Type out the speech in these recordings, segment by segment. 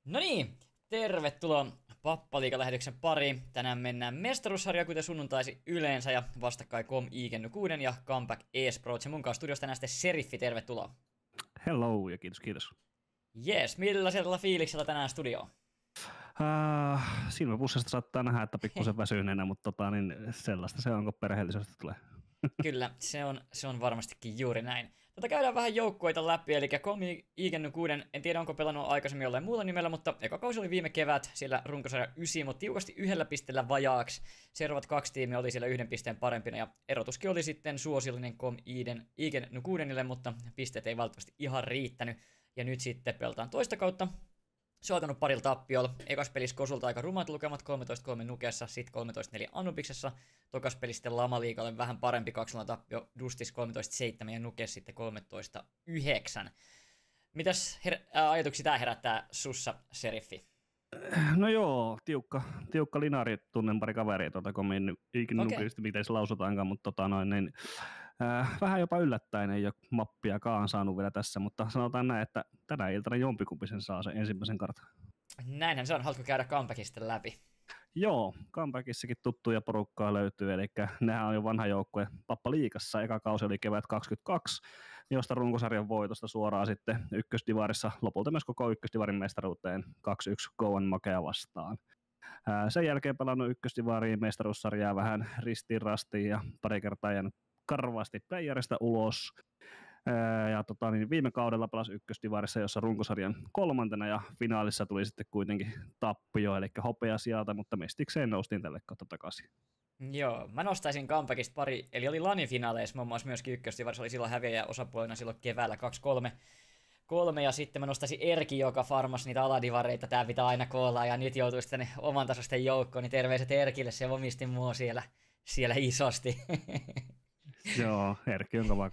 No niin, tervetuloa Pappaliiga-lähetyksen pariin. Tänään mennään mestaruussarjaa, kuten sunnuntaisi yleensä, ja vastakkain Com Igenny 6 ja Comeback Esports. Ja mun kanssa studiossa tänään sitten Seriffi, tervetuloa. Hello ja kiitos, kiitos. Jes, millaisella fiiliksellä tänään studioon? Silmäpussista saattaa nähdä, että pikkusen väsyneenä, mutta sellaista se on, kun perheellisyydestä tulee. Kyllä, se on varmastikin juuri näin. Käydään vähän joukkueita läpi, eli Com Igenny 6, en tiedä onko pelannut aikaisemmin jollain muulla nimellä, mutta eka kausi oli viime kevät, siellä runkosarja 9, mutta tiukasti yhdellä pisteellä vajaaksi. Seuraavat kaksi tiimiä oli siellä yhden pisteen parempina, ja erotuskin oli sitten suosiollinen Com Igenny 6, mutta pisteet ei valitettavasti ihan riittänyt. Ja nyt sitten pelataan toista kautta. Se on alkanut parilla tappiolla. Ekas pelissä Kosulta aika rumat lukemat, 13-3 Nukessa, sitten 13-4 Anubiksessa. Tokas peli sitten Lama-liigalle vähän parempi, 2-0 tappio Dustis 13-7 ja Nukes sitten 13-9. Mitäs ajatuksia tää herättää sussa, Seriffi? No joo, tiukka linari, tunnen pari kaveria, kun en ikinä nukista, miten se lausutaankaan, mutta vähän jopa yllättäen ei ole mappiakaan saanut vielä tässä, mutta sanotaan näin, että tänä iltana jompikumpi sen saa sen ensimmäisen kartan. Näinhän se on, haluatko käydä Comebackista läpi? Joo, Comebackissakin tuttuja porukkaa löytyy, eli nehän on jo vanha joukkue Pappaliigassa. Eka kausi oli kevät 22, josta runkosarjan voitosta suoraan sitten ykkösdivarissa, lopulta myös koko ykkösdivarin mestaruuteen 2-1 Goan Makea vastaan. Sen jälkeen pelannut ykkösdivariin mestaruussarjaa vähän ristiin rastiin ja pari kertaa jäänyt karvaasti playerista ulos. Ja viime kaudella pelasi ykkösdivarissa, jossa runkosarjan kolmantena ja finaalissa tuli sitten kuitenkin tappio, eli hopea sieltä, mutta mestikseen noustiin tälle kautta takaisin. Joo, mä nostaisin Comebackista pari, eli oli LANin finaaleissa muun muassa myöskin ykkösdivarissa, oli silloin häviäjä osapuolena silloin keväällä 2-3, ja sitten mä nostaisin Erki, joka farmasi niitä aladivareita, tää pitää aina koolla, ja nyt joutuu sitten oman tasoisten joukkoon, niin terveiset Erkille, se omisti mua siellä isosti. Joo, Erkki on kova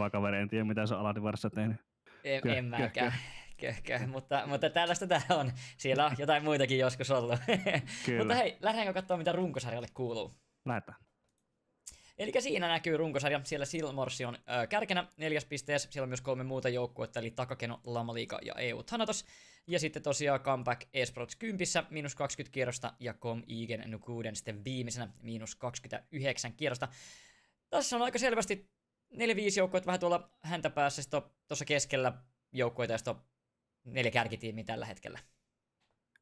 kaveri, en tiedä mitä se on aladivarissa tehnyt. En mäkään. Mutta tällaista tää on. Siellä on jotain muitakin joskus ollut. Mutta hei, lähdetäänkö katsomaan, mitä runkosarjalle kuuluu? Lähdetään. Eli siinä näkyy runkosarja. Siellä Silmorsi on kärkenä 4 pisteessä. Siellä on myös 3 muuta joukkuetta, eli Takakeno, Lama-liiga ja EU Thanatos. Ja sitten tosiaan Comeback Esports 10, miinus 20 kierrosta, ja Com Igenny 6 sitten viimeisenä, miinus 29 kierrosta. Tässä on aika selvästi 4-5 joukkuetta vähän tuolla häntä päässä, sitten tuossa keskellä joukkueita ja sitten 4 kärkitiimiä tällä hetkellä.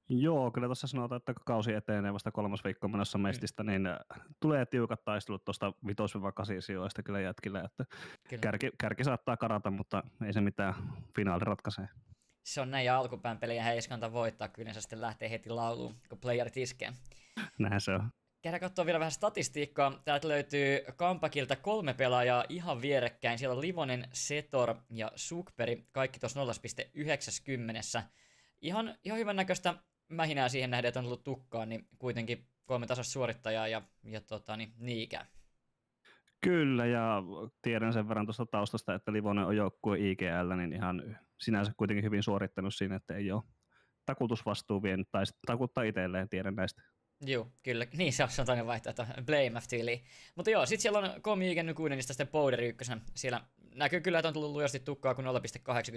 Joo, kyllä tuossa sanotaan, että kun kausi etenee vasta 3. viikko menossa mestistä, niin tulee tiukat taistelut tuosta 5-8 sijoista kyllä jätkillä, että kärki saattaa karata, mutta ei se mitään, finaali ratkaisee. Se on näin, ja alkupään pelejä ei kannata voittaa, kyllä se sitten lähtee heti lauluun, kun playerit iskee. Näin se on. Käydään katsoa vielä vähän statistiikkaa. Täältä löytyy Comebackilta 3 pelaajaa ihan vierekkäin. Siellä on Livonen, Setor ja Sukperi, kaikki tuossa 0,90. Ihan hyvän näköistä mähinää siihen nähden, että on ollut tukkaan, niin kuitenkin 3 tasoista suorittajaa ja niin ikään. Kyllä, ja tiedän sen verran tuosta taustasta, että Livonen on joukkue IGL, niin ihan sinänsä kuitenkin hyvin suorittanut siinä, että ei ole takutusvastuu vienyt tai takuttaa itselleen, tiedän näistä. Joo, kyllä. Niin, se on toinen vaihtoehto. Blame tyyliin. Mutta joo, sit siellä on Com Igenny 6, sitten Powder 1. Siellä näkyy kyllä, että on tullut lujasti tukkaa kuin 0,80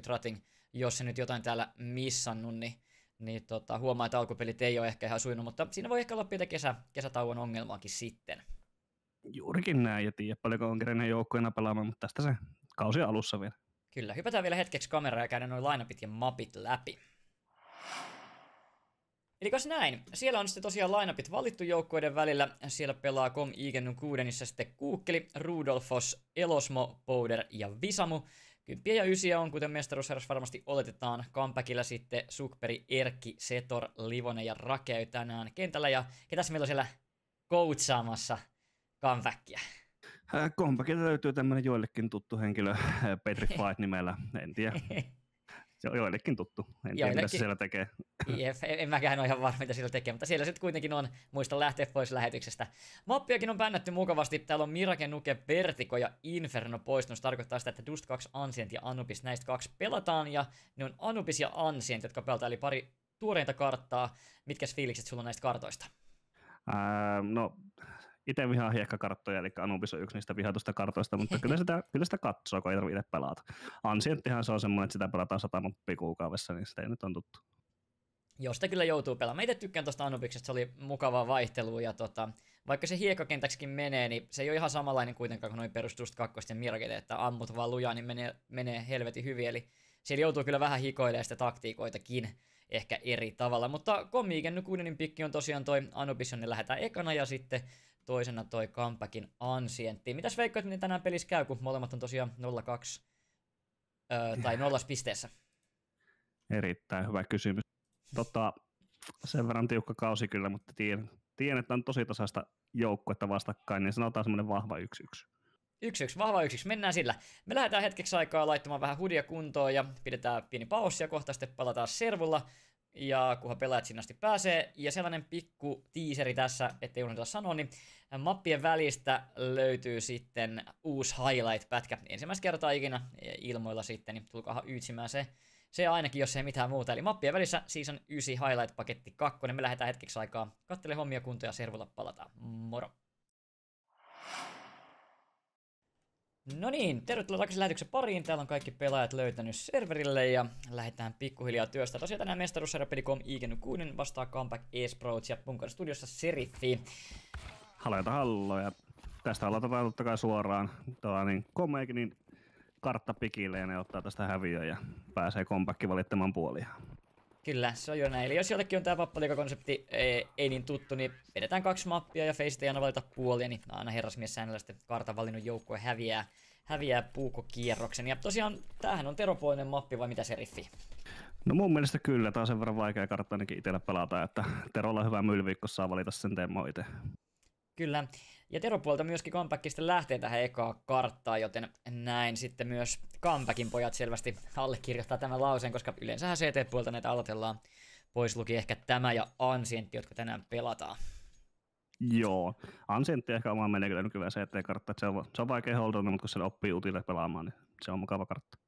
rating, jos se nyt jotain täällä missannut, niin huomaa, että alkupelit ei ole ehkä ihan sujunut, mutta siinä voi ehkä olla pientä kesätauon ongelmaakin sitten. Juurikin näin, ja tiedä paljonko on kerennyt joukkoina pelaamaan, mutta tästä se kausi alussa vielä. Kyllä, hypätään vielä hetkeksi kameraan ja käydään noin lineupit ja mapit läpi. Elikos näin, siellä on sitten tosiaan lineupit valittu joukkueiden välillä. Siellä pelaa Com Igenny 6 sitten Kuukkeli, Rudolfos, Elosmo, Powder ja Visamu. 10 ja 9 on, kuten mestaruussarjassa varmasti oletetaan. Comebackilla sitten Sukperi, Erkki, Setor, Livonen ja Rakey tänään kentällä. Ja ketäs meillä on siellä coachaamassa comebackia? Comebackilta löytyy tämmöinen joillekin tuttu henkilö, Patrick White nimellä, en tiedä. Se on joillekin tuttu. En tiedä, mitä se siellä tekee. En mäkään ole ihan varma, mitä siellä tekee, mutta siellä sitten kuitenkin on, muista lähteä pois lähetyksestä. Mappiakin on bännätty mukavasti. Täällä on Mirage, Nuke, Vertigo ja Inferno poistunut. Se tarkoittaa sitä, että Dust 2, Ancient ja Anubis näistä 2 pelataan. Ja ne on Anubis ja Ancient, jotka pelataan, eli pari tuoreinta karttaa. Mitkäs fiilikset sulla on näistä kartoista? No, itse vihaan hiekkakarttoja, eli Anubis on yksi niistä vihatusta kartoista, mutta kyllä sitä katsoo, kun ei tarvitse itse pelata. Ancienttihan se on semmoinen, että sitä pelataan 100 mappia kuukaudessa, niin sitä ei nyt on tuttu. josta kyllä joutuu pelaamaan. Mä itse tykkään tosta Anubiksesta, se oli mukavaa vaihtelua ja vaikka se hiekkakentäksikin menee, niin se ei ole ihan samanlainen kuitenkaan kuin noin perus Dust 2 ja Mirage, että ammut vaan lujaa, niin menee helvetin hyvin, eli siellä joutuu kyllä vähän hikoilemaan sitä taktiikoitakin ehkä eri tavalla, mutta Komiiken Kuudenin pikki on tosiaan toi Anubis, jonne lähdetään ekana ja sitten toisena toi Comebackin Ancientti. Mitäs veikkaat, miten tänään pelissä käy, kun molemmat on tosiaan 0-2 tai 0 pisteessä? Erittäin hyvä kysymys. Sen verran tiukka kausi kyllä, mutta tiedän, että on tosi tasaista joukkuetta vastakkain, niin sanotaan semmoinen vahva 1-1. 1-1, vahva 1-1, mennään sillä. Me lähdetään hetkeksi aikaa laittamaan vähän hudia kuntoon ja pidetään pieni paussi ja kohta sitten palataan servulla. Ja kunhan pelaajat sinne asti pääsee. Ja sellainen pikku tiiseri tässä, ettei unohdeta sanoa, niin mappien välistä löytyy sitten uusi highlight-pätkä. Ensimmäistä kertaa ikinä ilmoilla sitten, niin tulkaahan yytsimään se ainakin, jos ei mitään muuta. Eli mappien välissä Season 9 highlight-paketti 2. Me lähdetään hetkeksi aikaa kattelemaan hommia kuntoon ja servulla palataan. Moro! No niin, tervetuloa takaisin lähetyksen pariin. Täällä on kaikki pelaajat löytänyt serverille ja lähdetään pikkuhiljaa työstä. Tosiaan tänään mestaruussarjapeli.com Iikenny 6 vastaa Comeback eSports ja Punkon studiossa Seriffi. Hallo ja tästä aloitetaan totta kai suoraan Comebackin karttapikille ja ne ottaa tästä häviöä ja pääsee Comeback valittamaan puolia. Kyllä, se on jo näin. Eli jos jollekin on tää vappaliiga-konsepti ei niin tuttu, niin vedetään 2 mappia ja Faceit ei aina valita puolia, niin aina herrasmies säännöllä sitten kartan valinnut joukkue häviää puukokierroksen. Ja tosiaan, tämähän on teropuolinen mappi vai mitä Seriffi? No mun mielestä kyllä, tää on sen verran vaikea kartta ainakin itsellä pelata, että Terolla on hyvä mylviikko, saa valita sen teemo itse. Kyllä, ja Teropuolta myöskin Comebackista lähtee tähän ekaa karttaan, joten näin sitten myös Comebackin pojat selvästi allekirjoittaa tämän lauseen, koska yleensähän CT-puolta näitä aloitellaan, pois luki ehkä tämä ja Ancientti, jotka tänään pelataan. Joo, Ancientti ehkä omaan menee kyllä nykyään CT-kartta, että se on vaikea holdona, mutta kun se oppii utille pelaamaan, niin se on mukava kartta.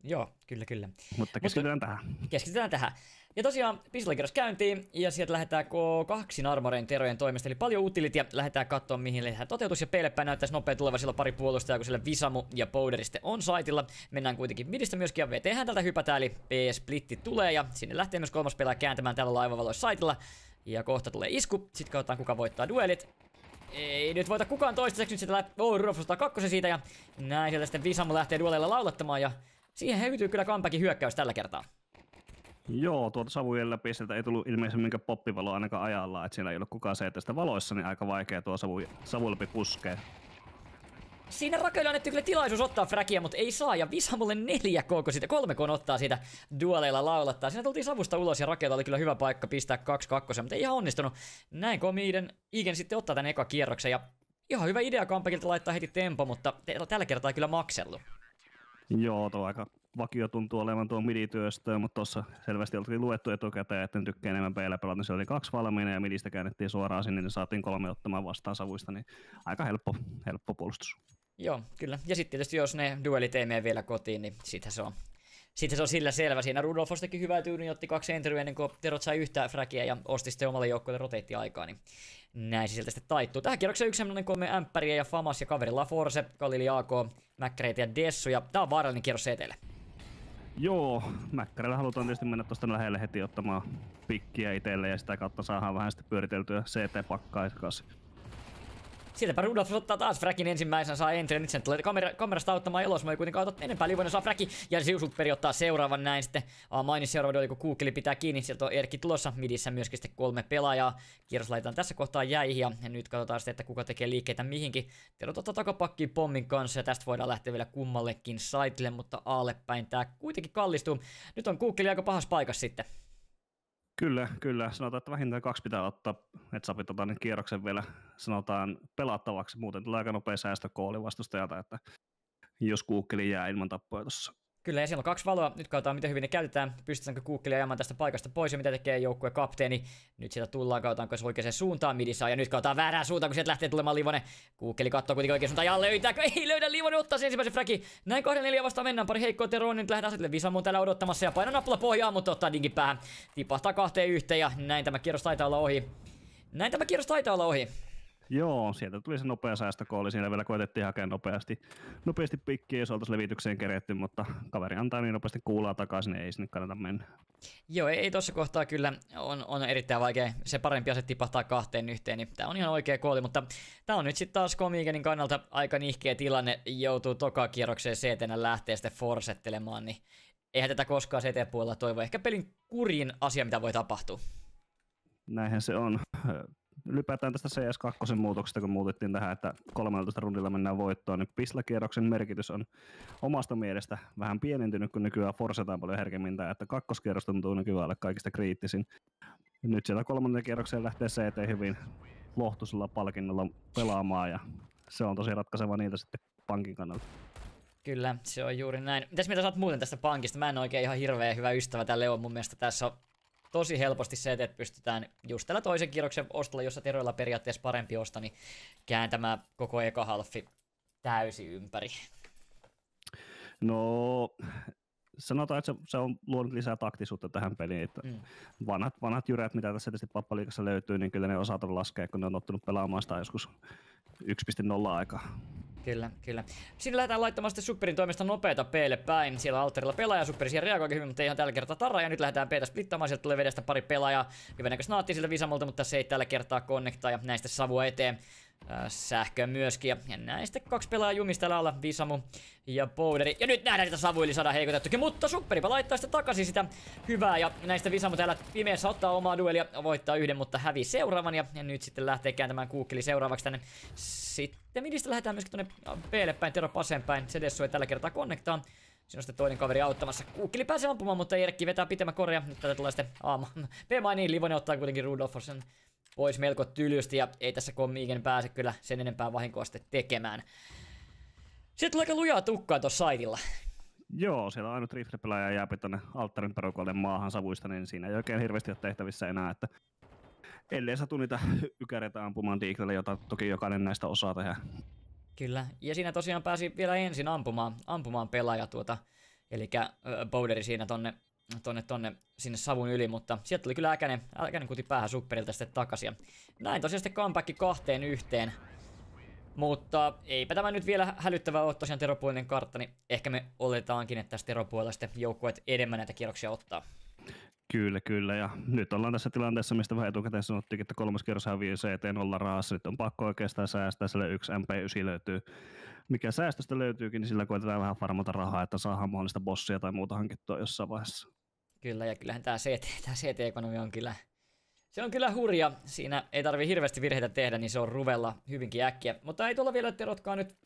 Joo, kyllä. Mutta keskitytään tähän. Keskitytään tähän. Ja tosiaan pistolekierros käyntiin, ja sieltä lähdetään K2 armorein Terojen toimesta, eli paljon utilitia, lähdetään katsoa mihin lähdetään toteutus, ja peillepäin näyttäisi nopea tuleva sillä pari puolustajaa, kun siellä Visamu ja Powderiste on saitilla. Mennään kuitenkin midistä myöskin, ja VT-hän tältä hypätään, eli B-splitti tulee, ja sinne lähtee myös kolmas pelaaja kääntämään tällä laivavaloissa saitilla, ja kohta tulee isku, sit katsotaan kuka voittaa duelit. Ei nyt voita kukaan toistaiseksi, nyt sitä Rudolf kakkosen siitä, ja näin sieltä sitten Visamu lähtee dueleilla laulattamaan, ja siihen heytyy kyllä Comebackin hyökkäys tällä kertaa. Joo, tuolta savujen läpi sieltä ei tullut ilmeisesti minkä poppivaloa ainakaan ajallaan, että siellä ei ole kukaan CT:stä valoissa, niin aika vaikea tuo savu läpi puskee. Siinä Rakeille annettiin kyllä tilaisuus ottaa fräkiä, mutta ei saa, ja Visamulle 4K, sitä 3K ottaa siitä dualeilla laulattaa. Siinä tultiin savusta ulos, ja Rakeilla oli kyllä hyvä paikka pistää 2-2, mutta ei ihan onnistunut. Näin Iigen sitten ottaa tän eka kierroksen, ja ihan hyvä idea Comebackilta laittaa heti tempo, mutta tällä kertaa kyllä maksellut. Joo, tuo aika vakio tuntuu olevan tuo midityöstöä, mutta tuossa selvästi oltiin luettu etukäteen, että ne tykkää enemmän peillä pelata, niin se oli 2 valmiina ja midistä käännettiin suoraan sinne, niin saatiin 3 ottamaan vastaan savuista, niin aika helppo puolustus. Joo, kyllä. Ja sitten tietysti jos ne duelit ei mene vielä kotiin, niin sitten se on sillä selvä. Siinä Rudolf teki hyvää tyyliin, otti 2 entryä ennen kuin Terot sai yhtään fräkiä ja osti sitten omalle joukkueelle roteittiaikaa, niin näin se sieltä sitten taittuu. Tähän kierrokseen 1 3 ämpäriä ja Famas ja kaveri LaForce, Kalili AK, Mäkkäreitä ja Dessu, ja tää on vaarallinen kierros eteelle. Joo, Mäkkärillä halutaan tietysti mennä tuosta lähelle heti ottamaan pikkiä itselle ja sitä kautta saadaan vähän sitten pyöriteltyä CT-pakkaa kanssa. Sieltäpä Rudolf ottaa taas fräkin ensimmäisenä, saa entry, nyt sen tulee kamerasta auttamaan elos, mä ei kuitenkaan ota enempää livoinen, saa fräki, ja Siusulperi ottaa seuraavan näin sitten. Mainis seuraava oli, kun Kuukkeli pitää kiinni, sieltä on Erkki tulossa, midissä myöskin sitten 3 pelaajaa. Kierros laitetaan tässä kohtaa jäihin, ja nyt katsotaan sitten, että kuka tekee liikkeitä mihinkin. Terot ottaa takapakkiin pommin kanssa, ja tästä voidaan lähteä vielä kummallekin saitille, mutta aalle päin tää kuitenkin kallistuu. Nyt on Kuukkeli aika pahassa paikassa sitten. Kyllä. Sanotaan, että vähintään 2 pitää ottaa, että saa kierroksen vielä sanotaan pelattavaksi. Muuten tulee aika nopea säästökooli vastustajalta, että jos Kuukkeli jää ilman tappoja tuossa. Kyllä, ja siellä on 2 valoa. Nyt katsotaan, miten hyvin ne käytetään. Pystytäänkö Kuukkeli ajamaan tästä paikasta pois, ja mitä tekee joukkue kapteeni. Nyt sieltä tullaan, katsotaanko se oikeaan suuntaan midissä, ja nyt katsotaan väärään suuntaan, kun sieltä lähtee tulemaan Livonen. Kuukkeli katsoo kuitenkin oikeaan suuntaan, ja löytääkö? Ei löydä, Livonen ottaa sen ensimmäisen fräki. Näin 2-4 vastaan mennään, pari heikkoa Teroon, nyt lähdetään asetille. Visamu täällä odottamassa, ja painaa nappula pohjaan, mutta ottaa dingin päähän. Tipahtaa 2-1, ja näin tämä kierros taitaa olla ohi. Joo, sieltä tuli se nopea säästökooli, siinä vielä koetettiin hakea nopeasti pikkiä, jos oltaisiin levitykseen keretty, mutta kaveri antaa niin nopeasti kuulaa takaisin, ei sinne kannata mennä. Joo, ei tossa kohtaa kyllä on erittäin vaikea. Se parempi ase tipahtaa 2 yhteen, niin tää on ihan oikea kooli, mutta tää on nyt sitten taas Comigenin kannalta aika nihkeä tilanne, joutuu tokakierrokseen CT:nä lähtee sitten forsettelemaan, niin eihän tätä koskaan CT-puolella toivo. Ehkä pelin kurin asia, mitä voi tapahtua. Näinhän se on. Lypätään tästä CS2 muutoksesta, kun muutettiin tähän, että 13 rundilla mennään voittoon, niin pislakierroksen merkitys on omasta mielestä vähän pienentynyt, kun nykyään forsetaan paljon herkemmin tämä, että kakkoskierros tuntuu nykyään alle kaikista kriittisin. Nyt sieltä 3. kierrokseen lähtee CT hyvin lohtuisella palkinnolla pelaamaan, ja se on tosi ratkaiseva niiltä sitten pankin kannalta. Kyllä, se on juuri näin. Mitäs mitä sä oot muuten tästä pankista? Mä en oikein ihan hirveän hyvä ystävä tälle on. Mun mielestä tässä on tosi helposti se, että pystytään just tällä toisen kierroksen ostolla, jossa teroilla periaatteessa parempi osta, niin kääntämään koko eka halfi täysin ympäri. No, sanotaan, että se on luonut lisää taktisuutta tähän peliin. Että vanhat jyrät, mitä tässä tietysti Pappaliigassa löytyy, niin kyllä ne osaat laskea, kun ne on tottunut pelaamaan sitä joskus 1.0 aikaa. Kyllä, kyllä. Siinä lähdetään laittamaan sitten Superin toimesta nopeita P:lle päin. Siellä alttarilla pelaaja, Superi siihen reagoi hyvin, mutta ei ihan tällä kertaa tarraa. Ja nyt lähdetään P:tä splittaamaan, sieltä tulee vedestä pari pelaajaa. Hyvänäköistä naattia siltä Visamolta, mutta se ei tällä kertaa connectaa ja näistä savua eteen. Sähköä myöskin, ja näistä 2 pelaajaa jumista täällä alla, Visamu ja Powderi. Ja nyt nähdään, että savu yli 100 heikotettukin, mutta Superipa laittaa sitä takaisin sitä hyvää, ja näistä Visamu täällä pimeässä ottaa omaa duelia, voittaa yhden, mutta hävii seuraavan, ja nyt sitten lähtee kääntämään Kuukkeli seuraavaksi tänne. Sitten midistä lähdetään myöskin tonne B:lle päin, Tero Paseen päin, Sedessu ei tällä kertaa connectaa. Siinä on sitten toinen kaveri auttamassa. Kuukkeli pääsee ampumaan, mutta Erkki vetää pitemmän korja. Nyt tätä tulee sitten B-mainiin. Livonen ottaa kuitenkin Rudolfsen pois melko tylysti. Ja ei tässä Comigen pääse kyllä sen enempää vahinkoa sitten tekemään. Sitten tulee aika lujaa tukkaa tuossa saitilla. Joo, siellä ainut rifle-pelaaja jääpi tonne alttarin perukoille maahan savuista, niin siinä ei oikein hirveästi ole tehtävissä enää. Että ellei satu niitä ykäreitä ampumaan diiklelle, jota toki jokainen näistä osaa tehdä. Kyllä, ja siinä tosiaan pääsi vielä ensin ampumaan pelaaja eli Powderi siinä tonne sinne savun yli, mutta sieltä tuli kyllä äkäinen kuti päähän Superilta sitten takaisin. Ja näin tosiaan sitten comeback 2-1. Mutta eipä tämä nyt vielä hälyttävää ole tosiaan Teropuolinen kartta, niin ehkä me oletaankin, että tässä Teropuolella sitten joukkueet enemmän näitä kierroksia ottaa. Kyllä. Ja nyt ollaan tässä tilanteessa, mistä vähän etukäteen sanottiin, että 3. kierros häviää CT 0 rahassa. Nyt on pakko oikeastaan säästää, sille 1 MP9 löytyy. Mikä säästöstä löytyykin, niin sillä koetetaan vähän farmata rahaa, että saadaan mahdollista bossia tai muuta hankittua jossain vaiheessa. Kyllä, ja kyllähän tämä CT-ekonomia on kyllä... Se on kyllä hurja. Siinä ei tarvii hirveästi virheitä tehdä, niin se on ruvella hyvinkin äkkiä. Mutta ei tuolla vielä terotkaan nyt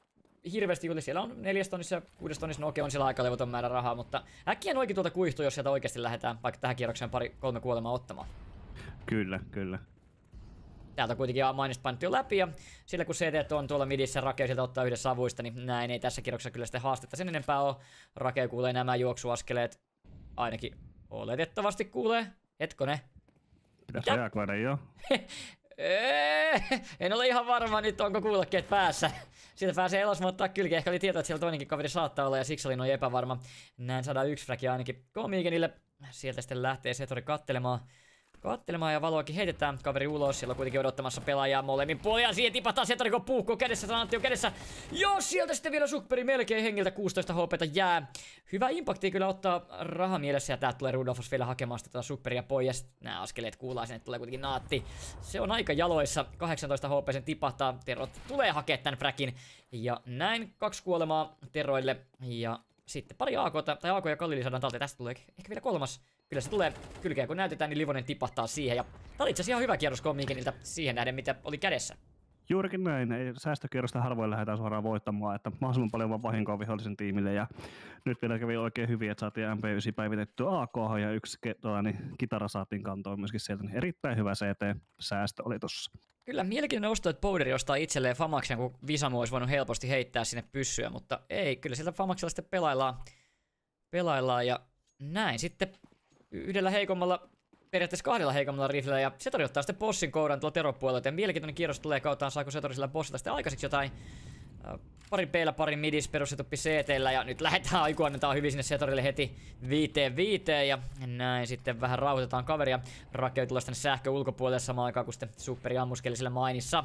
hirveästi yli. Siellä on 4 tonnissa ja 6 tonnissa, no okei, on siellä aika levoton määrä rahaa, mutta äkkiä noikin tuolta kuihtuu, jos sieltä oikeasti lähdetään vaikka tähän kierrokseen 2-3 kuolemaa ottamaan. Kyllä. Täältä kuitenkin mainista painettu jo läpi, ja sillä kun CT on tuolla midissä, Rake sieltä ottaa yhden savuista, niin näin ei tässä kierroksessa kyllä sitten haastetta sen enempää ole. Rake kuulee nämä juoksuaskeleet, ainakin oletettavasti kuulee. Hetkonen. Pitäisi reagoida jo. En ole ihan varma nyt, onko kuulokkeet päässä. Sieltä pääsee elosmaan ottaa kylkeä. Ehkä oli tieto, että siellä toinenkin kaveri saattaa olla, ja siksi oli noin epävarma. Näin saadaan 1 fragi ainakin Comigenille. Sieltä sitten lähtee Setori kattelemaan ja valoakin heitetään kaveri ulos. Siellä on kuitenkin odottamassa pelaajaa molemmin puolin. Ja siihen tipataan Setori, kun puukko kädessä, Sanantti on kädessä. Jos sieltä sitten vielä Superi melkein hengiltä 16 HP:ta jää. Hyvä impakti kyllä ottaa raha mielessä. Ja täältä tulee Rudolfos vielä hakemaan sitä Superia pois. Nämä askeleet kuullaan, sinne tulee kuitenkin naatti. Se on aika jaloissa. 18 HP sen tipahtaa. Terot tulee hakea tän fräkin. Ja näin 2 kuolemaa Teroille. Ja sitten pari AK ja Kalili saadaan talteen. Tästä tulee ehkä vielä 3. Kyllä se tulee kylkeen, kun näytetään, niin Livonen tipahtaa siihen. Ja tää oli itse asiassa ihan hyvä kierros Comigenilta siihen nähden, mitä oli kädessä. Juurikin näin. Ei säästökierrosta harvoin lähdetään suoraan voittamaan, että mahdollisimman paljon vaan vahinkoa vihollisen tiimille. Ja nyt vielä kävi oikein hyvin, että saatiin MP9 päivitettyä AK ja 1 kitara saatiin kantoon myöskin sieltä. Niin erittäin hyvä CT-säästö oli tossa. Kyllä, mielenkiintoinen osto, että Powderi ostaa itselleen Famaksen, kun Visamu olisi voinut helposti heittää sinne pyssyä, mutta ei, kyllä sieltä Famaksella sitten pelaillaan ja näin sitten yhdellä heikommalla, periaatteessa 2 heikommalla riflellä, ja Setori ottaa sitten bossin koudan tuolla Teropuolelta, ja mielenkiintoinen kierros tulee kautaan, saako Setori sillä bossilta sitten aikaiseksi jotain. Parin P:llä, parin midis, perussetuppi CT:llä, ja nyt lähdetään aiku, annetaan hyvin sinne Setorille heti 5-5, ja näin sitten vähän rauhoitetaan kaveria. Rakeu tulee tänne sähkö ulkopuolelle samaan aikaan, kun sitten Superi ammuskeli sillä mainissa.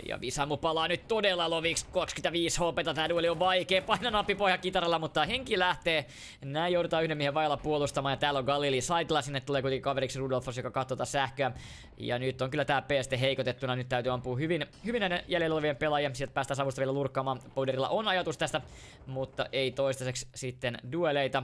Ja Visamu palaa nyt todella loviksi. 25 HP:ta. Tää dueli on vaikea. Paina nappipohja kitaralla, mutta henki lähtee. Näin joudutaan yhden miehen vailla puolustamaan. Ja täällä on Galili Saitla. Sinne tulee kuitenkin kaveriksi Rudolfos, joka katsoo sähköä. Ja nyt on kyllä tää PST heikotettuna. Nyt täytyy ampua hyvin näiden jäljellä olevien pelaajien. Sieltä päästään savusta vielä lurkkaamaan. Powderilla on ajatus tästä, mutta ei toistaiseksi sitten dueleita.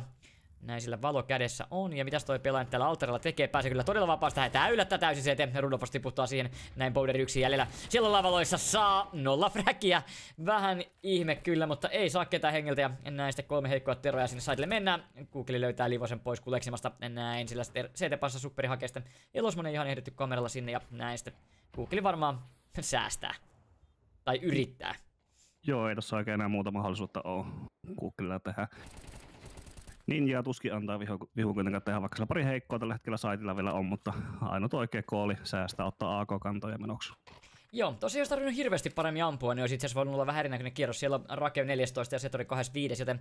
Näin sillä valo kädessä on. Ja mitäs toi pelaaja täällä alttarilla tekee? Pääsee kyllä todella vapaasti. Tää yllättää täysin se eteen. Rudolfos tiputtaa siihen. Näin Powder 1 jäljellä. Siellä on lavaloissa. Saa 0 fräkiä. Vähän ihme kyllä, mutta ei saa ketään hengeltä. Ja näin sitten 3 heikkoa teroja sinne saitille mennään. Google löytää Livosen pois kuleksimasta. Näin sillä CT-passa supperi hakee sitten Elosmonen ihan ehditty kameralla sinne. Ja näin sitten Google varmaan säästää. Tai yrittää. Joo, ei tossa oikein enää muuta mahdollisuutta ole Googlella tehdä. Ninja tuskin antaa vihu kuitenkaan tehdä, vaikka sillä pari heikkoa tällä hetkellä saitilla vielä on, mutta ainut oikea kooli säästää ottaa AK-kantoja menoksi. Joo, tosiaan jos tarvinnut hirveästi paremmin ampua, niin olisi itse asiassa voinut olla vähän erinäköinen kierros. Siellä on Rakeu 14 ja Setori 25, joten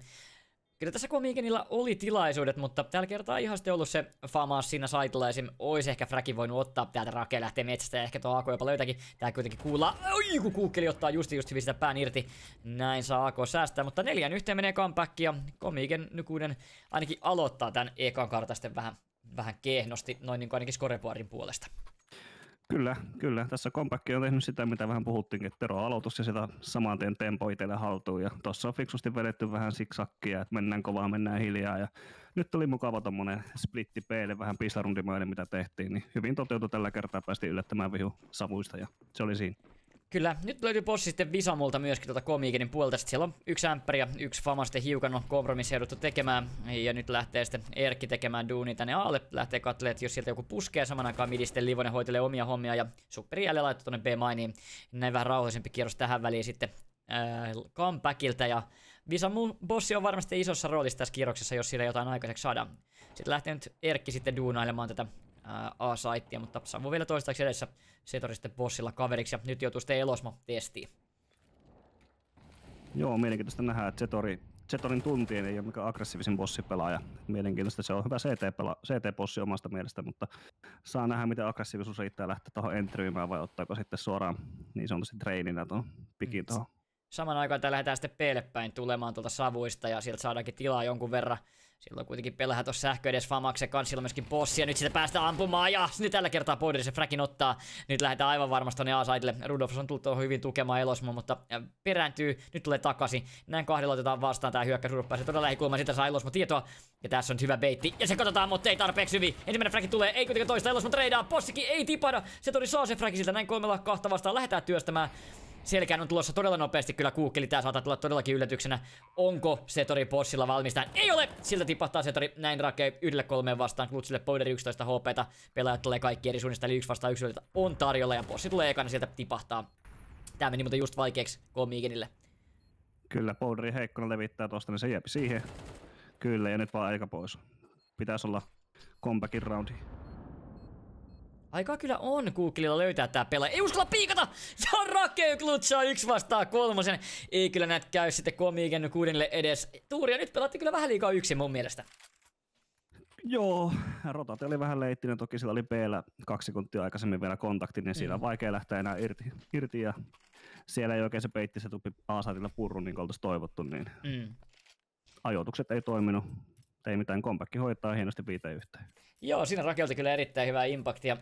kyllä tässä Komiikenilla oli tilaisuudet, mutta tällä kertaa ihan sitten ollut se Famas siinä saitilla. Esim. Olisi ehkä Fräkin voinut ottaa täältä Rakeu lähtee metsästä ja ehkä tuo AK jopa löytäkin. Tää kuitenkin kuullaan. Oi, kun Kuukkeli ottaa just hyvin sitä pään irti. Näin saa AK säästää, mutta 4-1 menee comeback ja Komiiken nykuuden ainakin aloittaa tän ekan kartan sitten vähän kehnosti, noin niin kuin ainakin scoreboardin puolesta. Kyllä. Tässä comeback on tehnyt sitä, mitä vähän puhuttiinkin, että Tero aloitus ja sitä saman tien tempo itselle haltuun. Ja tossa on fiksusti vedetty vähän siksakkia, että mennään kovaa, mennään hiljaa. Ja nyt tuli mukava tommonen splitti P:lle, vähän pisarundimainen, mitä tehtiin. Niin hyvin toteutui tällä kertaa, päästiin yllättämään vihu savuista ja se oli siinä. Kyllä, nyt löytyy bossi sitten Visamulta myöskin tuolta Komiikenin puolta. Sitten siellä on 1 ämpäri ja 1 Fama sitten hiukan on kompromissi jouduttu tekemään. Ja nyt lähtee sitten Erkki tekemään duunia tänne aalle. Lähtee katselemaan, että jos sieltä joku puskee saman aikaan midi, sitten Livonen hoitelee omia hommia. Ja Superi jälleen laittaa tuonne B-mainiin. Näin vähän rauhallisempi kierros tähän väliin sitten comebackilta. Ja Visamun bossi on varmasti isossa roolissa tässä kierroksessa, jos siellä jotain aikaiseksi saadaan. Sitten lähtee nyt Erkki sitten duunailemaan tätä A-saittia, mutta Samu vielä toistaiseksi edessä Setori sitten bossilla kaveriksi ja nyt joutuu sitten Elosmo testiin. Joo, mielenkiintoista nähdä, että Setorin tuntien ei ole mikään aggressiivisin bossipelaaja. Mielenkiintoista, se on hyvä CT-bossi omasta mielestä, mutta saa nähdä, miten aggressiivisuus riittää lähteä tuohon entryymään vai ottaako sitten suoraan niin sanotusti traininä tuon pikin tuohon. Saman aikaan tää lähdetään sitten P:lle päin tulemaan tuolta savuista ja sieltä saadaankin tilaa jonkun verran. Silloin kuitenkin pelää tuossa sähkö edes Famaksen kanssa, siellä on myöskin bossi ja nyt sitä päästään ampumaan ja nyt tällä kertaa Powder se Fräkin ottaa. Nyt lähdetään aivan varmasti tonne A-saitille. Rudolfs on tullut hyvin tukemaan Elosmo, mutta perääntyy, nyt tulee takaisin. Näin kahdella otetaan vastaan tää hyökkäys, Rudolf pääsee todella lähikulmaan, siitä saa Elosmo tietoa. Ja tässä on hyvä beitti ja se katsotaan, mutta ei tarpeeksi hyvin. Ensimmäinen Fräki tulee, ei kuitenkaan toista, Elosmo treidaa, bossikin ei tipahda. Se tuli saa se Fräki siltä, näin 3-2 vastaan lähdetään työstämään. Selkään on tulossa todella nopeasti kyllä Kuukkeli, tää saattaa tulla todellakin yllätyksenä. Onko Setori bossilla valmistaan? Ei ole! Siltä tipahtaa Setori näin Rakei 1-3 vastaan. Klutsille Powder 11 HP:ta. Pelaajat tulee kaikki eri suunnista, eli 1 vastaan 1 on tarjolla ja bossi tulee ekana sieltä tipahtaa. Tää meni muuten just vaikeaksi Komiikenille. Kyllä, Powderi heikkona levittää tosta, niin se jääpi siihen. Kyllä, ja nyt vaan aika pois. Pitäisi olla comebackin roundi. Aikaa kyllä on Googlella löytää tää pelaaja. Ei uskalla piikata! Ja Rakeu klutsaa 1 vastaan 3. Ei kyllä näet käy sitten Komiiken 6 edes. Tuuria nyt pelatti kyllä vähän liikaa yksin mun mielestä. Joo, rotate oli vähän leittinen. Toki sillä oli B:llä 2 sekuntia aikaisemmin vielä kontakti, niin siinä on vaikea lähteä enää irti ja siellä ei oikein se peitti se tuppi A-saitilla purru, niin kuin oltaisiin toivottu, niin ajoitukset ei toiminut. Ei mitään, comeback hoitaa hienosti 5-1. Joo, siinä Rakelta kyllä erittäin hyvää impaktia.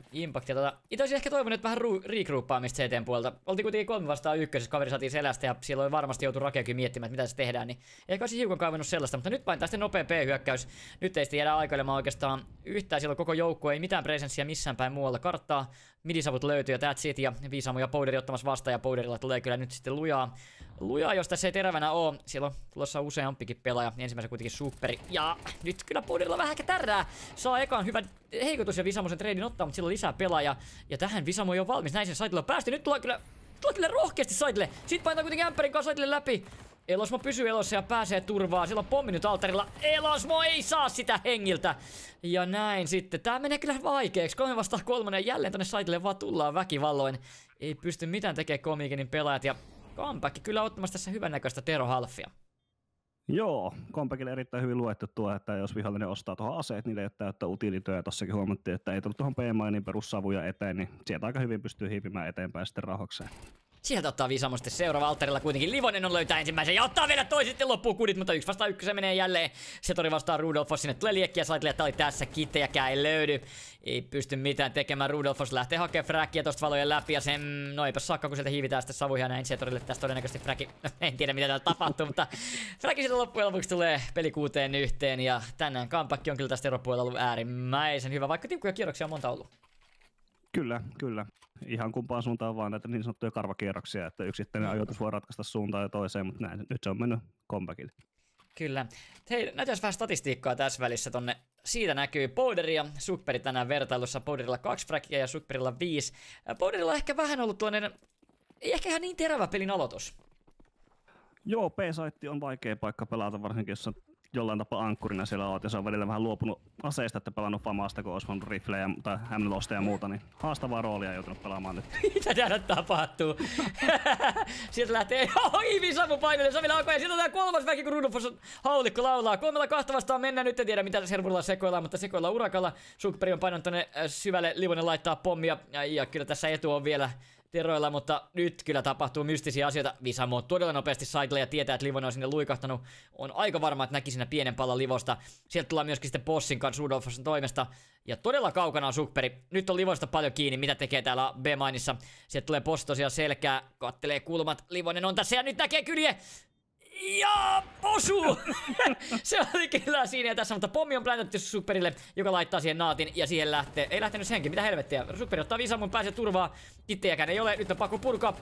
Itse olisin ehkä toivonut vähän regroupaamista CTn puolelta. Oltiin kuitenkin 3 vastaan 1, kaveri saatiin selästä ja silloin varmasti joutui Rakelkin miettimään, että mitä se tehdään. Niin ehkä olisi hiukan kaivannut sellaista, mutta nyt paintaa sitten nopea P-hyökkäys. Nyt ei sitten jäädä aikailemaan oikeastaan yhtään, siellä on koko joukko, ei mitään presenssiä missään päin muualla karttaa. Midisavut löytyy ja that's it, ja Visamu ja Powderi ottamassa vastaan ja Powderilla tulee kyllä nyt sitten lujaa, jos tässä ei terävänä oo. Siellä on tulossa useampikin pelaaja, ensimmäisen kuitenkin Superi. Ja nyt kyllä Powderilla vähän tärää. Saa ekan hyvän heikotus ja Visamu sen treidin ottaa, mutta sillä on lisää pelaaja. Ja tähän Visamu ei ole valmis, näin sen saitille on päästy. Nyt tulee kyllä rohkeasti saitille. Sitten painetaan kuitenkin ämpärin kanssa saitille läpi. Elosmo pysyy elossa ja pääsee turvaan. Siellä on pommi nyt alttarilla. Elosmo ei saa sitä hengiltä. Ja näin sitten. Tää menee kyllä vaikeaksi. 3 vastaan 3 jälleen tonne saitille vaan tullaan väkivalloin. Ei pysty mitään tekemään Komiikenin pelaajat. Ja comeback kyllä ottamassa tässä hyvännäköistä Tero Halfia. Joo, comebackille erittäin hyvin luettu tuo, että jos vihollinen ostaa tuohon aseet, niille ei täyttä utilityä. Tossakin huomattiin, että ei tullut tuohon P-mainin perussavuja eteen, niin sieltä aika hyvin pystyy hiipimään eteenpäin sitten rahokseen. Sieltä ottaa Visamo sitten seuraava alttarilla kuitenkin. Livonen on löytää ensimmäisen ja ottaa vielä toisen sitten loppuu kudit, mutta 1-1 se menee jälleen. Setori vastaa Rudolfos, sinne tulee liekkiä Saitlille, että oli tässä kittejäkään ei löydy. Ei pysty mitään tekemään. Rudolfos lähtee hakemaan fräkkiä tosta valojen läpi ja sen, no eipä sakka kun sieltä hiivitään sitten savuja näin Setorille tästä todennäköisesti fräki. En tiedä mitä täällä tapahtuu, mutta fräki sitten loppujen lopuksi tulee peli 6-1 ja tänään comeback on kyllä tästä eropuolella ollut äärimmäisen hyvä, vaikka tiukkoja kierroksia on monta ollut. Kyllä, kyllä. Ihan kumpaan suuntaan vaan näitä niin sanottuja karvakierroksia, että yksittäinen ajoitus voi ratkaista suuntaan ja toiseen, mutta näin, nyt se on mennyt comebackille. Kyllä. Hei, näytäis vähän statistiikkaa tässä välissä tonne. Siitä näkyy Powderi ja Superi tänään vertailussa. Powderilla 2 frackia ja Superilla 5. Powderilla ehkä vähän ollut tuonne, ei ehkä ihan niin terävä pelin aloitus. Joo, P-saitti on vaikea paikka pelata, varsinkin jos jollain tapaa ankkurina siellä oot, ja se on välillä vähän luopunut aseista, että pelannut Famasta, kun olisi voinut riflejä tai M-losta ja muuta, niin haastavaa roolia joutunut pelaamaan nyt. Mitä täällä tapahtuu? Sieltä lähtee, oi Visamu painelle, Sami Lauko, ja sieltä on tää kolmas väki, kun Rudolfos haulikko laulaa. 3-2 vastaan mennään, nyt en tiedä mitä Servurilla sekoillaan, mutta sekoillaan urakalla. Superi on painanut tonne syvälle, Livonen laittaa pommia, ja kyllä tässä etu on vielä teroilla, mutta nyt kyllä tapahtuu mystisiä asioita. Visamo on todella nopeasti Saitle ja tietää, että Livonen on sinne luikahtanut. On aika varma, että näki siinä pienen pallon Livosta. Sieltä tullaan myöskin sitten Bossin kanssa Rudolfosin toimesta. Ja todella kaukana on Superi. Nyt on Livosta paljon kiinni, mitä tekee täällä B-mainissa. Sieltä tulee Boss tosiaan selkää, kattelee kulmat. Livonen on tässä ja nyt näkee kylje. Ja osuu! Se oli kyllä siinä ja tässä, mutta pommi on pläntätty Superille, joka laittaa siihen naatin ja siihen lähtee. Ei lähtenyt senkin, mitä helvettiä. Superi ottaa Visamon, pääsee turvaa. Kittejäkään ei ole, nyt on pakko purkaa.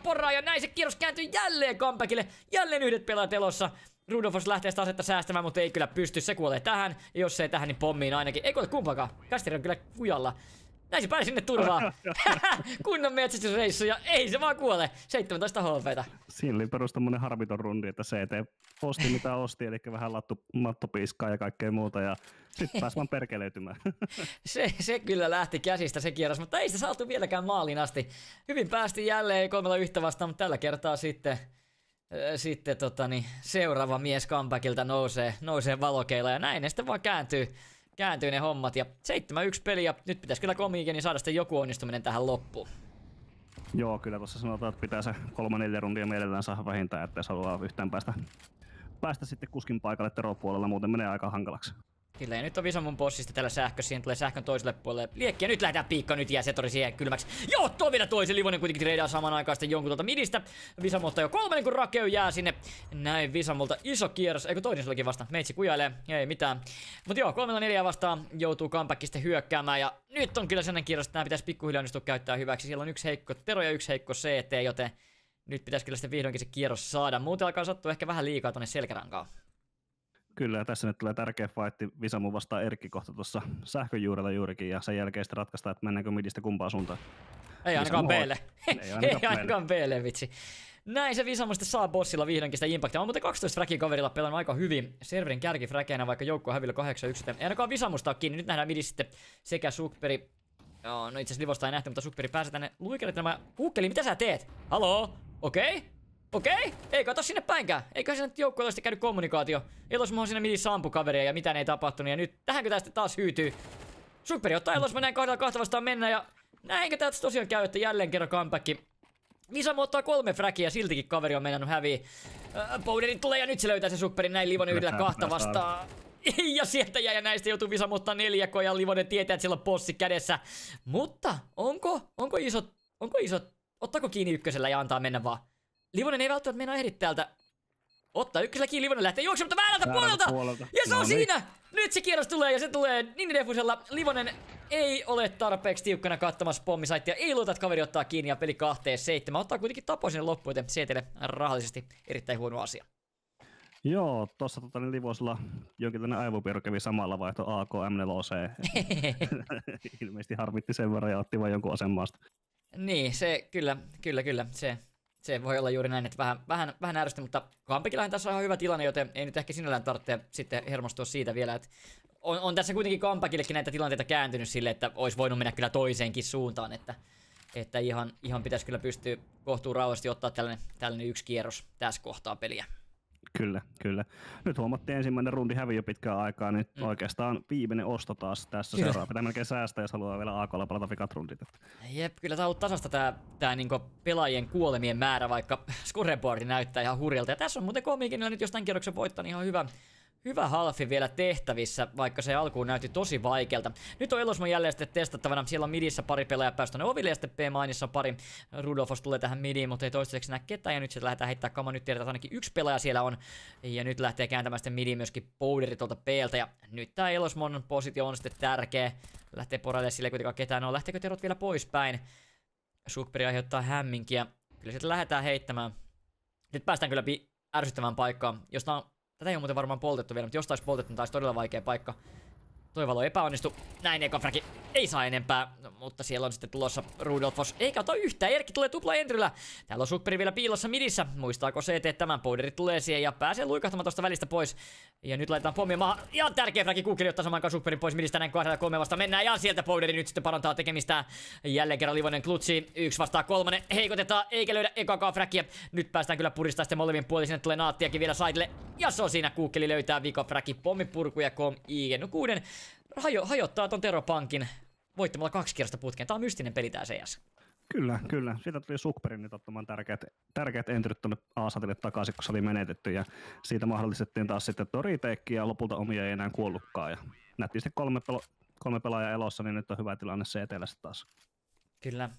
Poraa ja näin se kierros kääntyy jälleen comebackille. Jälleen yhdet pelaajat elossa. Rudolfos lähtee sitä asetta säästämään, mutta ei kyllä pysty. Se kuolee tähän. Ja jos ei tähän, niin pommiin ainakin. Ei kuole kumpakaan. Kasteri on kyllä kujalla. Näin se pääsi sinne turvaan. Kunnon metsästysreissu ja ei se vaan kuole. 17 HP:tä. Siinä oli perus tommonen harmiton rundi, että CT osti mitä osti, eli vähän mattopiiskaa ja kaikkea muuta, ja sitten pääsi vaan perkeleytymään. se kyllä lähti käsistä se kierros, mutta ei se saatu vieläkään maaliin asti. Hyvin päästiin jälleen 3-1 vastaan, mutta tällä kertaa sitten seuraava mies comebackilta nousee valokeilla ja näin ne sitten vaan kääntyy ne hommat ja 7-1 peli ja nyt pitäisi kyllä Komiikeni saada sitten joku onnistuminen tähän loppuun. Joo, kyllä tuossa sanotaan, että pitää se 3-4 rundia mielellään saada vähintään, että jos haluaa yhtään päästä sitten kuskin paikalle teropuolella, muuten menee aika hankalaksi. Kyllä, ja nyt on Visamon bossista tällä sähkö, siihen tulee sähkön toiselle puolelle liekkiä, nyt lähdetään piikkaan, nyt jää Setori siihen kylmäksi. Joo, tuo vielä toisen, Livonen kuitenkin treidaa saman aikaan sitten jonkun tuolta midistä. Visamolta jo 3, kun Rakeu jää sinne. Näin Visamolta iso kierros, eikö toinen sullakin vasta? Meitsi kujailee, ei mitään. Mut joo, 3-4 vastaan joutuu comeback sitten hyökkäämään, ja nyt on kyllä sellainen kierros, että nämä pitäisi pikkuhiljaa onnistua käyttää hyväksi. Siellä on yksi heikko Tero ja yksi heikko CT, joten nyt pitäisi kyllä sitten vihdoinkin se kierros saada. Muuten alkaa sattua ehkä vähän liikaa tonne selkärankaan. Kyllä, ja tässä nyt tulee tärkeä fightti Visamu vastaan Erkki kohta tuossa sähkön juurella juurikin, ja sen jälkeen sitten ratkaistaan, että mennäänkö midistä kumpaan suuntaan. Ei ainakaan B:lle. Ei ainakaan B:lle, vitsi. Näin se Visamo sitten saa bossilla vihdoinkin sitä impactia. On muuten 12 frackin kaverilla pelannut aika hyvin serverin kärkifräkeinä, vaikka joukko on hävillä 8-1. Ei ainakaan Visamusta ole kiinni. Nyt nähdään midis sitten sekä Superi. Joo, no itse asiassa Livosta ei nähty, mutta Superi pääsee tänne luikelle. Kuukkeli, mitä sä teet? Haloo? Okei? Ei kato sinne päinkään. Eiköhän se nyt joukkueella sitten käynyt kommunikaatio. Elosmo on siinä midissä ampukaveria ja mitään ei tapahtunut. Ja nyt tähänkö tästä taas hyytyy? Superi ottaa Elosmo näin 2 vastaan mennä ja näinkö tästä tosiaan käy, että jälleen kerran comeback. Visamo ottaa 3 frackia ja siltikin kaveri on mennnyt häviä. Powderi tulee ja nyt se löytää se Superin näin Livonen yhdellä 2 vastaan. Ja sieltä jäi ja näistä joutuu Visamo ottaa 4 ja Livonen tietää, että siellä on bossi kädessä. Mutta onko isot? Ottaako kiinni ykkösellä ja antaa mennä vaan? Livonen ei välttämättä mennä ehdi täältä. Ottaa ykkösellä kiinni, Livonen lähtee juoksemaan väärältä puolelta. Ja se on siinä! Nyt se kierros tulee ja se tulee Ninidefusella. Livonen ei ole tarpeeksi tiukkana kattamassa pommisaittia. Ei luota, että kaveri ottaa kiinni ja peli 2-7. Ottaa kuitenkin tapo sinne loppuun, joten CT:lle rahallisesti erittäin huono asia. Joo, tossa Livosella jonkinlainen aivopiero kävi samalla vaihto AK M4C. Ilmeisesti harmitti sen verran ja otti vain jonkun asemaasta. Niin, se kyllä. Se voi olla juuri näin, että vähän ärsysti, mutta Kampekillahan tässä on ihan hyvä tilanne, joten ei nyt ehkä sinällään tarvitse sitten hermostua siitä vielä, että on tässä kuitenkin Kampakillekin näitä tilanteita kääntynyt sille, että olisi voinut mennä kyllä toiseenkin suuntaan, että ihan pitäisi kyllä pystyä kohtuun rauhallisesti ottaa tällainen yksi kierros tässä kohtaa peliä. Kyllä, kyllä. Nyt huomattiin ensimmäinen rundi häviö pitkään aikaa, niin oikeastaan viimeinen osto taas tässä seuraa. Pitää melkein säästää, jos haluaa vielä AK:lla pelata vikat rundit. Jep, kyllä tää on ollut tasasta tää niinku pelaajien kuolemien määrä, vaikka scoreboardi näyttää ihan hurjalta. Ja tässä on muuten Komikinilla nyt, jos tämän kierroksen voittaa, niin ihan hyvä halfi vielä tehtävissä, vaikka se alkuun näytti tosi vaikealta. Nyt on Elosmo jälleen sitten testattavana. Siellä on midissä pari pelaajaa päästä tonne oville ja sitten B-mainissa pari. Rudolfos tulee tähän midiin, mutta ei toistaiseksi näe ketään. Ja nyt sitten lähdetään heittää kamaa. Nyt tiedetään, että ainakin yksi pelaaja siellä on. Ja nyt lähtee kääntämään sitten midiin myöskin Powderi tuolta B:ltä. Ja nyt tää Elosmon positio on sitten tärkeä. Lähtee porailemaan sille kuitenkaan ketään on. Lähteekö terot vielä poispäin? Superi aiheuttaa hämminkiä. Kyllä sitten lähdetään heittämään. Nyt päästään kyllä ärsyttävään paikkaan. Tätä ei ole muuten varmaan poltettu vielä, mutta jos taisi poltettu, niin taisi todella vaikea paikka. Toi valo epäonnistu. Näin ekafragi ei saa enempää, mutta siellä on sitten tulossa Rudolfos. Eikä ota yhtään, Erkki tulee tupla entryllä. Täällä on Superi vielä piilossa midissä. Muistaako se, että tämän Powderi tulee siihen ja pääsee luikahtamaan tosta välistä pois. Ja nyt laitetaan pommia maahan. Ja tärkeä fragi Kukkeli ottaa saman aikaan Superin pois midistä. Näin 2-3 vasta mennään. Ja sieltä Powderi nyt sitten parantaa tekemistään. Jälleen kerran Livonen klutsi. 1-3. Heikotetaan eikä löydä ekakaan fragia. Nyt päästään kyllä puristaa sitten molemmin puolin. Sinne tulee Naattiakin vielä saitille. Ja se on siinä. Kukkeli löytää vikafragi. Pommipurku ja IGN6 hajottaa ton Teropankin voittamalla 2 kierrosta putkeen. Tää on mystinen peli tää CS. Kyllä, kyllä. Siitä tuli Supperin nyt ottamaan tärkeät entryt tuonne A-satille takaisin, kun se oli menetetty. Ja siitä mahdollistettiin taas sitten tuo retake ja lopulta omia ei enää kuollutkaan. Ja nähtiin sitten kolme pelaajaa elossa, niin nyt on hyvä tilanne CT:llä taas. Kyllä.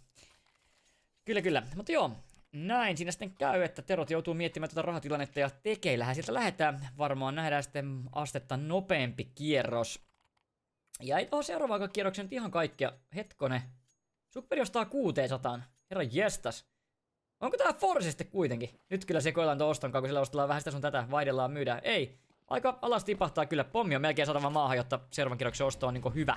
Kyllä. Mutta joo, näin siinä sitten käy, että Terot joutuu miettimään tuota rahatilannetta ja tekeillähän sieltä lähdetään. Varmaan nähdään sitten astetta nopeampi kierros. Ja ei tuohon seuraavaan kierroksen nyt ihan kaikkea. Hetkone. Superi ostaa 600. Herra jestas. Onko tää Force sitten kuitenkin? Nyt kyllä sekoillaan tuon ostonkaan, kun sillä ostellaan vähän sitä sun tätä. Vaihdellaan myydään. Ei. Aika alas tipahtaa kyllä. Pommi on melkein saatava maahan, jotta seuraavan kierroksen osto on niin hyvä.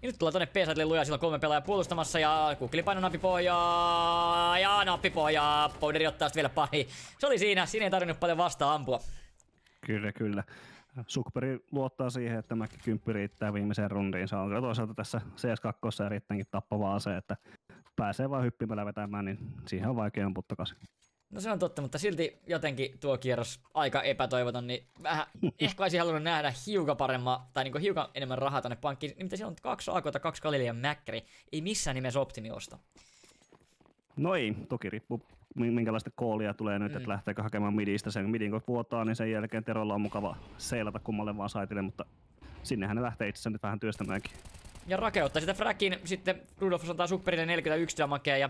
Ja nyt tulee tonne P-saitille lujaa. Sillä on 3 pelaajaa puolustamassa. Ja Kukkeli paino nappipohjaa. Ja nappipohjaa. Powderi ottaa sitten vielä pari. Se oli siinä. Siinä ei tarvinnut paljon vasta ampua. Kyllä. Superi luottaa siihen, että Mäkki 10 riittää viimeiseen rundiin. Se on kyllä toisaalta tässä CS2 erittäinkin tappavaa se, että pääsee vaan hyppimällä vetämään, niin siihen on vaikea ampua takaisin. No se on totta, mutta silti jotenkin tuo kierros aika epätoivoton, niin vähän ehkä olisin halunnut nähdä hiukan paremmaa, tai niinku hiukan enemmän rahaa tonne pankkiin. Nimittäin siellä on 2 AK:ta, 2 Galilia ja Mäkkäri. Ei missään nimessä optimiosta. No ei, toki riippuu minkälaista koolia tulee nyt, että lähteekö hakemaan midistä. Sen midin kun vuotaa, niin sen jälkeen Terolla on mukava seilata kummalle vaan saitille, mutta sinnehän ne lähtee itse nyt vähän työstämäänkin. Ja Rake ottaa sitä frakin, sitten Rudolfos antaa Superille 41 damakea ja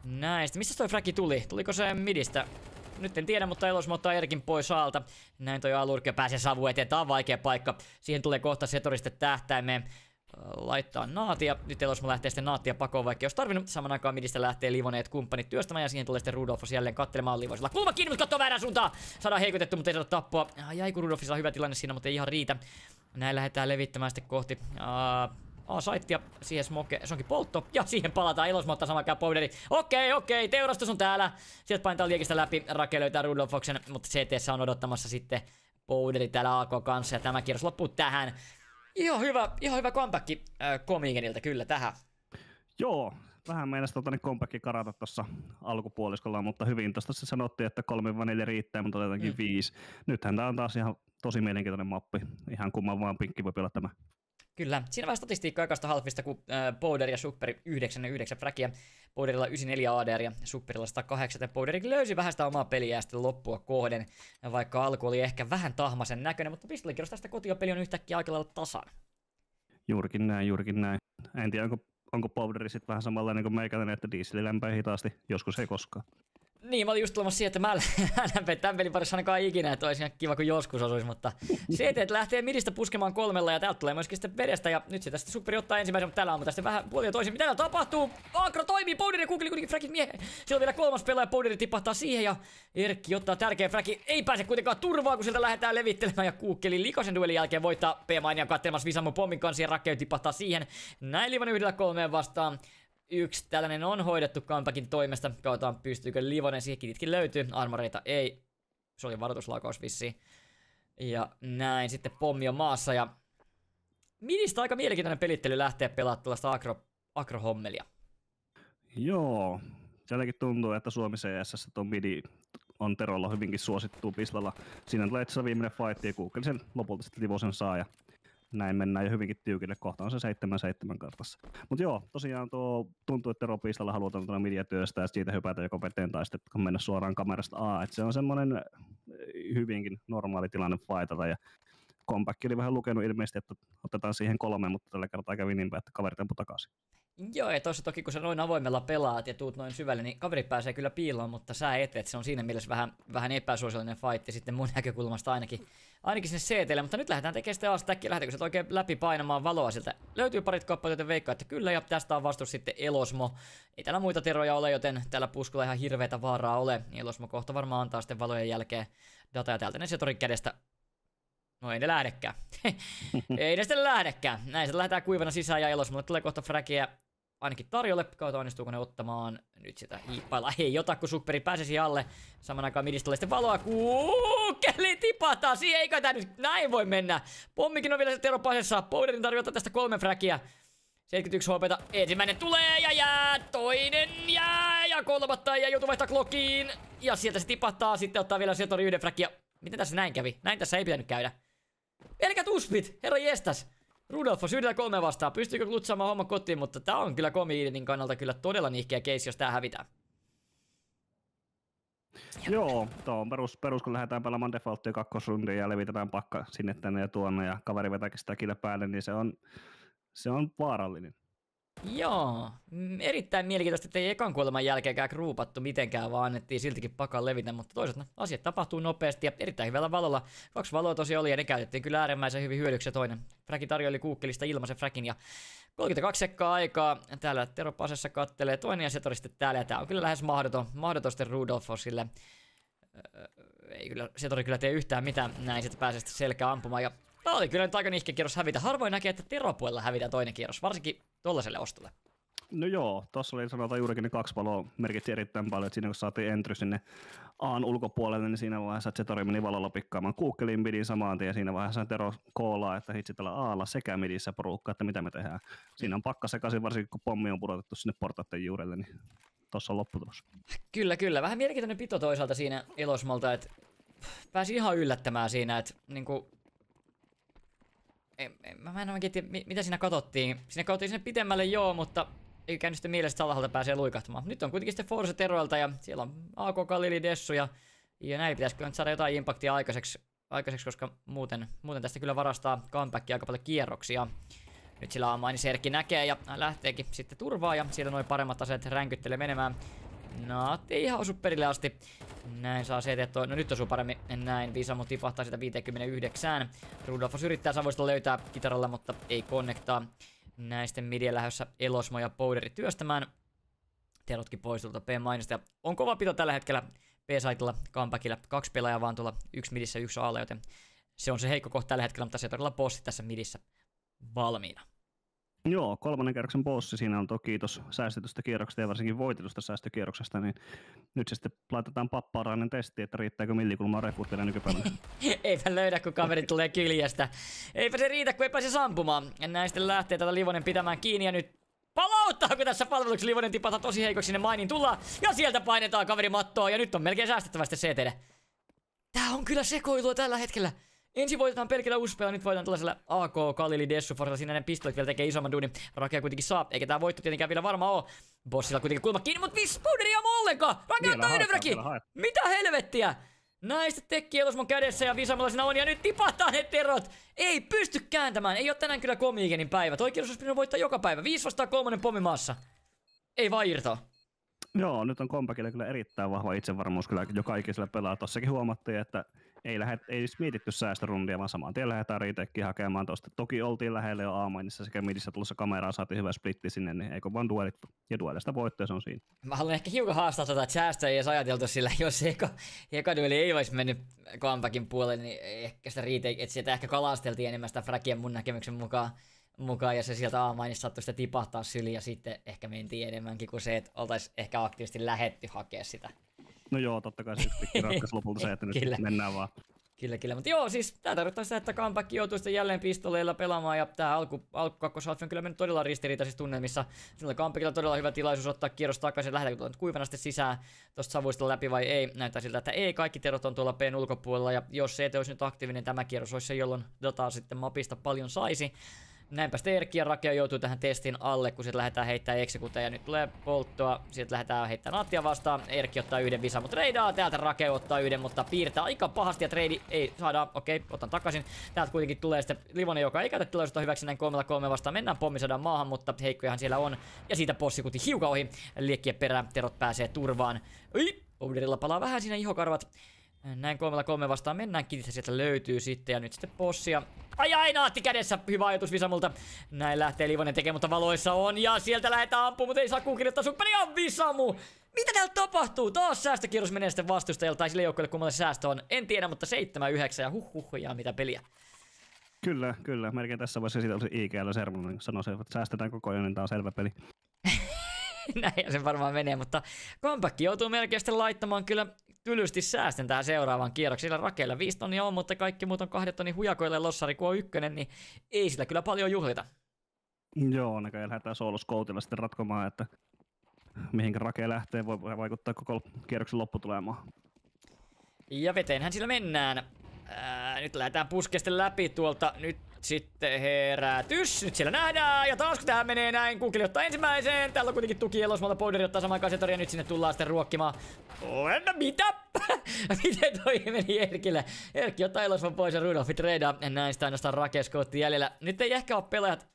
näin. Sitten missä toi fraki tuli? Tuliko se midistä? Nyt en tiedä, mutta Elosmo ottaa Erkin pois alta. Näin toi A-lurkki pääsee savu eteen. Tää on vaikea paikka. Siihen tulee kohta Setoriste tähtäimeen. Laittaa naatia. Nyt Elosmo lähtee sitten naattia pakoon, vaikka jos tarvinnut. Saman aikaan midistä lähtee Livoneet kumppanit työstämään ja siihen tulee sitten Rudolfos jälleen kattelemaan Livosilla. Kulma kiinni, mutta kattoo väärään suuntaan. Saadaan heikotettu, mutta ei saada tappua. Jäi kun Rudolfilla on hyvä tilanne siinä, mutta ei ihan riitä. Näin lähdetään levittämään sitten kohti saittia, siihen smoke, se onkin poltto, ja siihen palataan. Elosmo ottaa saman aikaan Powderi. Okei, teurastus on täällä. Sieltä painetaan liekistä läpi, Rake löytää Rudolfoksen, mutta CT:ssä on odottamassa sitten Powderi täällä AK kanssa, ja tämä kierros loppuu tähän. Ihan hyvä comeback Komigenilta kyllä tähän. Joo, vähän meinasi comeback karata tuossa alkupuoliskolla, mutta hyvin tuosta se sanottiin, että 3-4 riittää, mutta jotenkin 5. Nythän tää on taas ihan tosi mielenkiintoinen mappi. Ihan kumman vaan pinkki voi olla tämä. Kyllä, siinä vähän statistiikkaa ekasta halfista, kun Powder ja Superi 9 fragia. Powderilla 94 ADR ja Superilla 108. Ja Powderikin löysi vähän sitä omaa peliä sitten loppua kohden. Vaikka alku oli ehkä vähän tahmaisen näköinen, mutta pistolikierros tästä kotiopeli on yhtäkkiä aika lailla tasan. Juurikin näin. En tiedä, onko Powderi sitten vähän samanlainen kuin meikäläinen, että dieseli lämpää hitaasti, joskus ei koskaan. Niin, mä olin just tulemassa siihen, että mä lämpeen tämän pelin parissa ainakaan ikinä, että olisi ihan kiva, kun joskus osuisi, mutta CT lähtee midistä puskemaan 3 ja täältä tulee myöskin sitten vedestä ja nyt se tästä Superi ottaa ensimmäisen, mutta täällä ammuu tästä vähän puolia toisin. Mitä täällä tapahtuu? Agro toimii, Powderi ja Kukkeli kuitenkin fragit miehen. Siellä on vielä 3 pelaaja, Powderi tipahtaa siihen ja Erkki ottaa tärkeä fragi. Ei pääse kuitenkaan turvaa, kun sieltä lähdetään levittelemään ja Kukkeli likosen duelin jälkeen voittaa P-Mainia katselemassa Visamon pommin kanssa ja Rakkeu tipahtaa siihen. Näin Livonen 1-3 vastaan. Yksi tällainen on hoidettu comebackin toimesta. Katsotaan pystyykö Livonen, siihen kititkin löytyy. Armoreita ei. Se oli varoituslaukaus vissiin. Ja näin sitten pommi on maassa ja midistä aika mielenkiintoinen pelittely lähtee pelaamaan tällaista agro-hommelia. Joo. Sielläkin tuntuu, että Suomi CS tuon midi on Terolla hyvinkin suosittu pistalla. Siinä tulee itse viimeinen fight ja Google sen lopulta sitten Livosen saa ja näin mennään jo hyvinkin tiukille. Kohta on se 7-7 kartassa. Mutta joo, tosiaan tuntuu, että Tero pistalla halutaan tuolla mediatyöstä ja siitä hypätä joko veteen tai sitten mennä suoraan kamerasta että se on semmoinen hyvinkin normaali tilanne fightata ja Comeback oli vähän lukenut ilmeisesti, että otetaan siihen 3, mutta tällä kertaa kävi niin päin, että kaveri tempui takaisin. Joo, ja tossa toki kun sä noin avoimella pelaat ja tuut noin syvälle, niin kaveri pääsee kyllä piiloon, mutta sä et, se on siinä mielessä vähän epäsuosillinen fight sitten mun näkökulmasta ainakin sinne CT:lle, mutta nyt lähdetään tekemään sitä A-stackia, lähdetäänkö se oikein läpi painamaan valoa siltä. Löytyy parit kappaleita, joten veikkaa, että kyllä, ja tästä on vastus sitten Elosmo. Ei täällä muita Teroja ole, joten täällä puskulla ihan hirveätä vaaraa ole. Elosmo kohta varmaan antaa sitten valojen jälkeen dataa täältä ne Setorin kädestä. No ei ne lähdekään. Ei ne sitten lähdekään. Näin sitten lähdetään kuivana sisään ja Elosmolle tulee kohta fräkiä ainakin tarjolle. Kautta onnistuuko ne ottamaan nyt sitä hiippailla. Ei ota, kun Supperi pääsisi alle. Saman aikaan midistä tulee sitten valoa. Kuukeli tipataan. Eikä tää nyt näin voi mennä. Pommikin on vielä se Tero pasessa. Powderin tarjota tästä 3 fräkiä. 71 HP:ta. Ensimmäinen tulee ja jää. Toinen jää. Ja kolmatta ja joutuu vaihtaa Glockiin. Ja sieltä se tipahtaa. Sitten ottaa vielä Setori 1 fräkiä. Miten tässä näin kävi? Näin tässä ei pitänyt käydä. Pelkät uspit, herra jestas. Rudolfo syydellä 3 vastaan. Pystyykö klutsaamaan homma kotiin, mutta tää on kyllä Komi-Edenin kannalta kyllä todella nihkeä case, jos tää hävitään. Joo, tuo on perus kun lähdetään pelaamaan defaulttia 2. rundia ja levitetään pakka sinne tänne ja tuonne ja kaveri vetääkin sitä kille päälle, niin se on vaarallinen. Joo, erittäin mielenkiintoista, että ei ekan kuoleman jälkeenkään gruupattu mitenkään, vaan annettiin siltikin pakan levitä, mutta toisaalta asiat tapahtuu nopeasti ja erittäin hyvällä valolla. 2 valoa tosiaan oli ja ne käytettiin kyllä äärimmäisen hyvin hyödyksi. Toinen Fräki tarjoili Kuukkelista ilmaisen Fräkin ja 32 sekkaa aikaa. Täällä Tero pasessa kattelee toinen ja Setori sitten täällä ja tää on kyllä lähes mahdoton sitten Rudolfo sille. Ei kyllä, Setori kyllä tee yhtään mitään, näin sitten pääsee sitten selkää ampumaan ja tää oli kyllä nyt aika nihkeä kierros hävitä. Harvoin näkee, että Tero-puolella hävitään toinen kierros, varsinkin tollaselle ostolle. No joo, tossa oli sanotaan juurikin ne 2 valoa merkitsi erittäin paljon, että siinä kun saatiin entry sinne Aan ulkopuolelle, niin siinä vaiheessa Zetori meni valolla pikkaamaan Kuukkelin midin samaan tien ja siinä vaiheessa Tero koolaa, että hitsi tällä Aalla sekä midissä porukka, että mitä me tehdään. Siinä on pakka sekaisin, varsinkin kun pommi on pudotettu sinne portaiden juurelle, niin tossa on lopputulos. Kyllä. Vähän mielenkiintoinen pito toisaalta siinä Elosmolta, että pääsi ihan yllättämään siinä, että niinku mä en oikein tiedä, mitä siinä katsottiin. Siinä katsottiin sinne pitemmälle joo, ei käynyt sitten mielessä, että Salahalta pääsee luikahtamaan. Nyt on kuitenkin sitten Force Teroilta ja siellä on AK, Kalili, Dessu ja näin pitäisi kyllä saada jotain impaktia aikaiseksi, koska muuten tästä kyllä varastaa comebackia aika paljon kierroksia. Nyt sillä Amaini Serkki näkee ja lähteekin sitten turvaa ja siellä noin paremmat aseet ränkyttelee menemään. No, ei ihan osu perille asti. Näin saa se, että no nyt osuu paremmin. Näin, Visamo tipahtaa sitä 59. Rudolfos yrittää Savoista löytää kitaralla, mutta ei konnektaa. Näin sitten midien lähdössä Elosmo ja Powderi työstämään. Terotkin pois tuolta P-mainista. On kova pito tällä hetkellä B-saitilla, comebackilla. 2 pelaajaa vaan tuolla, 1 midissä, 1 alle, joten se on se heikko kohta tällä hetkellä, mutta se todella bossi tässä midissä valmiina. Joo, 3. kierroksen bossi siinä on kiitos säästetystä kierroksesta ja varsinkin voitetusta säästökierroksesta, niin nyt se sitten laitetaan pappaarainen testi, että riittääkö millikulmaa reput vielä nykypäivänä. Eipä löydä, kun kaveri tulee kyljästä. Eipä se riitä, kun ei pääse sampumaan. Ja näin sitten lähtee tätä Livonen pitämään kiinni ja nyt palauttaako tässä palveluksi Livonen tipata tosi heikoksi sinne mainiin tullaan. Ja sieltä painetaan kaveri mattoa ja nyt on melkein säästettävä sitten CT:lle. Tää on kyllä sekoilua tällä hetkellä. Ensin voitetaan pelkillä uspeilla, nyt voitetaan tällaisella AK, Kalili, Dessu, Forella, siinä ne pistolit vielä tekee isomman duunin. Rakea kuitenkin saa, eikä tää voitto tietenkään vielä varmaan oo. Bossilla kuitenkin kulma kiinni, mut Powderi ei ammu ollenkaan! Rakea on toinen fräki! Mitä helvettiä? Näistä tekki Elosmon kädessä ja Visamolla siinä on ja nyt tipahtaa ne Terot! Ei pysty kääntämään, ei oo tänään kyllä Komi-Edenin päivä. Toi kierros olisi pitänyt voittaa joka päivä. 5 vastaan 3 pommimaassa. Ei vaan irtoa. Joo, nyt on Comebackilla kyllä erittäin vahva itsevarmuus kyllä joka ikisellä pelaa. Tossakin huomattiin, että ei edes mietitty säästörundia, vaan saman tien lähdetään riiteekkiin hakemaan tuosta. Toki oltiin lähellä jo A-mainissa sekä midissä tulossa kameraan, saatiin hyvä splitti sinne, niin eikö vaan duelit ja duelista voittoja se on siinä. Mä haluan ehkä hiukan haastaa että säästöä ei edes ajateltu, sillä jos eka dueli ei olisi mennyt comebackin puolelle, niin ehkä sitä että sieltä ehkä kalasteltiin enemmän sitä fräkiä mun näkemyksen mukaan ja se sieltä A-mainissa saattoi sitä tipahtaa syliin ja sitten ehkä mentiin enemmänkin kuin se, että oltaisiin ehkä aktiivisesti lähetty hakea sitä. No joo, totta kai se yksi ratkaisu lopulta se, että nyt mennään vaan. Kyllä. Mutta joo, siis tää tarkoittaa sitä, että comeback joutuu sitten jälleen pistoleilla pelaamaan, ja tää alku kakkoshalfi on kyllä mennyt todella ristiriitaisissa tunnelmissa. Sinulla comebackilla todella hyvä tilaisuus ottaa kierros takaisin, lähdetäänkö tuolta kuivana sitten sisään tosta savuista läpi vai ei. Näyttää siltä, että ei, kaikki terot on tuolla P:n ulkopuolella, ja jos CT olisi nyt aktiivinen, tämä kierros olisi se, jolloin dataa sitten mapista paljon saisi. Näinpä sitten Erkki ja Rakea joutuu tähän testin alle, kun sitten lähdetään heittämään executeja, ja nyt tulee polttoa, sitten lähdetään heittämään Nattia vastaan, Erkki ottaa yhden visan, mutta treidaa täältä, Rakea ottaa yhden, mutta piirtää aika pahasti, ja treidi ei saada, okei, otan takaisin, täältä kuitenkin tulee sitten Livonen, joka ei käytä tilaisuutta hyväksi näin 3-3 vastaan, mennään pommisadan maahan, mutta heikkojahan siellä on, ja siitä bossikuti hiukan ohi, liekkien perään, terot pääsee turvaan, Powderilla palaa vähän siinä ihokarvat. Näin 3-3 vastaan mennään, kitistä sieltä löytyy sitten, ja nyt sitten bossia. Ai, naatti kädessä, hyvä ajatus Visamulta. Näin lähtee Livonen tekemään, mutta valoissa on, ja sieltä lähdetään ampumaan, mutta ei saa kuukirjoittaa supperia, Visamu! Mitä täällä tapahtuu? Taas säästökierros menee sitten vastustajalta, tai sille joukkueelle kummalle säästö on. En tiedä, mutta 7-9, ja ja mitä peliä. Kyllä. Melkein tässä vaiheessa siitä olisi IGL servonnut, niin sanoi, että säästetään koko ajan, niin tää on selvä peli. Näin se varmaan menee, mutta comeback joutuu melkein sitten laittamaan kyllä tylysti säästön tähän seuraavaan kierrokseen. Sillä Rakeilla 5 tonnia on, mutta kaikki muut on 2 tonnin hujakoille lossari, kun on 1, niin ei sillä kyllä paljon juhlita. Joo, näköjään lähdetään sooloskoutilla sitten ratkomaan, että mihinkä Rake lähtee, voi vaikuttaa koko kierroksen lopputulemaan. Ja veteenhän sillä mennään. Nyt lähdetään puskesten läpi tuolta. Nyt sitten herätys. Nyt siellä nähdään. Ja taas kun tää menee näin, Kukeli ottaa ensimmäiseen. Täällä on kuitenkin tuki Elosmalta, Powderi ottaa saman kasetori, ja nyt sinne tullaan sitten ruokkimaan. Mitä? Miten toi meni Erkille? Erkki ottaa Elosman pois ja Rudolfi treidaa. Näin sitä ainoastaan Rake-skootti jäljellä. Nyt ei ehkä ole pelaajat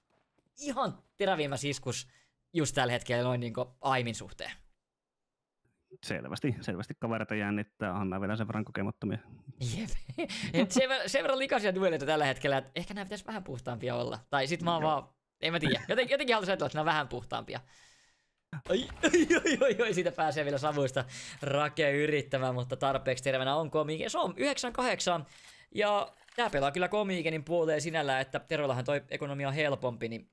ihan terävimmäs iskus just tällä hetkellä noin niinku aimin suhteen. Selvästi kavereita jännittää, Anna vielä sen verran kokemattomia. Jep. sen verran likaisia duelleita tällä hetkellä, että ehkä nämä pitäisi vähän puhtaampia olla. Tai sit mä oon vaan, en mä tiedä, jotenkin haluaisin ajatella, että nämä on vähän puhtaampia. Oi, siitä pääsee vielä savuista Rake yrittämään, mutta tarpeeksi terveenä on Komiiken. Se on 9-8, ja tää pelaa kyllä Komiikenin puoleen sinällään, että Teroillahan toi ekonomia on helpompi, niin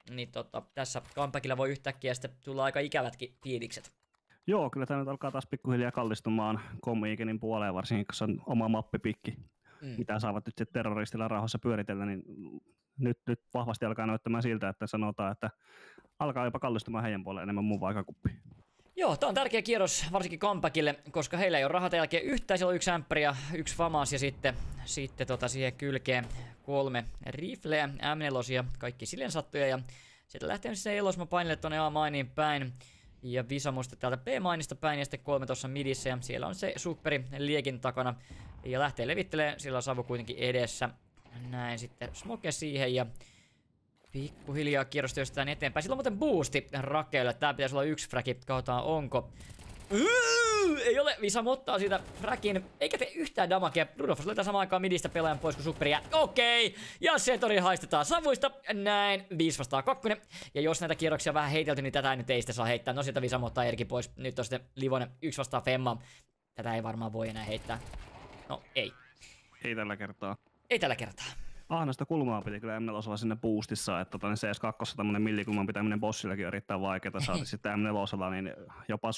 tässä comebackilla voi yhtäkkiä sitten tulla aika ikävätkin fiilikset. Joo, kyllä tämä nyt alkaa taas pikkuhiljaa kallistumaan Komiikenin puoleen, varsinkin kun se on oma mappipikki, mitä saavat nyt sitten terroristilla rauhassa pyöritellä, niin nyt vahvasti alkaa näyttämään siltä, että sanotaan, että alkaa jopa kallistumaan heidän puoleen enemmän muun vaikakuppi. Joo, tää on tärkeä kierros varsinkin comebackille, koska heillä ei ole rahat jälkeen yhtään, siellä on 1 ämpäri ja 1 famas ja sitten siihen kylkeen 3 rifleä, M4 kaikki silleen sattuja, ja sieltä lähtee se Elosma painille tonne A-mainiin päin. Ja Visamusta täältä B-mainista päin ja sitten 3 tuossa midissä, ja siellä on se supperi liekin takana. Ja lähtee levittelee, sillä on savu kuitenkin edessä. Näin sitten smoke siihen ja pikkuhiljaa kierros työstetään eteenpäin. Sillä on muuten boosti Rakeille, tää pitäisi olla 1 fragi, katsotaan onko. Ei ole, Visamu ottaa siitä fragin, eikä tee yhtään damagea. Rudolfos löytää samaan aikaan midistä pelaajan pois kuin supperia. Okei, ja Setori haistetaan savuista. Näin, 5-2. Ja jos näitä kierroksia vähän heitelty, niin tätä nyt ei sitä saa heittää. No sieltä Visamu ottaa Erki pois. Nyt on sitten Livonen 1-Femma. Tätä ei varmaan voi enää heittää. No ei. Ei tällä kertaa. Ei tällä kertaa. Ahnaista kulmaa piti kyllä M4 sinne boostissa, että CS2 tämmönen millikulman pitäminen bossillakin on erittäin vaikeaa, saati sitten M4, niin jopa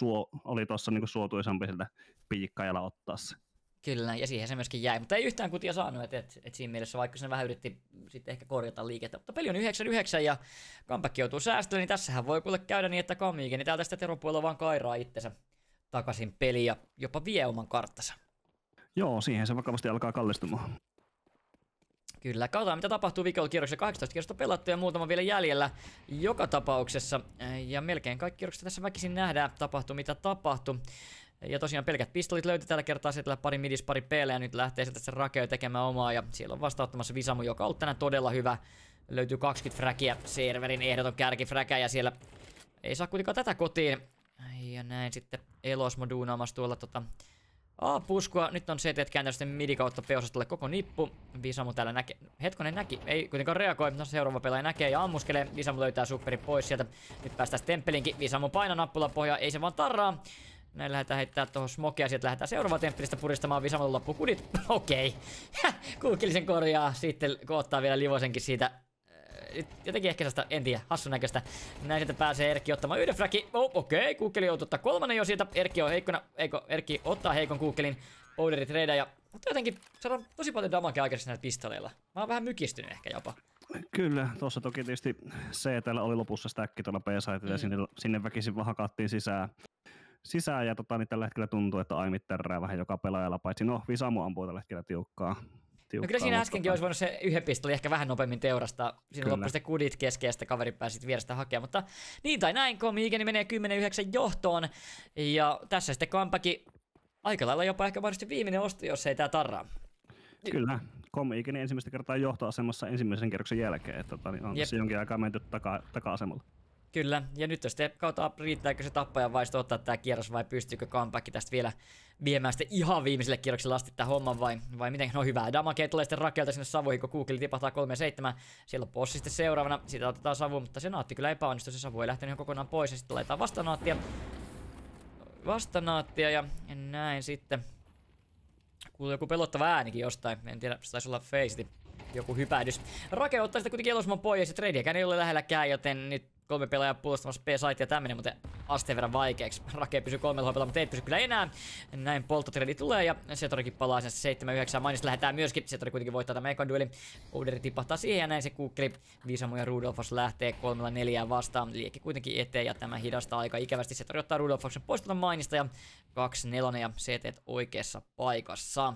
oli tuossa niinku suotuisampi siltä piikkaajalla ottaa se. Kyllä, ja siihen se myöskin jäi, mutta ei yhtään kutia saanut, että siinä mielessä vaikka se vähän yritti sitten ehkä korjata liikettä. Mutta peli on 9-9 ja comeback joutuu säästöön, niin tässähän voi kuule käydä niin, että Komiiken niin täältä sitä teropuolella vaan kairaa itsensä takaisin peliin ja jopa vie oman karttansa. Joo, siihen se vakavasti alkaa kallistumaan. Kyllä, katsotaan mitä tapahtuu viikolla kierroksella. 18 kierrosta pelattu ja muutama vielä jäljellä joka tapauksessa. Ja melkein kaikki kierrokset tässä väkisin nähdään, tapahtuu mitä tapahtuu. Ja tosiaan pelkät pistolit löytyi tällä kertaa, sieltä pari midis, pari peelejä, ja nyt lähtee sieltä se Rakeo tekemään omaa, ja siellä on vastauttamassa Visamu, joka on ollut tänään todella hyvä. Löytyy 20 fräkiä, serverin ehdoton kärkifräkä, ja siellä ei saa kuitenkaan tätä kotiin. Ja näin sitten Elosmo duunaamassa tuolla puskua. Nyt on CT kääntänyt sitten midi kautta B-osastolle koko nippu. Visamu täällä näki, ei kuitenkaan reagoi. No seuraava pelaaja näkee ja ammuskelee. Visamu löytää supperin pois sieltä. Nyt päästään temppelinkin. Visamu painaa nappula pohjaa, ei se vaan tarraa. Näin lähdetään heittää tuohon smokea, sieltä lähdetään seuraava temppelistä puristamaan. Visamulla loppu kudit. Okei. Kuukkelisen korjaa. Sitten kun ottaa vielä Livosenkin siitä. Jotenkin ehkä sellaista, en tiedä, hassun näköistä. Näin sieltä pääsee Erkki ottamaan yhden fragi. Okei, Kuukkeli joutuu ottaa 3 jo sieltä. Erkki on heikkona, Erkki ottaa heikon Kuukkelin. Powderi treida ja Mutta jotenkin saadaan tosi paljon damagea aikaisemmin näillä pistoleilla. Mä oon vähän mykistynyt ehkä jopa. Kyllä, tuossa toki tietysti CT:llä oli lopussa stäkki tuolla B-sitellä ja sinne väkisin vaan hakattiin sisään ja niin tällä hetkellä tuntuu, että aimit terää vähän joka pelaajalla, paitsi Visamu ampuu tällä hetkellä tiukkaa. No kyllä siinä äskenkin olisi voinut se yhden pistoli ehkä vähän nopeammin teurastaa. Siinä loppui sitten kudit kesken ja sitten kaveri pääsi vierestä hakemaan. Mutta niin tai näin, Comiikeni menee 10-9 johtoon. Ja tässä sitten comebacki aika lailla jopa ehkä mahdollisesti viimeinen osto, jos ei tää tarraa. Kyllä, Comiikeni ensimmäistä kertaa johtoasemassa ensimmäisen kierroksen jälkeen. Että on tässä jonkin aikaa menty taka-asemalla. Kyllä, ja nyt sitten katsotaan, riittääkö se tappajan vaisto ottaa tää kierros vai pystyykö comeback tästä vielä viemään sitten ihan viimeiselle kierrokselle asti tää homman vai miten? No hyvää, damagea tulee sitten Rakelta sinne savuihin, kun Google tipahtaa 3-7. Siellä on bossi sitten seuraavana, siitä otetaan savu, mutta se naatti kyllä epäonnistui, se savu ei lähtenyt ihan kokonaan pois ja sitten laitetaan vastanaattia ja näin sitten. Kuuluu joku pelottava äänikin jostain, en tiedä, se taisi olla Faceit, joku hypähdys. Rake ottaa sitä kuitenkin Elosmon pois ja Tradiäkään ei ole lähelläkään, joten nyt 3 pelaajaa puolustamassa B-site ja tää menee muuten asteen verran vaikeaksi. Rake pysyy 3 hopella, mutta ei pysy kyllä enää. Näin polttotredi tulee ja Setorikin palaa sen 7-9. Mainista lähdetään myöskin. Setori kuitenkin voittaa tämän ekan duelin. Uderi tipahtaa siihen ja näin se kuukkeli. Visamu ja Rudolfos lähtee 3-4 vastaan. Liekki kuitenkin eteen ja tämä hidastaa aika ikävästi. Setori ottaa Rudolfoksen pois tuolta mainista ja 2-4 ja CT oikeassa paikassa.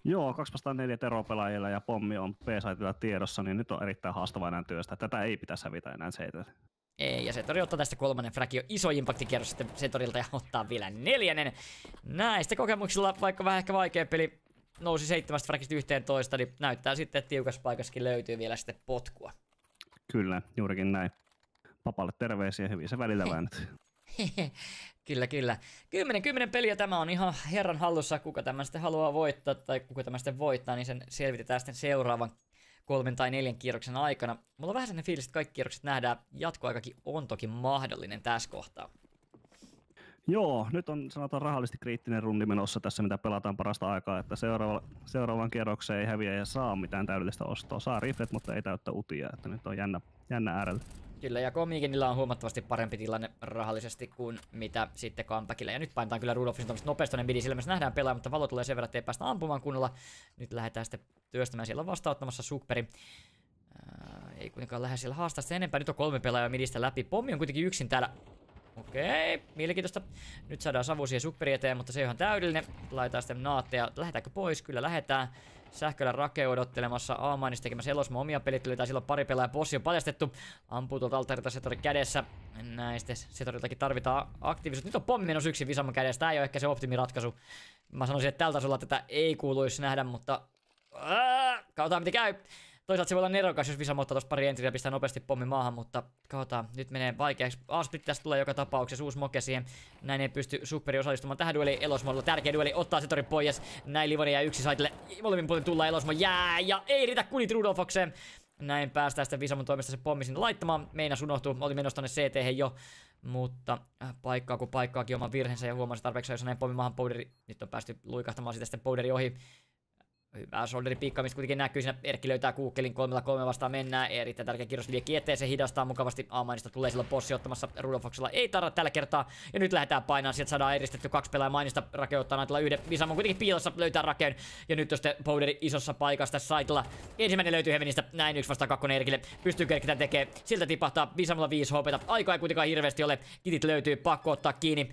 Joo, 2-4 teropelaajilla ja pommi on B-sitellä tiedossa, niin nyt on erittäin haastava enää työstä. Tätä ei pitäisi hävitä enää CT:lle. Ei, ja Setori ottaa tästä 3. fragio iso impaktikierros sitten Setorilta ja ottaa vielä 4. Näistä kokemuksilla, vaikka vähän ehkä vaikea peli, nousi 7 fragista 11, niin näyttää sitten, että tiukassa paikassakin löytyy vielä sitten potkua. Kyllä, juurikin näin. Papalle terveisiä, hyvin se välillä väännät. Kyllä. 10 peliä tämä on ihan herran hallussa, kuka tämän sitten haluaa voittaa tai kuka tämän sitten voittaa, niin sen selvitetään sitten seuraavan 3 tai 4 kierroksen aikana. Mulla on vähän sellainen fiilis, että kaikki kierrokset nähdään, jatkoaikakin on toki mahdollinen tässä kohtaa. Joo, nyt on sanotaan rahallisesti kriittinen rundi menossa tässä, mitä pelataan parasta aikaa, että seuraavan kierrokseen ei häviä ja saa mitään täydellistä ostoa. Saa riflet, mutta ei täyttä utia, että nyt on jännä äärellä. Kyllä, ja Comiikenilla on huomattavasti parempi tilanne rahallisesti kuin mitä sitten comebackilla. Ja nyt painetaan kyllä Rudolfin tuommoista nopeastoinen bidi, sillä myös nähdään pelaa, mutta valo tulee sen verran, että ei päästä ampumaan kunnolla. Nyt lähdetään sitten työstämään, siellä on vastaanottamassa Supperi. Ei kuitenkaan lähde siellä haastaa sitä enempää, nyt on 3 pelaajaa midistä läpi. Pommi on kuitenkin yksin täällä. Okei, mielenkiintoista. Nyt saadaan savu siihen Supperi eteen, mutta se on ihan täydellinen. Laitetaan sitten naatteja. Lähetäänkö pois? Kyllä lähetään. Sähköllä Rake odottelemassa A-mainista tekemässä Elosmo omia pelittelyitä. Silloin pari pelaajaa, bossi on paljastettu. Ampuu tuolta alttarilta Setori kädessä. Näin sitten Setoriltakin tarvitaan aktiivisuutta. Nyt on pommi menossa yksin Visamon kädessä. Tää ei ole ehkä se optimiratkaisu. Mä sanoisin, että tällä tasolla tätä ei kuuluisi nähdä, mutta katsotaan miten käy. Toisaalta se voi olla nerokas, jos Visamo ottaa tossa pari entriä ja pistää nopeasti pommi maahan, mutta katsotaan, nyt menee vaikeaksi. A-split tästä tulee joka tapauksessa, uusi moke siihen. Näin ei pysty Supperi osallistumaan tähän dueliin. Elosmolla tärkeä dueli, ottaa Setori pois. Näin Livoni ja yksi saitelle. Molemmin puolin tullaan, Elosmo jää ja ei riitä kunit Rudolfokseen. Näin päästään sitten Visamon toimesta se pommi sinne laittamaan. Meinas unohtuu, oli menossa tonne CT jo. Mutta paikkaa kun paikkaakin oman virheensä ja huomasi tarpeeksi, jos näin pommi maahan Powderi. Nyt on päästy luikahtamaan sitä sitten Powderi ohi. Hyvää shoulderin piikkaamista kuitenkin näkyy siinä. Erkki löytää kuukkelin 3-3 vastaan mennään. Erittäin tärkeä kirros Liekki eteen. Se hidastaa mukavasti. A-mainista tulee silloin bossi ottamassa. Rudolfoksella ei tarra tällä kertaa. Ja nyt lähdetään painaan. Sieltä saadaan eristetty 2 pelaajaa mainista. Rake ottaa naitella yhden. Visamon kuitenkin piilossa löytää Rakeen. Ja nyt on sitten Powderi isossa paikassa tässä saitella. Ensimmäinen löytyy Heavenistä. Näin 1 vastaan 2 Erkille. Pystyykö Erkki tämän tekee? Siltä tipahtaa. Visamolla 5 hopeta. Aikaa ei kuitenkaan hirveästi ole. Kitit löytyy. Pakko ottaa kiinni.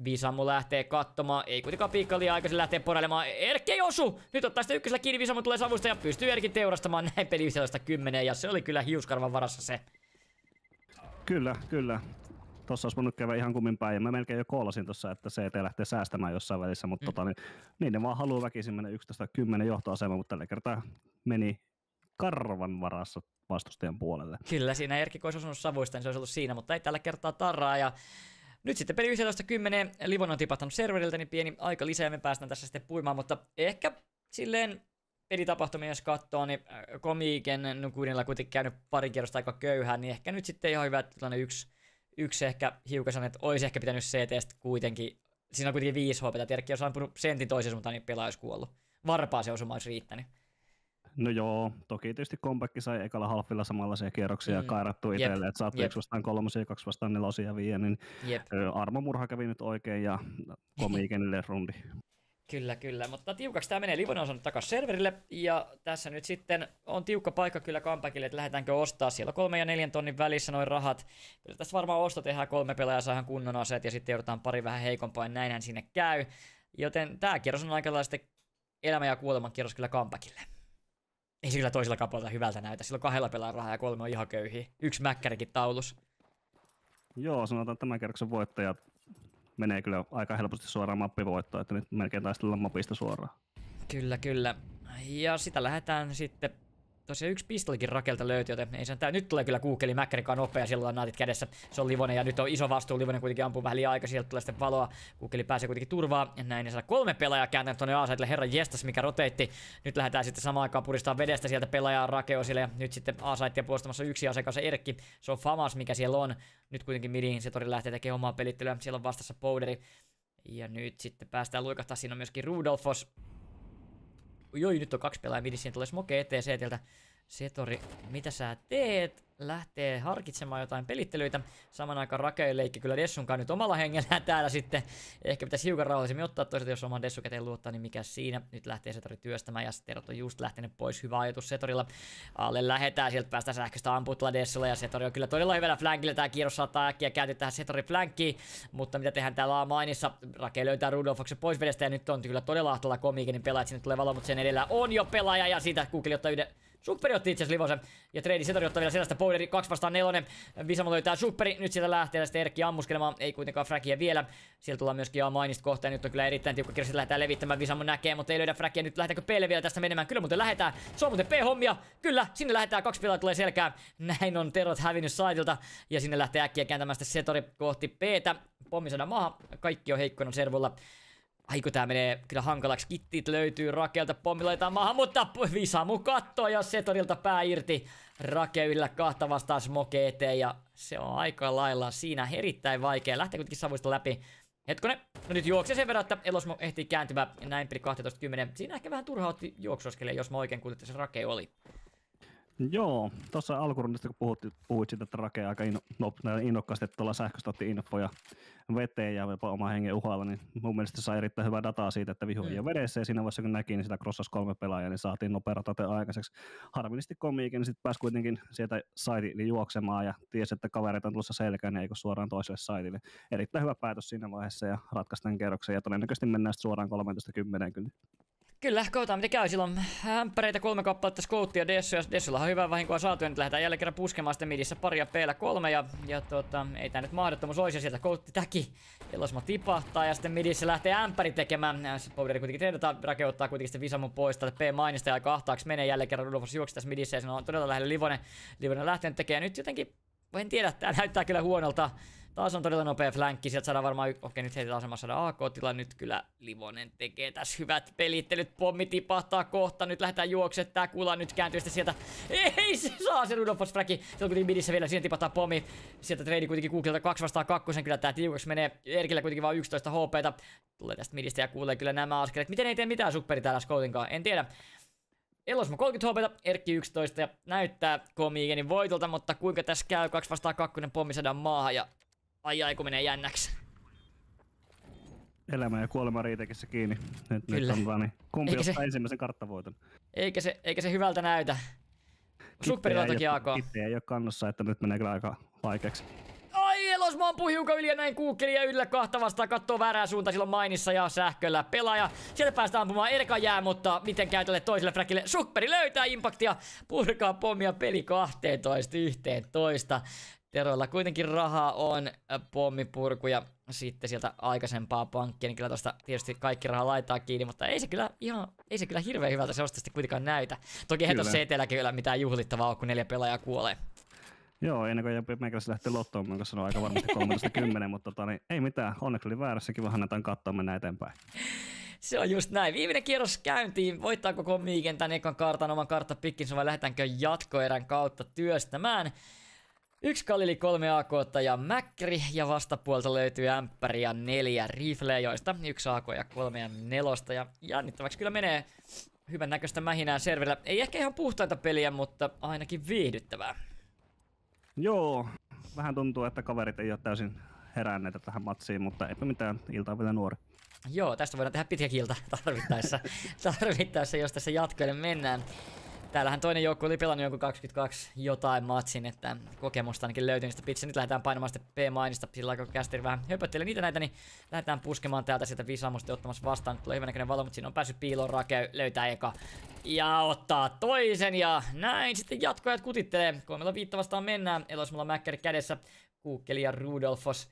Visamu lähtee katsomaan, ei kuitenkaan piikka liian aikaisin lähtee porailemaan. Erkki ei osu! Nyt ottaa sitä ykkösellä kiinni, Visamu tulee savusta ja pystyy Erkin teurastamaan näin peli 10 ja se oli kyllä hiuskarvan varassa se. Kyllä. Tossa olisi voinut käydä ihan kummin päin ja mä melkein jo koolasin tossa, että CT lähtee säästämään jossain välissä, mutta niin ne vaan haluaa väkisin mennä 11-10 johtoasemaan, mutta tällä kertaa meni karvan varassa vastustajan puolelle. Kyllä, siinä Erkki kun olisi osunut savuista, niin se olisi ollut siinä, mutta ei tällä kertaa tarraa ja nyt sitten peli 11-10, Livon on tipahtanut serveriltä, niin pieni aika lisää, me päästään tässä sitten puimaan, mutta ehkä silleen pelitapahtumia jos katsoo, niin Comiiken Nukuinilla kuitenkin käynyt pari kierrosta aika köyhään, niin ehkä nyt sitten ihan hyvä, että yksi ehkä hiukan että olisi ehkä pitänyt CT:stä kuitenkin, siinä on kuitenkin 5 HP:tä, Erkki jos on ampunut sentin toisen suuntaan, niin pelaaja olisi kuollut. Varpaa se osuma olisi riittänyt. No joo, toki tietysti comeback sai ekalla halfilla samanlaisia kierroksia kairattu itselle, että saattoi 1 vastaan 3 ja 2 vastaan 4 vie, niin armomurha kävi nyt oikein ja Comiikenille rundi. Kyllä, kyllä, mutta tiukaksi tää menee. Livonen on saanut takas serverille, ja tässä nyt sitten on tiukka paikka kyllä Comebackille, että lähdetäänkö ostaa. Siellä on 3 ja 4 tonnin välissä noin rahat. Kyllä tässä varmaan osto tehdään, 3 pelaajaa saa ihan kunnon aseet, ja sitten joudutaan pari vähän heikompaa, ja näinhän sinne käy. Joten tää kierros on aika lailla sitten elämän ja kuoleman kierros kyllä Comebackille. Ei se kyllä toisella kapuolella hyvältä näytä. Sillä on 2 pelaajalla rahaa ja 3 on ihan köyhiä. 1 mäkkärikin taulus. Joo, sanotaan, että tämän kierroksen voittaja menee kyllä aika helposti suoraan mappivoittoon, että nyt melkein taistellaan mapista suoraan. Kyllä, kyllä. Ja sitä lähdetään sitten. Tosiaan 1 pistolikin Rakelta löytyy, joten ei sen tää. Nyt tulee kyllä Kuukkeli Mäkkärikaan nopea, siellä on naatit kädessä. Se on Livonen ja nyt on iso vastuu. Livonen kuitenkin ampuu vähän liian aika, sieltä tulee sitten valoa. Kuukkeli pääsee kuitenkin turvaan ja näin. Ja siellä 3 pelaajaa kääntänyt tonne A-saitille. Herran jestas, mikä roteitti. Nyt lähdetään sitten samaan aikaan puristaa vedestä sieltä pelaajaa Rakeosille. Ja nyt sitten A-saittia puolustamassa 1 asiakas Erkki. Se on Famas, mikä siellä on. Nyt kuitenkin midin se tori lähtee tekemään omaa pelittelyä. Siellä on vastassa Powderi. Ja nyt sitten päästään luikahtaa. Siinä on myöskin Rudolfos. Joi, nyt on 2 pelaajaa midissä. Siinä tulee Smoke eteen Seetiltä. Setori, mitä sä teet? Lähtee harkitsemaan jotain pelittelyitä. Saman aikaan Rake leikki kyllä Dessunkaan nyt omalla hengellään täällä sitten. Ehkä pitäisi hiukan rauhallisemmin ottaa toisaalta, jos oman Dessu käteen luottaa, niin mikä siinä. Nyt lähtee Setori työstämään ja Sterot on just lähtenyt pois. Hyvä ajatus Setorilla. Alle lähetään, sieltä päästään sähköstä amputella Dessulla ja Setori on kyllä todella hyvällä flankilla. Tää kierros saattaa äkkiä kääntyä tähän Setori flankkiin. Mutta mitä tehdään täällä A-mainissa? Rake löytää Rudolfoksen pois vedestä ja nyt on kyllä todella ahtolla Komiikenin pelaajat. Sinne tulee valo, mutta sen edellä on jo pelaaja ja siitä Kuukeli ottaa yhden. Superi otti itse asiassa Livosen ja Trade Setori ottaa vielä sellaista Powderi 2-4. Visamo löytää Superi, nyt sieltä lähtee ja sitten Erkki ammuskelemaan, ei kuitenkaan fragia vielä. Sieltä tullaan myöskin A-mainista kohta ja nyt on kyllä erittäin tiukka kirja, lähdetään levittämään, Visamo näkee, mutta ei löydä fragia. Nyt lähdetäänkö Pelle vielä tästä menemään? Kyllä muuten lähdetään, se on muuten P-hommia, kyllä, sinne lähdetään, 2 pelaajaa tulee selkään. Näin on Terot hävinnyt saitilta ja sinne lähtee äkkiä kääntämään sitten Setori kohti P:tä. Pommi saadaan maahan, kaikki on heikkona servulla. Aiku tää menee kyllä hankalaksi. Kittit löytyy Rakelta, pommi laitetaan maahan, mutta Visamu kattoo ja Setorilta pää irti. Rake yllä 2 vastaan Smoke eteen ja se on aika lailla siinä erittäin vaikea. Lähtee kuitenkin savuista läpi. Hetkonen, no nyt juoksee sen verran, että Elosmo ehtii kääntymään ja näin peli 12.10. Siinä ehkä vähän turhaa otti juoksuaskeleen, jos mä oikein kuulin, että se Rake oli. Joo, tuossa alkurundista kun puhuit siitä, että Rake aika innokkaasti, että tuolla sähköstä otti infoja veteen ja jopa oma hengen uhalla, niin mun mielestä sai erittäin hyvää dataa siitä, että vihu ei ole vedessä ja siinä vaiheessa kun näki, niin sitä crossasi 3 pelaajaa, niin saatiin nopea rotate aikaiseksi. Harvillisesti Komiikin, niin sitten pääsi kuitenkin sieltä saitille juoksemaan ja tiesi, että kavereita on tulossa selkään, niin eikö suoraan toiselle saitille. Erittäin hyvä päätös siinä vaiheessa ja ratkaistaan kerroksen ja todennäköisesti mennään suoraan 13.10 kyllä. Kyllä, katsotaan miten käy. Silloin ämpäreitä 3 kappaletta Scouttia ja Dessu. Ja Dessulla on hyvää vahinkoa saatu ja nyt lähdetään jälleen kerran puskemaan sitten midissä paria P3. Ja ei tää nyt mahdottomuus olisi ja sieltä Scoutti täki. Elosmo tipahtaa ja sitten midissä lähtee ämpäri tekemään. Powderi kuitenkin treidataan, Rake ottaa kuitenkin sitten Visamun pois täältä P-mainista ja aika ahtaaksi menee jälleen kerran. Rudolfos juoksi tässä midissä ja se on todella lähellä Livonen. Livonen lähtenyt tekemään nyt jotenkin, en tiedä, tää näyttää kyllä huonolta. Taas on todella nopea flankki, sieltä saadaan varmaan, okei nyt heitetään asemassa saada AK-tila, nyt kyllä Livonen tekee tässä hyvät pelittelyt, pommi tipahtaa kohta, nyt lähdetään juoksemaan, tää kuulla nyt kääntyy sitten sieltä, ei se saa se Rudolfos fragi, se on kuitenkin midissä vielä, siinä tipahtaa pommi, sieltä trade kuitenkin Kuukilta 2-2, kyllä tää tiukaksi menee, Erkillä kuitenkin vaan 11 HP:tä, tulee tästä midistä ja kuulee kyllä nämä askeleet, miten ei tee mitään supperi täällä Scoutinkaan, en tiedä. Elosmo 30 HP:tä, Erkki 11 ja näyttää Komiikenin voitolta, mutta kuinka tässä käy 2-2, pommi saadaan maahan ja ai kun menee jännäksi. Elämä ja kuolema riitekissä kiinni. Kyllä. Nyt on niin. Kumpi ottaa ensimmäisen karttavoiton? Eikä se hyvältä näytä. Supperilla on toki AK. Kitti ei ole kannossa, että nyt menee kyllä aika vaikeaksi. Ai Elosmo ampuu hiukan yli ja näin Kuukkeli ja yllä 2 vastaan kattoo väärään suuntaan silloin mainissa ja sähköllä pelaaja. Sieltä päästään ampumaan Erka jää, mutta miten käy tälle toiselle fräkille? Supperi löytää impaktia, purkaa pommia peli 12-11. Teroilla kuitenkin rahaa on, pommipurku ja sitten sieltä aikaisempaa pankkia, niin kyllä tosta tietysti kaikki rahaa laittaa kiinni, mutta ei se kyllä hirveän hyvältä se ostasti kuitenkaan näytä. Toki he tossa etelläkin kyllä mitään juhlittavaa ole, kun 4 pelaajaa kuolee. Joo, ennen kuin meikäläisen lähtee lottoon, mä sanoin aika varmasti 13.10, mutta niin, ei mitään, onneksi oli väärässäkin, vähän annetaan katsoa, mennä eteenpäin. Se on just näin. Viimeinen kierros käyntiin. Voittaako Komiiken tän ekan kartan oman karttapikkinsä vai lähdetäänkö jatkoerän kautta työstämään? 1 Galili, 3 AK ja Mäkkäri ja vastapuolta löytyy ämppäri ja 4 rifleä, joista 1 AK ja 3 ja 4. Ja jännittäväksi kyllä menee hyvän näköistä mähinää serverillä. Ei ehkä ihan puhtaita peliä, mutta ainakin viihdyttävää. Joo, vähän tuntuu, että kaverit ei ole täysin heränneet tähän matsiin, mutta eipä mitään, ilta on vielä nuori. Joo, tästä voidaan tehdä pitkä kilta tarvittaessa, jos tässä jatkoille mennään. Täällähän toinen joukkue oli pelannut jonkun 22 jotain matsin, että kokemusta ainakin löytyy niistä pitää. Nyt lähdetään painamaan sitten P-mainista, sillä aikaa kun kästeri vähän höpöttelee niitä näitä, niin lähdetään puskemaan täältä sieltä Visamosta ottamassa vastaan. Nyt tulee hyvän näköinen valo, mutta siinä on päässyt piiloon. Rakeu löytää eka ja ottaa toisen ja näin sitten jatkojat kutittelee. 3-5 vastaan mennään. Elosmalla Mäkkäri kädessä, Kuukkeli ja Rudolfos.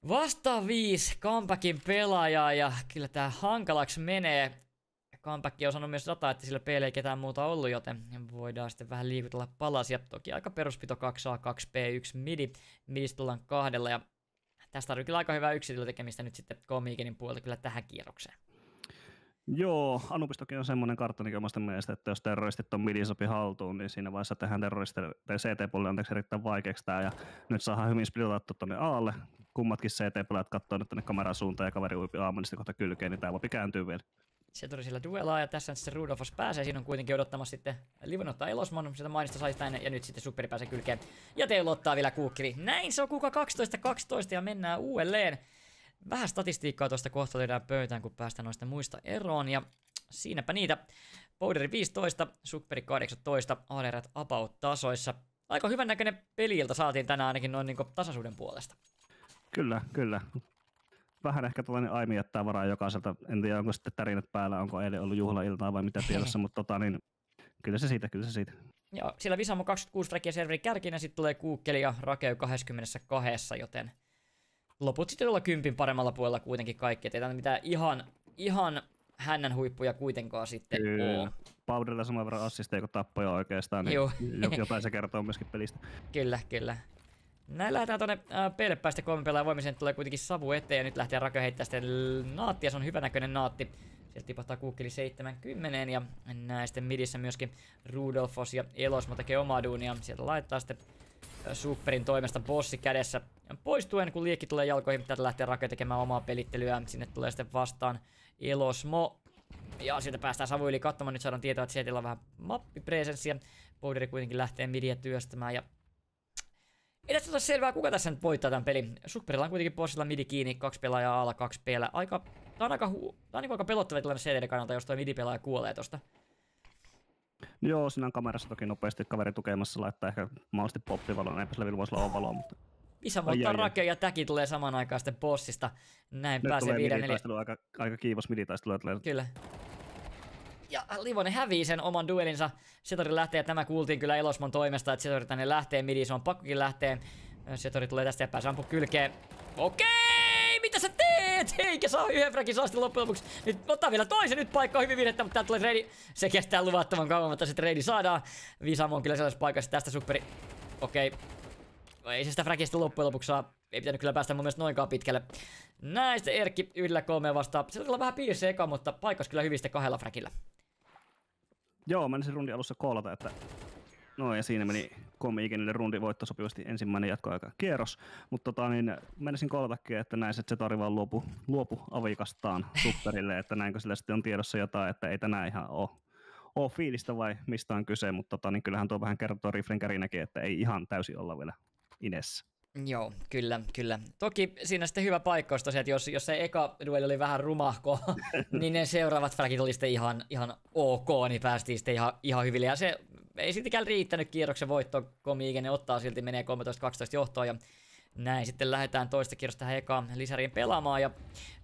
Vastaan 5 comebackin pelaajaa ja kyllä tää hankalaksi menee. Comeback on sanonut myös dataa, että sillä peillä ei ketään muuta ollut, joten voidaan sitten vähän liikutella palasia. Toki aika peruspito 2A, 2B, 1 midi. Midistä tullaan 2 ja tästä on kyllä aika hyvää yksilötekemistä nyt sitten Komiikenin puolelta kyllä tähän kierrokseen. Joo, Anubistokin on semmoinen karttanikin omasta mielestä, että jos terroristit on midin sopi haltuun, niin siinä vaiheessa tehdään terroristille tai CT-puolelle anteeksi erittäin vaikeaksi tää, ja nyt saadaan hyvin splitattu tonne Aalle. Kummatkin CT-pelaajat katsoo nyt tänne kameran suuntaan ja kaveri uipi aamunista kohta kylkeen, niin tää voi kääntyä vielä. Se tuli sillä duelaa ja tässä sitten Rudolfos pääsee. Siinä on kuitenkin odottamassa sitten Livon ottaa Elosmon. Sieltä mainista saisi tänne ja nyt sitten Superi pääsee kylkeen. Ja Teilo ottaa vielä Kuukkeli. Näin se on kuka 12-12 ja mennään uudelleen. Vähän statistiikkaa tuosta kohta löydään pöytään, kun päästään noista muista eroon. Ja siinäpä niitä. Powderi 15, Superi 18, ADRät about tasoissa. Aika hyvän näköinen peli-ilta saatiin tänään ainakin noin niin tasaisuuden puolesta. Kyllä, kyllä. Vähän ehkä tällainen aimi jättää varaa jokaiselta. En tiedä, onko sitten tärinät päällä, onko eilen ollut juhlailtaa vai mitä tiedossa, mutta niin, kyllä se siitä. Joo, siellä Visamo 26 fraggia serveri kärkinä, sitten tulee Kuukkeli ja Rakeu 22, joten loput sitten olla 10 paremmalla puolella kuitenkin kaikki. Et ei tämä mitään ihan hännän huippuja kuitenkaan sitten ole. Powderilla saman verran assisteja kuin tappoja oikeastaan, niin jotain se kertoo myöskin pelistä. Kyllä. Näin lähdetään tonne peille päästä 3 pelaajan voimiseen, tulee kuitenkin savu eteen ja nyt lähtee Rakeu heittää sitten naattia, se on hyvänäköinen naatti. Sieltä tipahtaa Kuukkeli 70 ja näin sitten midissä myöskin Rudolfos ja Elosmo tekee omaa duunia. Sieltä laittaa sitten Superin toimesta bossi kädessä poistuen, kun liekki tulee jalkoihin. Täältä lähtee Rakeu tekemään omaa pelittelyä. Sinne tulee sitten vastaan Elosmo. Ja sieltä päästään savu yli katsomaan. Nyt saadaan tietoa, että sieltä on vähän mappipresenssiä. Powderi kuitenkin lähtee midiä työstämään ja ei tästä ole selvää, kuka tässä nyt voittaa tämän pelin. Superilla on kuitenkin bossilla midi kiinni, 2 pelaajaa alla, 2 P:llä. Tää on aika pelottava tilanne CT:n kannalta, jos toi midi-pelaaja kuolee tosta. Joo, siinä on kamerassa toki nopeasti kaveri tukemassa, laittaa ehkä mahdollisesti poppivalon, eipä sillä voisi olla valoa, mutta Visamo ottaa Rakeu ja täki tulee samaan aikaan sitten bossista. Näin nyt pääsee 5-4. Aika kiivas miditaistelu. Kyllä. Ja Livonen hävii sen oman duelinsa. Setori lähtee, ja tämä kuultiin kyllä Elosmon toimesta, että Setori tänne lähtee midiin, se on pakkokin lähtee. Setori tulee tästä ja pääsee ampu kylkeen. Okei, mitä sä teet? Eikä saa yhden fragin, saa sitten loppujen lopuksi. Nyt ottaa vielä toisen, nyt paikka on hyvin virhettä, mutta täältä tulee reidi. Se kestää luvattoman kauan, mutta sitten reidi saadaan. Visamo on kyllä sellaisessa paikassa, tästä Superi. Okei. Ei se sitä fragista loppujen lopuksi saa. Ei pitänyt kyllä päästä mun mielestä noinkaan pitkälle. Näin sitten Erkki 1-3 vastaan. Se on vähän piirissä eka, mutta paikkas kyllä hyvin sitten 2 fragilla. Joo, mä ensin rundin alussa koolata, että no ja siinä meni Komi-ikenille rundi voitto sopivasti ensimmäinen jatkoaika kierros, mutta niin menisin koolatakin, että näin se Zetori vaan luopu avikastaan Superille, että näinkö sillä sitten on tiedossa jotain, että ei tänään ihan ole fiilistä vai mistä on kyse, mutta niin kyllähän tuo vähän kertoo Riflen kärinäkin, että ei ihan täysin olla vielä inessä. Joo, kyllä. Toki siinä sitten hyvä paikkaus tosiaan, että jos se eka dueli oli vähän rumahko, niin ne seuraavat fragit oli sitten ihan ok, niin päästiin sitten ihan hyville. Ja se ei siltikään riittänyt kierroksen voittoon, Komi-ikene ottaa silti, menee 13-12 johtoon ja näin sitten lähdetään toista kierrosta tähän ekaan lisäriin pelaamaan ja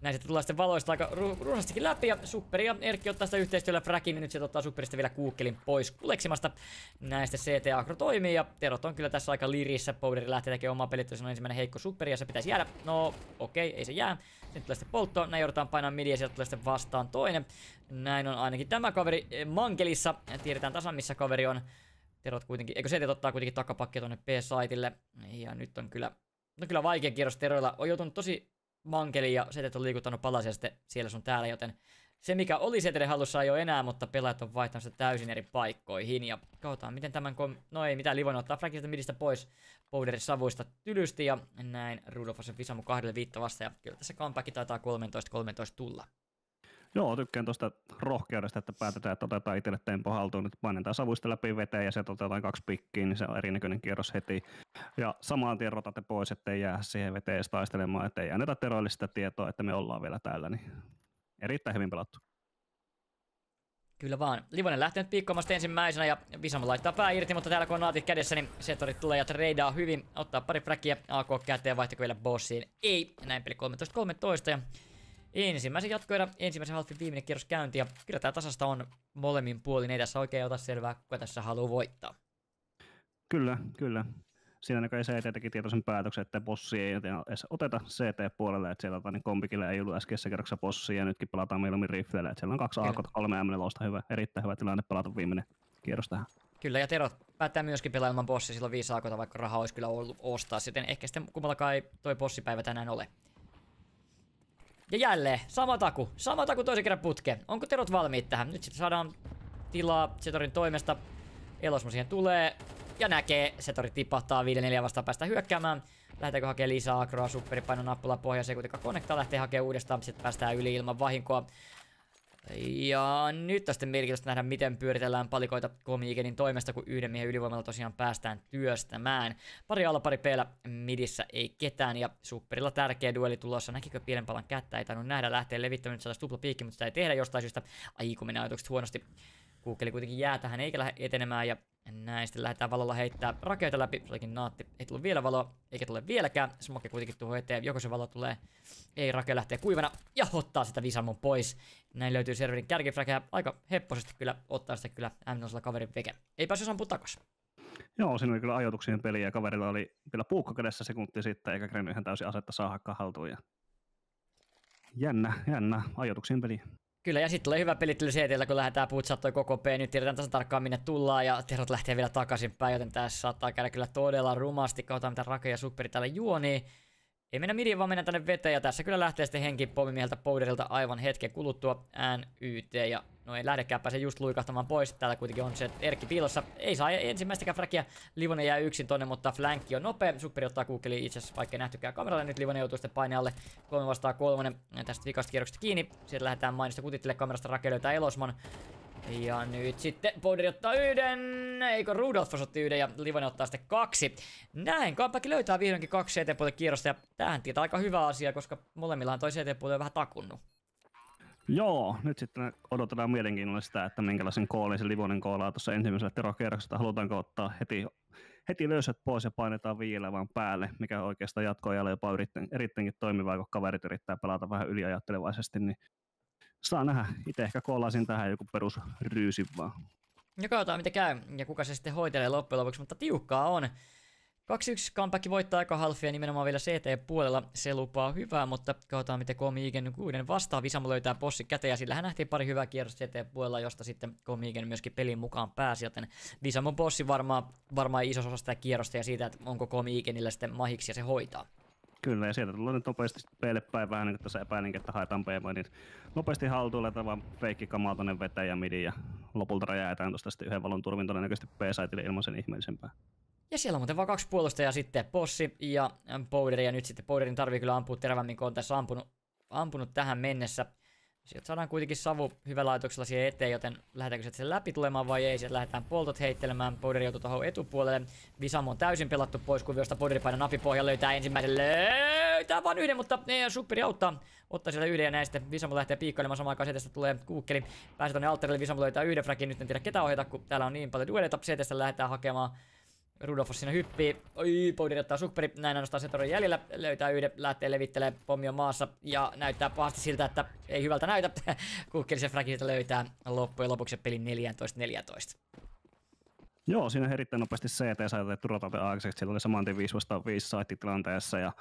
näin sitten tullaan sitten valoista aika runsastikin läpi ja Superi ja Erkki ottaa sitä yhteistyöllä fragin ja nyt sieltä ottaa Superista vielä Kuukkelin pois kuleksimasta. Näin sitten CT Agro toimii ja Terot on kyllä tässä aika lirissä. Powderi lähtee tekemään omaa pelit, se on ensimmäinen heikko Superi ja se pitäisi jäädä. No okei, ei se jää. Nyt tulee sitten poltto, näin joudutaan painamaan midi ja sieltä tulee sitten vastaan toinen. Näin on ainakin tämä kaveri mankelissa. Tiedetään tasan missä kaveri on. Terot kuitenkin, eikö CT ottaa kuitenkin takapakkia tonne B-saitille. Ja nyt on kyllä vaikea kierros Teroilla. On joutunut tosi mankeliin ja CT on liikuttanut palasia sitten siellä sun täällä, joten se mikä oli CT:n hallussa ei ole enää, mutta pelaajat on vaihtanut sitä täysin eri paikkoihin. Ja katsotaan miten tämän no ei mitään, Livon ottaa fragista midistä pois Powderin savuista tylysti ja näin Rudolfosen Visamo 2-5 vasta ja kyllä tässä comeback taitaa 13-13 tulla. Joo, tykkään tuosta rohkeudesta, että päätetään, että otetaan itselle tempo haltuun, nyt painetaan savuista läpi veteen ja sieltä otetaan 2 pikkiä, niin se on erinäköinen kierros heti. Ja samaan tien rotatte pois, ettei jää siihen veteen edes taistelemaan, ettei anneta Teroille sitä tietoa, että me ollaan vielä täällä, niin erittäin hyvin pelattu. Kyllä vaan. Livonen lähtee nyt piikkoamasta ensimmäisenä ja Visamo laittaa pää irti, mutta täällä kun on naatit kädessä, niin Setorit tulee ja treidaa hyvin. Ottaa pari fräkkiä AK käteen, vaihtako vielä bossiin. Ei. Ja näin peli 13-13 ja ensimmäisen jatkoida, ensimmäisen halfin viimeinen kierros käynti. Ja kyllä tää tasasta on molemmin puolin. Ei tässä oikein ota selvää, kuka tässä haluaa voittaa. Kyllä, kyllä. Siinä näköjään CT teki tietoisen päätöksen, että bossi ei edes oteta CT-puolelle, että siellä niin kompikille ei ollut äskeisessä kerroksessa bossia ja nytkin pelataan mieluummin rifleillä, että siellä on 2 AK, 3 M4, hyvä, erittäin hyvä tilanne pelata viimeinen kierros tähän. Kyllä, ja Tero päättää myöskin pelaa ilman bossia, silloin 5 AK:ta, vaikka rahaa olisi kyllä ollut ostaa, joten ehkä sitten kummallakaan ei toi bossipäivä tänään ole. Ja jälleen, sama taku toisen kerran putkeen. Onko Terot valmiit tähän? Nyt sitten saadaan tilaa Setorin toimesta. Elosmo siihen tulee ja näkee, Setori tipahtaa 5-4 vastaan päästä hyökkäämään. Lähdetäänkö hakemaan lisää agroa, superipaino nappula pohjaan, se kuitenkaan konnektaa, lähtee hakemaan uudestaan, sitten päästään yli ilman vahinkoa. Ja nyt on sitten mielenkiintoista nähdä, miten pyöritellään palikoita Komi-Igenin toimesta, kun yhden miehen ylivoimalla tosiaan päästään työstämään. Pari alla, pari peillä, midissä ei ketään, ja Superilla tärkeä dueli tulossa. Näkikö pienen palan kättä? Ei tainnut nähdä, lähtee levittämään, nyt saataisiin tupla piikki, mutta sitä ei tehdä jostain syystä. Ai kun menee ajatukset huonosti. Kuukkeli kuitenkin jää tähän eikä lähde etenemään, ja näin sitten lähdetään valolla heittää rakeita läpi. Se olikin naatti, ei tullut vielä valoa, eikä tule vieläkään. Smoke kuitenkin tuohon eteen, joko se valo tulee, ei rake lähtee kuivana, ja ottaa sitä Visamon pois. Näin löytyy serverin kärkifräkeä, aika hepposesti kyllä ottaa sitä kyllä M0 kaverin veke. Ei päässyt ampua takas. Joo, siinä oli kyllä ajoituksien peli ja kaverilla oli vielä puukko kädessä sekunti sitten, eikä kerennyt ihan täysin asetta saada haltuun. Ja jännä ajoituksien peli. Kyllä, ja sitten tulee hyvä pelittely CT:llä, kun lähdetään putsaa toi koko P. Nyt tiedetään tasan tarkkaan minne tullaan, ja Terot lähtee vielä takaisinpäin, joten tässä saattaa käydä kyllä todella rumasti. Katsotaan mitä Rake ja Superi täällä juonii. Ei mennä midiin, vaan mennään tänne veteen, ja tässä kyllä lähtee sitten henki pommimieheltä Powderilta aivan hetken kuluttua NYT, ja no ei lähdekään, pääse just luikahtamaan pois. Täällä kuitenkin on se Erkki piilossa. Ei saa ensimmäistäkään fräkiä. Livonen jää yksin tonne, mutta flankki on nopea. Superi ottaa kuukkeli itse asiassa, vaikka ei nähtykään kameralla. Nyt Livonen joutuu sitten paine alle 3 vastaan 3 tästä vikasta kierroksesta kiinni. Sieltä lähdetään mainista kutittele kamerasta, Rake löytää Elosman. Ja nyt sitten Powder ottaa yhden, eikö Rudolf otti yhden ja Livonen ottaa sitten 2. Näin, Comeback löytää vihdoinkin 2 CT-puolelle kierrosta ja tähän tietää aika hyvä asia, koska molemmillahan toi CT-puoli on vähän takunnut. Joo, nyt sitten odotetaan mielenkiinnolla sitä, että minkälaisen koolin se Livonen koolaa tuossa ensimmäisellä terokierroksella. Halutaanko ottaa heti löysät pois ja painetaan viiellä vaan päälle, mikä oikeastaan jatkoajalle jopa erittäinkin toimivaa, kun kaverit yrittää pelata vähän yliajattelevaisesti, niin saa nähdä. Itse ehkä koolaisin tähän joku perusryysi vaan. Ja katsotaan mitä käy ja kuka se sitten hoitelee loppujen lopuksi, mutta tiukkaa on. 2-1 comeback voittaa aika halfia nimenomaan vielä CT-puolella. Se lupaa hyvää, mutta katsotaan miten Komi-Igen 6 vastaan. Visamo löytää bossi käteen ja sillähän nähtiin pari hyvää kierrosta CT-puolella, josta sitten Komi-Igen myöskin pelin mukaan pääsi. Joten Visamon bossi varmaan iso osa sitä kierrosta ja siitä, että onko Komi-Igenillä sitten mahiksi ja se hoitaa. Kyllä, ja sieltä tulee nyt nopeasti peille päin vähän, niin kuin tässä epäilinkin, että haetaan PM, niin nopeasti haltuun, laitetaan vaan feikkikamaa tonne veteen ja midin, ja lopulta räjäytään tuosta sitten yhden valon turvin todennäköisesti B-saitille ilman sen ihmeellisempää. Ja siellä on muuten vaan 2 puolustajaa sitten, Bossi ja Powder, ja nyt sitten Powderin tarvii kyllä ampua terävämmin, kun on tässä ampunut tähän mennessä. Sieltä saadaan kuitenkin savu hyvällä laitoksella siihen eteen, joten lähdetäänkö se sen läpi tulemaan vai ei. Sieltä lähdetään poltot heittelemään. Powder joutuu tuohon etupuolelle. Visamo on täysin pelattu pois kuviosta. Powder painaa napipohjan, löytää ensimmäisen. Löytää vaan yhden, mutta Superi auttaa. Ottaa sieltä yhden ja näin sitten Visamo lähtee piikkailemaan. Samaan aikaan CT:stä tulee kuukkeli. Pääsee tonne alttarille. Visamo löytää yhden frakin. Nyt en tiedä ketä ohjata, kun täällä on niin paljon dueleita. CT:stä lähdetään hakemaan. Rudolf siinä hyppii. Oi, Powder ottaa Superi. Näin ainoastaan Setorin jäljellä. Löytää yhden, lähtee levittelee. Pommi on maassa. Ja näyttää pahasti siltä, että ei hyvältä näytä. Kuukkeli sen fragilta löytää loppujen lopuksi pelin 14-14. Joo, siinä erittäin nopeasti CT sai otettu rotate aikaiseksi. Siellä oli saman tien 5 vastaan 5 saittitilanteessa. Ja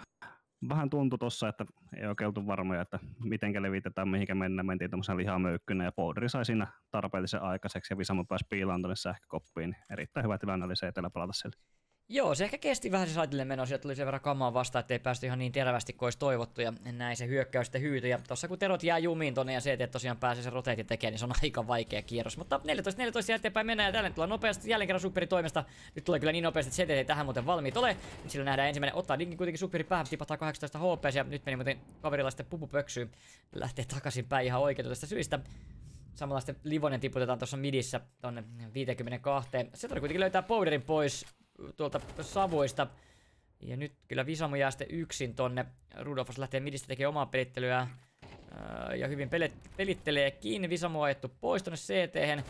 vähän tuntui tossa, että ei oikein oltu varmoja, että mitenkä levitetään, mihinkä mennään. Mentiin tämmöisen lihamöykkynä ja Powder sai siinä tarpeellisen aikaiseksi ja Visamo pääsi piilaan tuonne sähkökoppiin. Erittäin hyvä tilanne oli CT:llä pelata siellä. Joo, se ehkä kesti vähän se saitille meno, sieltä tuli sen verran kamaa vastaan, ettei päästy ihan niin terävästi kuin olisi toivottu, ja näin se hyökkäys sitten hyytyi. Ja tossa kun terot jää jumiin tonne ja se, että tosiaan pääsee sen roteetin tekemään, niin se on aika vaikea kierros. Mutta 14 eteenpäin mennään ja tällä tulee nopeasti jälleen kerran Superi toimesta. Nyt tulee kyllä niin nopeasti, että se ei tähän muuten valmiit ole. Nyt sillä nähdään ensimmäinen, ottaa dingin kuitenkin Superi päähän, tipahtaa 18 HP ja nyt meni muuten kaverilla sitten pupu pöksyyn. Lähtee takaisin päin ihan oikeutusta syistä. Samalla sitten Livonen tiputetaan tuossa midissä tonne 52. Se kuitenkin löytää powderin pois tuolta savuista. Ja nyt kyllä Visamu jää sitten yksin tonne. Rudolfos lähtee midistä tekemään omaa pelittelyä. Ja hyvin pelittelee kiinni. Visamu on ajettu pois tonne CT-hen.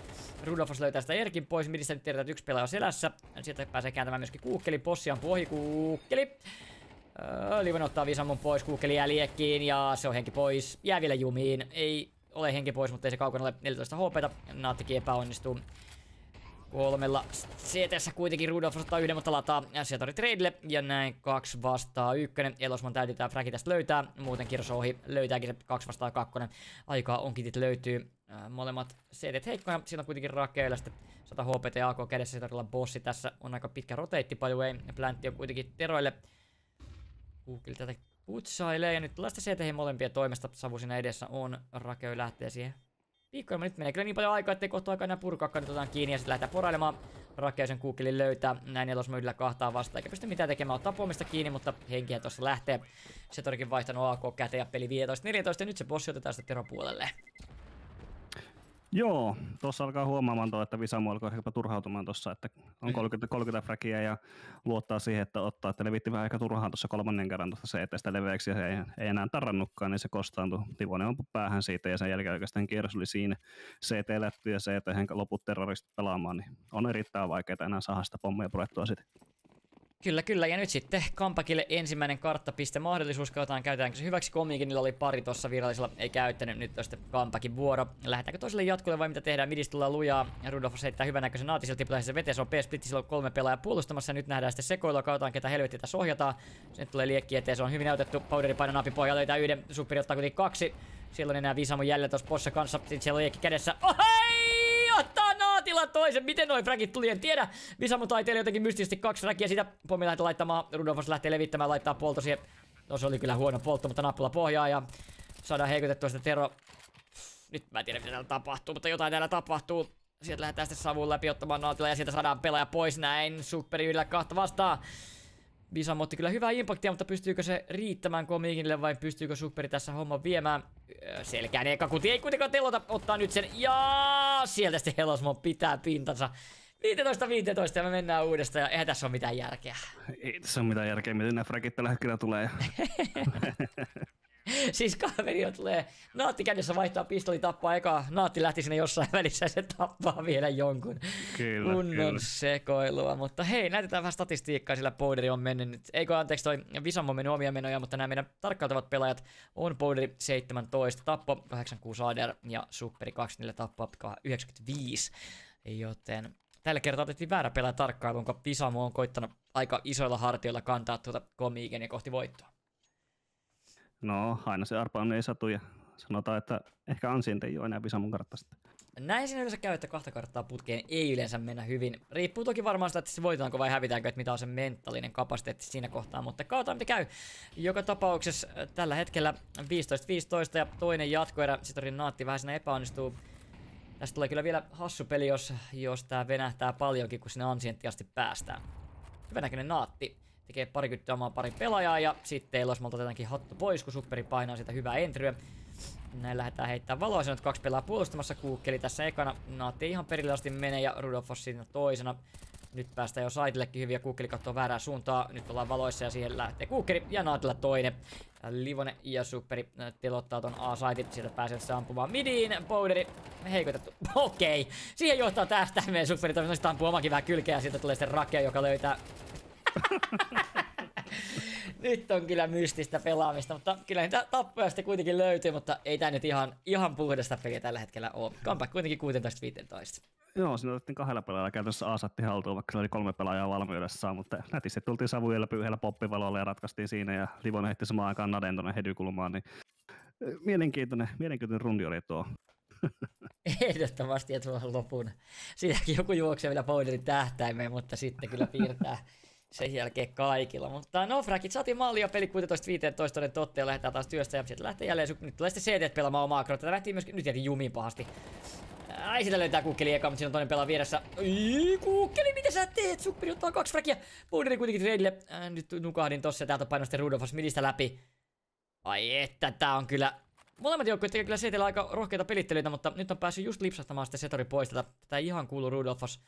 Rudolfos löytää sitä Erkin pois. Midistä nyt tiedetään, että yksi pelaaja on selässä. Sieltä pääsee kääntämään myöskin Kuukkeli. Possi ampuu ohi Kuukkeli. Livonen ottaa Visamun pois. Kuukkeli jää liekkiin ja se on henki pois. Jää vielä jumiin. Ei ole henki pois, mutta ei se kaukana ole 14 HP:ta. Naattikin epäonnistuu. Kolmella CT:ssä kuitenkin Rudolf ottaa yhden, mutta lataa Setori Tradeille. Ja näin 2 vastaan 1. Elosman täytyy tää fragi tästä löytää. Muuten kierros ohi. Löytääkin se 2 vastaan 2. Aikaa onkitit löytyy. Molemmat CT heikkoja. Siinä on kuitenkin rakeilla sitten 100 HP:tä ja AK kädessä. Se bossi tässä on aika pitkä roteetti by the way. Plantti on kuitenkin teroille. Google tätä putsailee. Ja nyt tulee sitten CT molempien toimesta. Savu siinä edessä on. Rakeu lähtee siihen. Viikkoja nyt menee kyllä niin paljon aikaa, ettei kohta aikaa enää purkaakaan, nyt otetaan kiinni ja sitten lähdetään porailemaan. Rakkeisen Kuukkelin löytää, näin Elosma yhdellä kahtaa vastaan, eikä pysty mitään tekemään, ottaa pomista kiinni, mutta henkiä tuossa lähtee. Se torikin vaihtanut AK käteen ja peli 15-14 ja nyt se bossi otetaan sitten Tero puolelle. Joo, tuossa alkaa huomaamaan tuo, että Visamu alkoi ehkä turhautumaan tuossa, että on 30 fräkiä ja luottaa siihen, että ottaa, että levitti vähän ehkä turhaan tuossa 3. kerran tuossa CT:stä leveäksi ja se ei enää tarrannutkaan, niin se kostaantui. Livonen ampui päähän siitä ja sen jälkeen oikeastaan kierros oli siinä. CT lähti ja CT loput terroristit pelaamaan, niin on erittäin vaikeaa enää saada sitä pommia purettua sitten. Kyllä, ja nyt sitten Compactille ensimmäinen karttapiste mahdollisuus, katsotaan käytetäänkö se hyväksi. Komiikin niillä oli pari tuossa virallisella, ei käyttänyt, nyt on sitten Compactin vuoro. Lähdetäänkö toiselle jatkolle vai mitä tehdään? Midistä tullaan lujaa, ja Rudolfos heittää hyvänäköisen naati, sieltä tiputtaa se veteen, se on P-splitti, sillä on 3 pelaajaa puolustamassa, ja nyt nähdään sitten sekoilua, katsotaan ketä helvetti tässä ohjataan. Nyt tulee liekki eteen, se on hyvin näytetty, Powderi painaa napin pohjaa, löytää yhden, Superi ottaa kuitenkin 2. Siellä on enää Visamu jäljellä tuossa Possa kanssa, sitten siellä on liekki kädessä. Ottaa Naatila toisen. Miten noin fragit tuli, en tiedä. Visamu taiteili jotenkin mystisesti 2 fragia. Sitä pommi lähtee laittamaan. Rudolfos lähtee levittämään, laittaa polto siihen. No se oli kyllä huono poltto, mutta nappula pohjaa ja saadaan heikotettua sitä Tero. Nyt mä en tiedä mitä täällä tapahtuu, mutta jotain täällä tapahtuu. Sieltä lähdetään sitten savun läpi ottamaan Naatila ja sieltä saadaan pelaaja pois näin. Superi yhdellä 2 vastaan. Visamu otti kyllä hyvää impaktia, mutta pystyykö se riittämään Komiikinille vai pystyykö Superi tässä homman viemään? Selkään eka kuti ei kuitenkaan telota, ottaa nyt sen ja sieltä sitten Helosmon pitää pintansa. 15-15 ja me mennään uudestaan ja eihän tässä ole mitään järkeä. Ei tässä ole mitään järkeä, miten nämä fragit tällä hetkellä tulee. Siis kaveri tulee, Naatti kädessä vaihtaa pistoli, tappaa eka, Naatti lähti sinne jossain välissä ja se tappaa vielä jonkun. Kunnon sekoilua, mutta hei, näytetään vähän statistiikkaa, sillä Powderi on mennyt nyt, anteeksi toi Visamu on mennyt omia menoja, mutta nämä meidän tarkkailtavat pelaajat on Powderi 17, tappo 86 ADR ja Superi 24 tappo 95, joten tällä kertaa otettiin väärä pelaaja tarkkailuun, kun Visamu on koittanut aika isoilla hartioilla kantaa tuota Komiigenia kohti voittoa. No, aina se arpa ei satu ja sanotaan, että ehkä Ansient ei ole enää Visamun kartta sitten. Näin siinä yleensä käy, että 2 karttaa putkeen ei yleensä mennä hyvin. Riippuu toki varmaan sitä, että se voitetaanko vai hävitäänkö, että mitä on se mentaalinen kapasiteetti siinä kohtaa, mutta katsotaan mitä käy. Joka tapauksessa tällä hetkellä 15-15 ja toinen jatkoerä, sitten Naatti vähän siinä epäonnistuu. Tästä tulee kyllä vielä hassu peli, jos tää venähtää paljonkin, kun sinne Ansientti asti päästään. Hyvänäköinen Naatti. Tekee parikymmentä omaa pari pelaajaa ja sitten Elosmalta otetaankin hattu pois, kun Superi painaa sitä hyvää entryä. Näin lähdetään heittämään valoa, se on 2 pelaajaa puolustamassa, Kuukkeli tässä ekana. Naatti ihan perille asti menee ja Rudolfos siinä toisena. Nyt päästään jo saitillekin hyvin ja Kuukkeli katsoo väärää suuntaa. Nyt ollaan valoissa ja siihen lähtee Kuukkeli ja Naatilla toinen. Livonen ja Superi telottaa ton A-saitin, sieltä pääsee se ampumaan midiin. Powderi heikotettu. Okei, siihen johtaa tähtäimeen Superi toisaalta ampuu omakin vähän kylkeä ja sieltä tulee sitten Rakea, joka löytää nyt on kyllä mystistä pelaamista, mutta kyllä niitä tappoja sitten kuitenkin löytyy, mutta ei tää nyt ihan puhdasta peliä tällä hetkellä ole. Comeback kuitenkin 16-15. Joo, siinä otettiin 2 pelaajalla käytössä A-satti haltuun, vaikka se oli 3 pelaajaa valmiudessa, mutta nätisti tultiin savuilla yhdellä poppivalolla ja ratkaistiin siinä ja Livonen heitti samaan aikaan Naden tuonne hedykulmaan, niin mielenkiintoinen rundi oli tuo. Ehdottomasti ja tuohon lopun. Siitäkin joku juoksee vielä Powderin tähtäimeen, mutta sitten kyllä piirtää Sen jälkeen kaikilla, mutta no fragit saatiin maali ja peli 16-15 toden totta ja lähdetään taas työstä ja sieltä lähtee jälleen, nyt tulee sitten CT pelaamaan omaa akroa, tätä lähtiin myöskin, nyt jätin jumiin pahasti. Ai sitä löytää kukkeli eka, mutta siinä on toinen pelaa vieressä. Ai kukkeli, mitä sä teet? Supperi ottaa 2 fragia. Powderi kuitenkin treidille. Nyt nukahdin tossa ja täältä paino sitten Rudolfos midistä läpi. Ai että tää on kyllä... Molemmat joukkueet tekee kyllä CT:llä aika rohkeita pelittelyitä, mutta nyt on päässyt just lipsahtamaan sitten Setori pois. Tätä ihan kuuluu Rudolfos.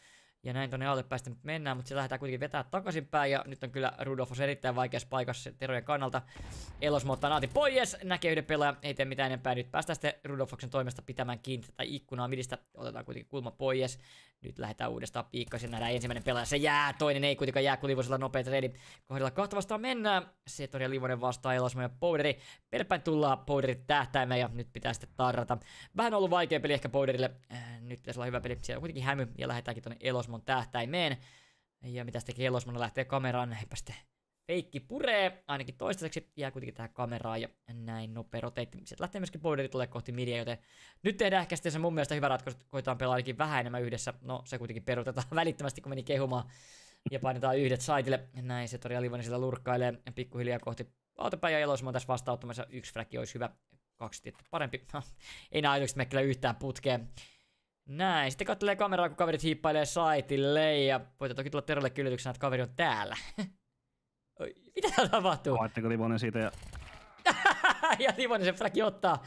Ja näin tonne alle päästä nyt mennään, mutta se lähdetään kuitenkin vetää takaisinpäin. Ja nyt on kyllä Rudolfos erittäin vaikeassa paikassa Terojen kannalta. Elosmo ottaa naati pois, näkee yhden pelaajan, ei tee mitään enempää. Nyt päästään sitten Rudolfoksen toimesta pitämään kiinni tätä ikkunaa midistä. Otetaan kuitenkin kulma pois. Nyt lähdetään uudestaan piikkaisin, nähdään ensimmäinen pelaaja. Se jää, toinen ei kuitenkaan jää, kun Livosella nopea trade. Kohdalla 2 vastaan mennään. Setori ja Livonen vastaa Elosmo ja Powderi. Perpäin tullaan Powderit tähtäimeen ja nyt pitää sitten tarrata. Vähän ollut vaikea peli ehkä Powderille. Nyt pitäisi olla hyvä peli. Siellä on kuitenkin hämy ja lähdetäänkin tonne Elosmon tähtäimeen. Ja mitä sitten Elosmon lähtee kameraan, eipä sitten feikki puree, ainakin toistaiseksi jää kuitenkin tähän kameraan ja näin nopea roteetti. Sieltä lähtee myöskin Powderi tulee kohti midia, joten nyt tehdään ehkä sitten se mun mielestä hyvä ratkaisu, koitetaan pelaa ainakin vähän enemmän yhdessä. No se kuitenkin peruutetaan välittömästi, kun meni kehumaan ja painetaan yhdet saitille. Näin se Tori Livonen sillä lurkkailee pikkuhiljaa kohti autopäin ja Elosmo on tässä vastauttamassa. 1 fraggi olisi hyvä, 2 tietty parempi. Ei nää ajoiksi mene kyllä yhtään putkeen. Näin, sitten katselee kameraa, kun kaverit hiippailee saitille ja voitte toki tulla Terolle yllätyksenä, että kaveri on täällä. Oi, mitä täällä tapahtuu? Havaitteeko Livonen siitä ja... ja Livonen se fraggi ottaa.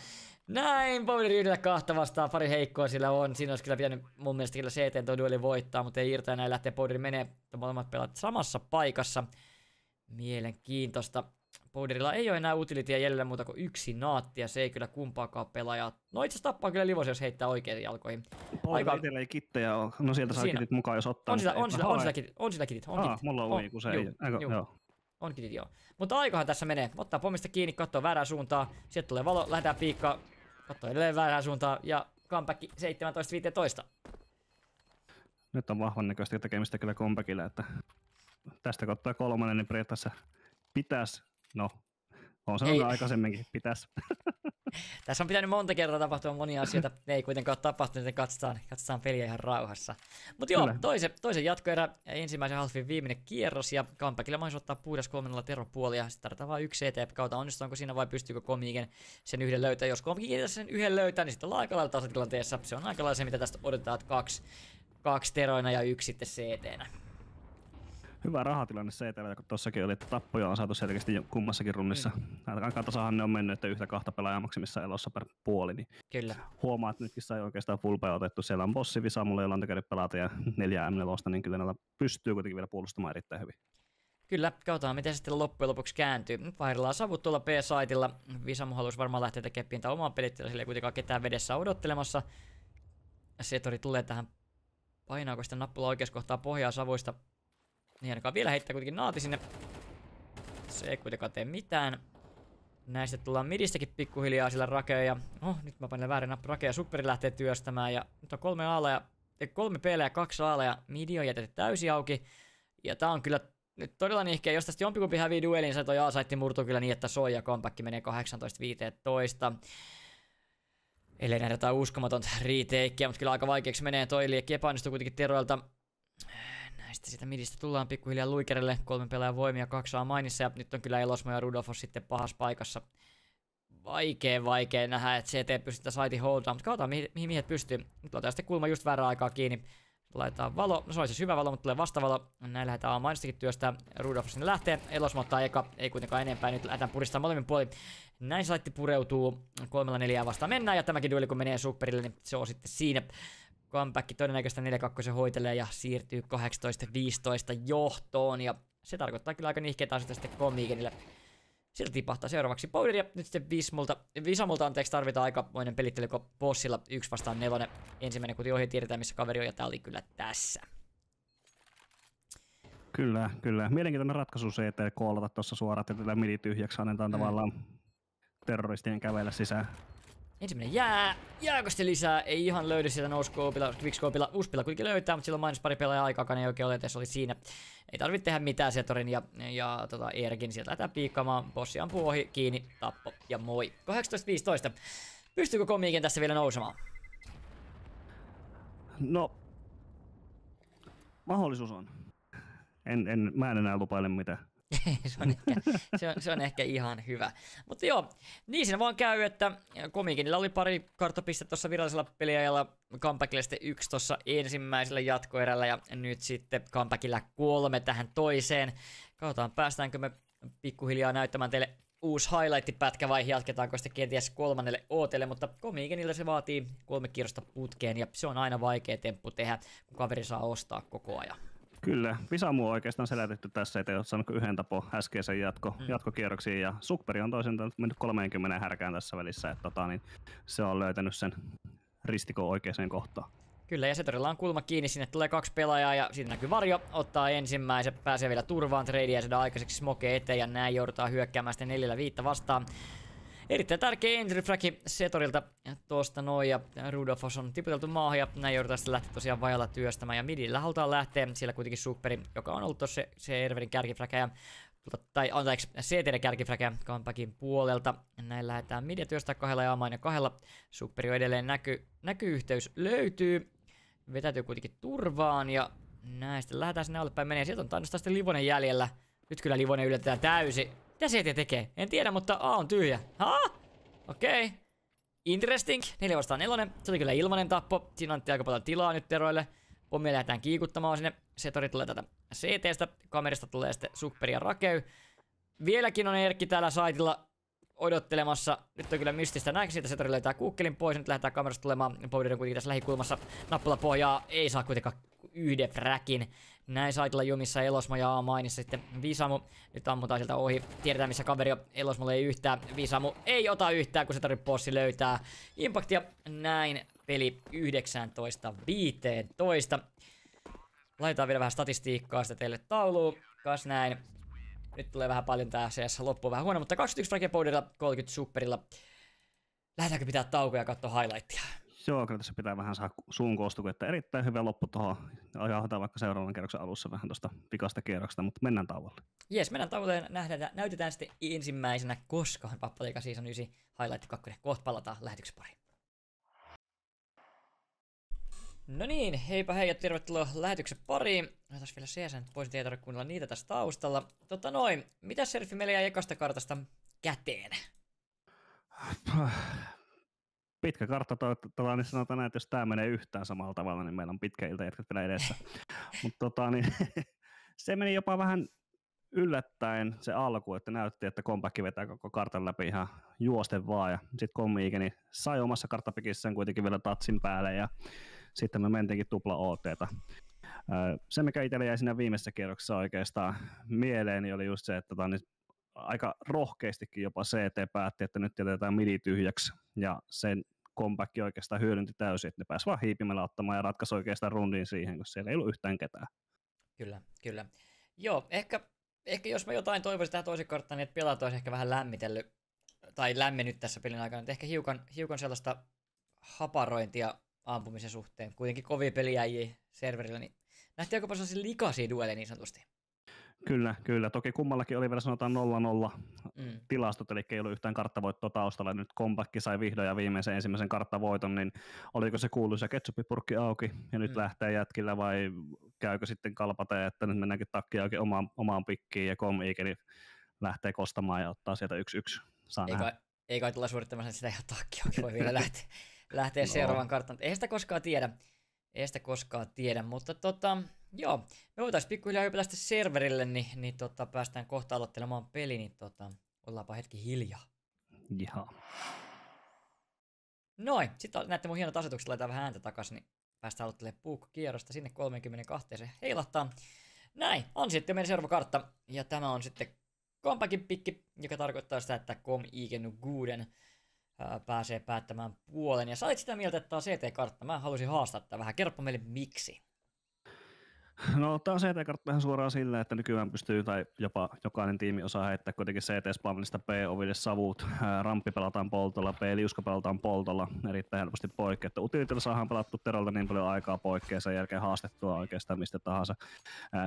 Näin, Powderi yhdellä 2 vastaan, pari heikkoa sillä on. Siinä olisi kyllä pitänyt mun mielestä kyllä CT tuo dueli voittaa, mutta ei irtaa, näin lähtee Powderi menee. Molemmat pelaat samassa paikassa. Mielenkiintoista. Powderilla ei ole enää utilityä jäljellä muuta kuin 1 naatti ja se ei kyllä kumpaakaan pelaajaa. No itse asiassa tappaa kyllä Livosen, jos heittää oikein jalkoihin. Aika itsellä ei kittejä ole. No sieltä saa kitit mukaan, jos ottaa. On sillä kitit. Mulla on kun se ei. Joo. On kitit, joo. Mutta aikahan tässä menee. Ottaa pommista kiinni, katsoo väärään suuntaan. Sieltä tulee valo, lähdetään piikkaan. Katsoo edelleen väärään suuntaan ja comeback 17-15. Nyt on vahvan näköistä tekemistä kyllä comebackille, että tästä kun ottaa 3, niin periaatteessa pitäisi, no on sanonut aikaisemminkin, pitäisi. Tässä on pitänyt monta kertaa tapahtua monia asioita, ne ei kuitenkaan ole tapahtunut, joten katsotaan peliä ihan rauhassa. Mutta joo, toisen jatkoerä, ensimmäisen halfin viimeinen kierros ja comebackille mahdollisuus ottaa puhdas 3 Tero-puolia. Sitten tarvitaan vain 1 CT kautta, onnistuuko siinä vai pystyykö Komiiken sen yhden löytää. Jos Komiiken sen yhden löytää, niin sitten ollaan aika lailla tasatilanteessa. Se on aika lailla se, mitä tästä odotetaan, että 2 Teroina ja 1 sitten CT-nä. Hyvä rahatilanne CT:llä, kun tossakin oli, että tappoja on saatu selkeästi kummassakin runnissa. Aika tasahan ne on mennyt, että 1-2 pelaajaa maksimissa elossa per puoli. Niin kyllä. Huomaa, että nytkin sai oikeastaan fullpea otettu. Siellä on bossi Visamulla, jolla on tekenyt pelata ja 4 M4, niin kyllä näillä pystyy kuitenkin vielä puolustamaan erittäin hyvin. Kyllä, katsotaan miten se sitten loppujen lopuksi kääntyy. Nyt vaihdellaan savut tuolla B-saitilla. Visamu haluaisi varmaan lähteä tekemään pientä omaa pelittelua, sillä ei kuitenkaan ketään vedessä odottelemassa. Setori tulee tähän, painaako sitten nappula oikeassa kohtaa pohjaa savuista. Niin ainakaan vielä heittää kuitenkin naati sinne. Se ei kuitenkaan tee mitään. Näistä tullaan midistäkin pikkuhiljaa sillä Rakea ja... nyt mä panen väärin nappi Rakea ja Supperi lähtee työstämään ja... Nyt on 3 P:llä ja 2 A:lla ja midi on jätetty täysin auki. Ja tää on kyllä nyt todella nihkeä. Jos tästä jompikumpi hävii duelin, se toi A-saitti murtuu kyllä niin, että soi ja comeback menee 18-15. Ellei nähdä jotain uskomatonta retakeä, mutta kyllä aika vaikeaksi menee toi liekki epäonnistuu kuitenkin Teroilta. Sitten sitä midistä tullaan pikkuhiljaa luikerille, 3 pelaajan voimia, 2 mainissa ja nyt on kyllä Elosmo ja Rudolfos sitten pahassa paikassa. Vaikea nähdä, että CT pystytään saitin holdaan, mutta katsotaan mihin miehet pystyy. Nyt laitetaan sitten kulma just väärän aikaa kiinni. Laitetaan valo, no se olisi hyvä valo, mutta tulee vastavalo. Näin lähdetään A-mainistakin työstää. Rudolfos sinne lähtee, Elosmo ottaa eka, ei kuitenkaan enempää, nyt lähdetään puristaa molemmin puolin. Näin saitti pureutuu, 3-4 vastaan mennään ja tämäkin dueli kun menee Superille, niin se on sitten siinä. Comeback todennäköisesti 4-2 hoitelee ja siirtyy 18-15 johtoon. Ja se tarkoittaa kyllä aika nihkeitä asioita sitten Komiikenille. Sieltä tipahtaa seuraavaksi Powder ja nyt sitten Visamulta anteeksi tarvitaan aikamoinen pelittely, kun bossilla 1 vastaan 4. Ensimmäinen kuti ohi tiedetään missä kaveri on ja tää oli kyllä tässä. Kyllä. Mielenkiintoinen ratkaisu se, että koolata tuossa suoraan, että tätä midi tyhjäksi annetaan tavallaan terroristien kävellä sisään. Ensimmäinen jääkö sitten lisää? Ei ihan löydy sieltä nouskoopilla, quickscopeilla. Uspilla kuitenkin löytää, mutta silloin mainos pari pelaajaa aikaakaan ei oikein ole, että se oli siinä. Ei tarvitse tehdä mitään Setorin ja Erkin. Sieltä lähdetään piikkaamaan. Bossi ampuu ohi, kiinni, tappo ja moi. 18-15. Pystyykö Komiiken tässä vielä nousemaan? No, mahdollisuus on. mä en enää lupaile mitään. se on ehkä ihan hyvä. Mutta joo, niin siinä vaan käy, että Komikinilla oli pari karttapistettä tuossa virallisella peliajalla, Comebackilla sitten 1 tuossa ensimmäisellä jatkoerällä ja nyt sitten Comebackilla 3 tähän toiseen. Katsotaan, päästäänkö me pikkuhiljaa näyttämään teille uusi highlight-pätkä vai jatketaanko sitten kenties 3. OT:lle, mutta Komikinilla se vaatii 3 kierrosta putkeen ja se on aina vaikea temppu tehdä, kun kaveri saa ostaa koko ajan. Kyllä, Visamu on oikeastaan selätetty tässä, ettei ole saanut yhden tapo äskeisen jatkokierroksiin, ja Sukkperi on toisen mennyt 30 härkään tässä välissä, että niin se on löytänyt sen ristikon oikeaan kohtaan. Kyllä, ja Setorilla on kulma kiinni, sinne tulee 2 pelaajaa, ja siitä näkyy Varjo, ottaa ensimmäisen, pääsee vielä turvaan, tradea ja saadaan aikaiseksi smoke eteen, ja näin joudutaan hyökkäämään sitten 4-5 vastaan. Erittäin tärkeä entry fragi Setorilta tuosta noin, ja Rudolfos on tiputeltu maahan, ja näin joudutaan sitten lähteä tosiaan vajalla työstämään, ja midillä halutaan lähteä, siellä kuitenkin Sukkperi, joka on ollut tuossa Serverin kärkifräkäjä, tai anteeksi, CT:n kärkifräkäjä Comebackin puolelta. Näin lähdetään midia työstää 2 ja Amain ja 2. Sukkperi on edelleen näkyyhteys löytyy, vetäytyy kuitenkin turvaan, ja näin sitten lähdetään sinne alle päin menee, sieltä on tainnut sitten Livonen jäljellä. Nyt kyllä Livonen yllätetään täysin. Mitä CT tekee? En tiedä, mutta A on tyhjä. Okei. Okay. Interesting. 4-4. Se oli kyllä ilmanen tappo. Siinä on aika paljon tilaa nyt teroille. Pommia lähdetään kiikuttamaan sinne. Setori tulee tätä CT:stä. Kamerista tulee sitten Sukkperi ja Rakeu. Vieläkin on Erkki täällä saitilla odottelemassa. Nyt on kyllä mystistä näkö. Siitä Setori löytää kuukkelin pois. Nyt lähdetään kamerasta tulemaan. Powder on kuitenkin tässä lähikulmassa. Nappula pohjaa. Ei saa kuitenkaan yhden fräkin. Näin saitilla jumissa Elosmo ja A-mainissa sitten Visamu. Nyt ammutaan sieltä ohi. Tiedetään missä kaveri on. Elosmolle ei yhtään. Visamu ei ota yhtään, kun se tarvitsee bossi löytää impaktia. Näin peli 19-15. Laitetaan vielä vähän statistiikkaa sitä teille tauluun. Kas näin. Nyt tulee vähän paljon tää CS loppuun vähän huono, mutta 21 fragia Powderilla, 30 Superilla. Lähdetäänkö pitää taukoja ja katsoa highlightia? Joo, kyllä tässä pitää vähän saada suun koostuku, että erittäin hyvä loppu tuohon. Jahdetaan vaikka seuraavan kierroksen alussa vähän tuosta pikasta kierroksesta, mutta mennään tauolle. Jes, mennään tauolle ja näytetään sitten ensimmäisenä koskaan Pappaliiga Season 9 Highlight 2. Kohta palataan lähetyksen pariin. No niin, heipä hei ja tervetuloa lähetyksen pariin. Otetaan vielä CSN pois, ettei tarvitse kuunnella niitä tässä taustalla. Mitä Serfi meillä jäi ekasta kartasta käteen? Pitkä kartta niin sanotaan näin, että jos tämä menee yhtään samalla tavalla, niin meillä on pitkä ilta jatkat vielä edessä. Mutta niin, se meni jopa vähän yllättäen se alku, että näytti, että Comeback vetää koko kartan läpi ihan juosten vaan. Ja sitten Komiikeni sai omassa karttapikissään kuitenkin vielä tatsin päälle ja sitten me mentiinkin tupla OT:ta. Se, mikä itselle jäi siinä viimeisessä kierroksessa oikeastaan mieleeni, oli just se, että niin aika rohkeastikin jopa CT päätti, että nyt jätetään midi tyhjäksi, ja sen Comeback oikeastaan hyödynti täysin, että ne pääsi vaan hiipimällä ottamaan ja ratkaisi oikeastaan rundin siihen, koska siellä ei ollut yhtään ketään. Kyllä. Joo, ehkä jos mä jotain toivoisin tähän toisen karttaan, niin että pelaat olisi ehkä vähän lämmitellyt, tai lämmennyt tässä pelin aikana, että ehkä hiukan sellaista haparointia ampumisen suhteen. Kuitenkin kovia peliäjiä serverillä, niin nähtiin aika paljon sellaisia likaisia dueleja niin sanotusti. Kyllä. Toki kummallakin oli vielä sanotaan 0-0 tilastot, eli ei ollut yhtään karttavoittoa taustalla. Nyt Comeback sai vihdoin ja viimeisen ensimmäisen karttavoiton, niin oliko se kuuluisa ketsuppipurkki auki ja nyt lähtee jätkillä vai käykö sitten kalpata, että nyt mennäänkin takki auki omaan pikkiin ja Komiikeni lähtee kostamaan ja ottaa sieltä 1-1. Ei kai tulla suorittamaan sitä ihan takki auki, voi vielä lähteä seuraavaan karttaan. Ei sitä koskaan tiedä, mutta joo, me voitaisiin pikkuhiljaa hypätä sitten serverille, niin päästään kohta aloittelemaan peli, niin ollaanpa hetki hiljaa. Jaha. Noin, sitten näette mun hienot asetukset, laitetaan vähän ääntä takaisin, niin päästään aloittelemaan puukkokierrosta sinne 32 se heilahtaa. Näin, on sitten meidän seuraava kartta, ja tämä on sitten Comebackin pikki, joka tarkoittaa sitä, että Igen Guden pääsee päättämään puolen. Ja sä olit sitä mieltä, että tämä on CT-kartta. Mä halusin haastaa tätä vähän. Kerropa meille miksi. No, tämä on CT-kartta ihan suoraan sillä, että nykyään pystyy tai jopa jokainen tiimi osaa heittää kuitenkin CT-spavnista B-oville savut. Ramppi pelataan poltolla, B-liuska pelataan poltolla erittäin helposti poikki. Että utilitilla saadaan pelattu Terolta niin paljon aikaa poikki ja sen jälkeen haastettua oikeastaan mistä tahansa.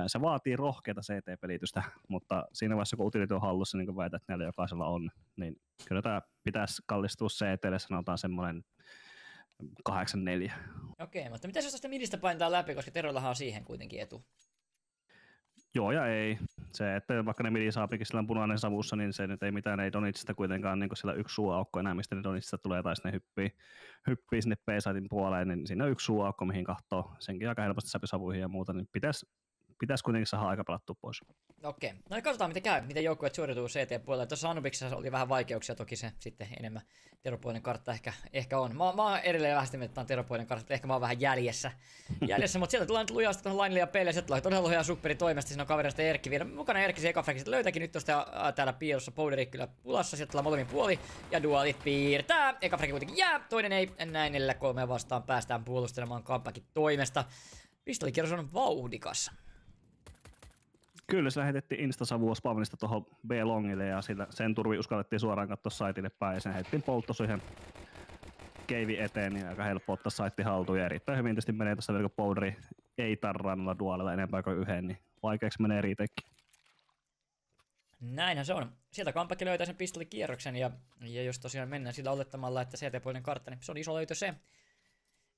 Se vaatii rohkeata CT-pelitystä, mutta siinä vaiheessa kun utility on hallussa, niin kuin väität, että näillä jokaisella on, niin kyllä tämä pitäisi kallistua CT:lle, sanotaan semmoinen 8-4. Okei, mutta mitä jos tästä midistä painetaan läpi, koska Teroillahan on siihen kuitenkin etu? Joo ja ei. Se, että vaikka ne midi saapikin sillä punainen savussa, niin se nyt ei mitään, ei Donitsista kuitenkaan niin sillä yksi suuaukko enää, mistä ne Donitsista tulee, tai ne hyppii sinne B-saitin puoleen, niin siinä on yksi suuaukko, mihin kahtoo senkin aika helposti savuihin ja muuta, niin pitäisi kuitenkin saada aika pelattua pois. Okei, no katsotaan miten käy, miten joukkueet suoriutuu CT-puolella. Tuossa Anubiksessa oli vähän vaikeuksia, toki se sitten enemmän teropuolinen kartta ehkä on. Mä oon edelleen vähän sitä mieltä, että on teropuolinen kartta, ehkä mä oon vähän jäljessä, mutta sieltä tullaan nyt lujasti tuohon lainille ja peille, sieltä tulee todella lujaa supperi toimesta, siinä on kaverista Erkki vielä mukana, Erkki se ekafragista löytääkin nyt tuosta täällä piilossa Powderi kyllä pulassa, sieltä tulee molemmin puoli ja dualit piirtää, ekafragi kuitenkin jää, toinen ei, näin 4-3 vastaan päästään puolustelemaan Comebackin toimesta. Pistolikierros on vauhdikas. Kyllä se lähetettiin Instasavua Spawnista tuohon B-longille ja sen turvi uskallettiin suoraan katsoa saitille päin ja sen heitettiin polttosu ihan keivi eteen niin aika helppo ottaa saitti haltuun ja erittäin hyvin tietysti menee tuossa vielä kun Powderi ei tarraa noilla dualilla enempää kuin yhden, niin vaikeaksi menee riitekin. Näinhän se on. Sieltä Comeback löytää sen pistolikierroksen ja jos tosiaan mennään sillä olettamalla, että CT-puolinen kartta, niin se on iso löytö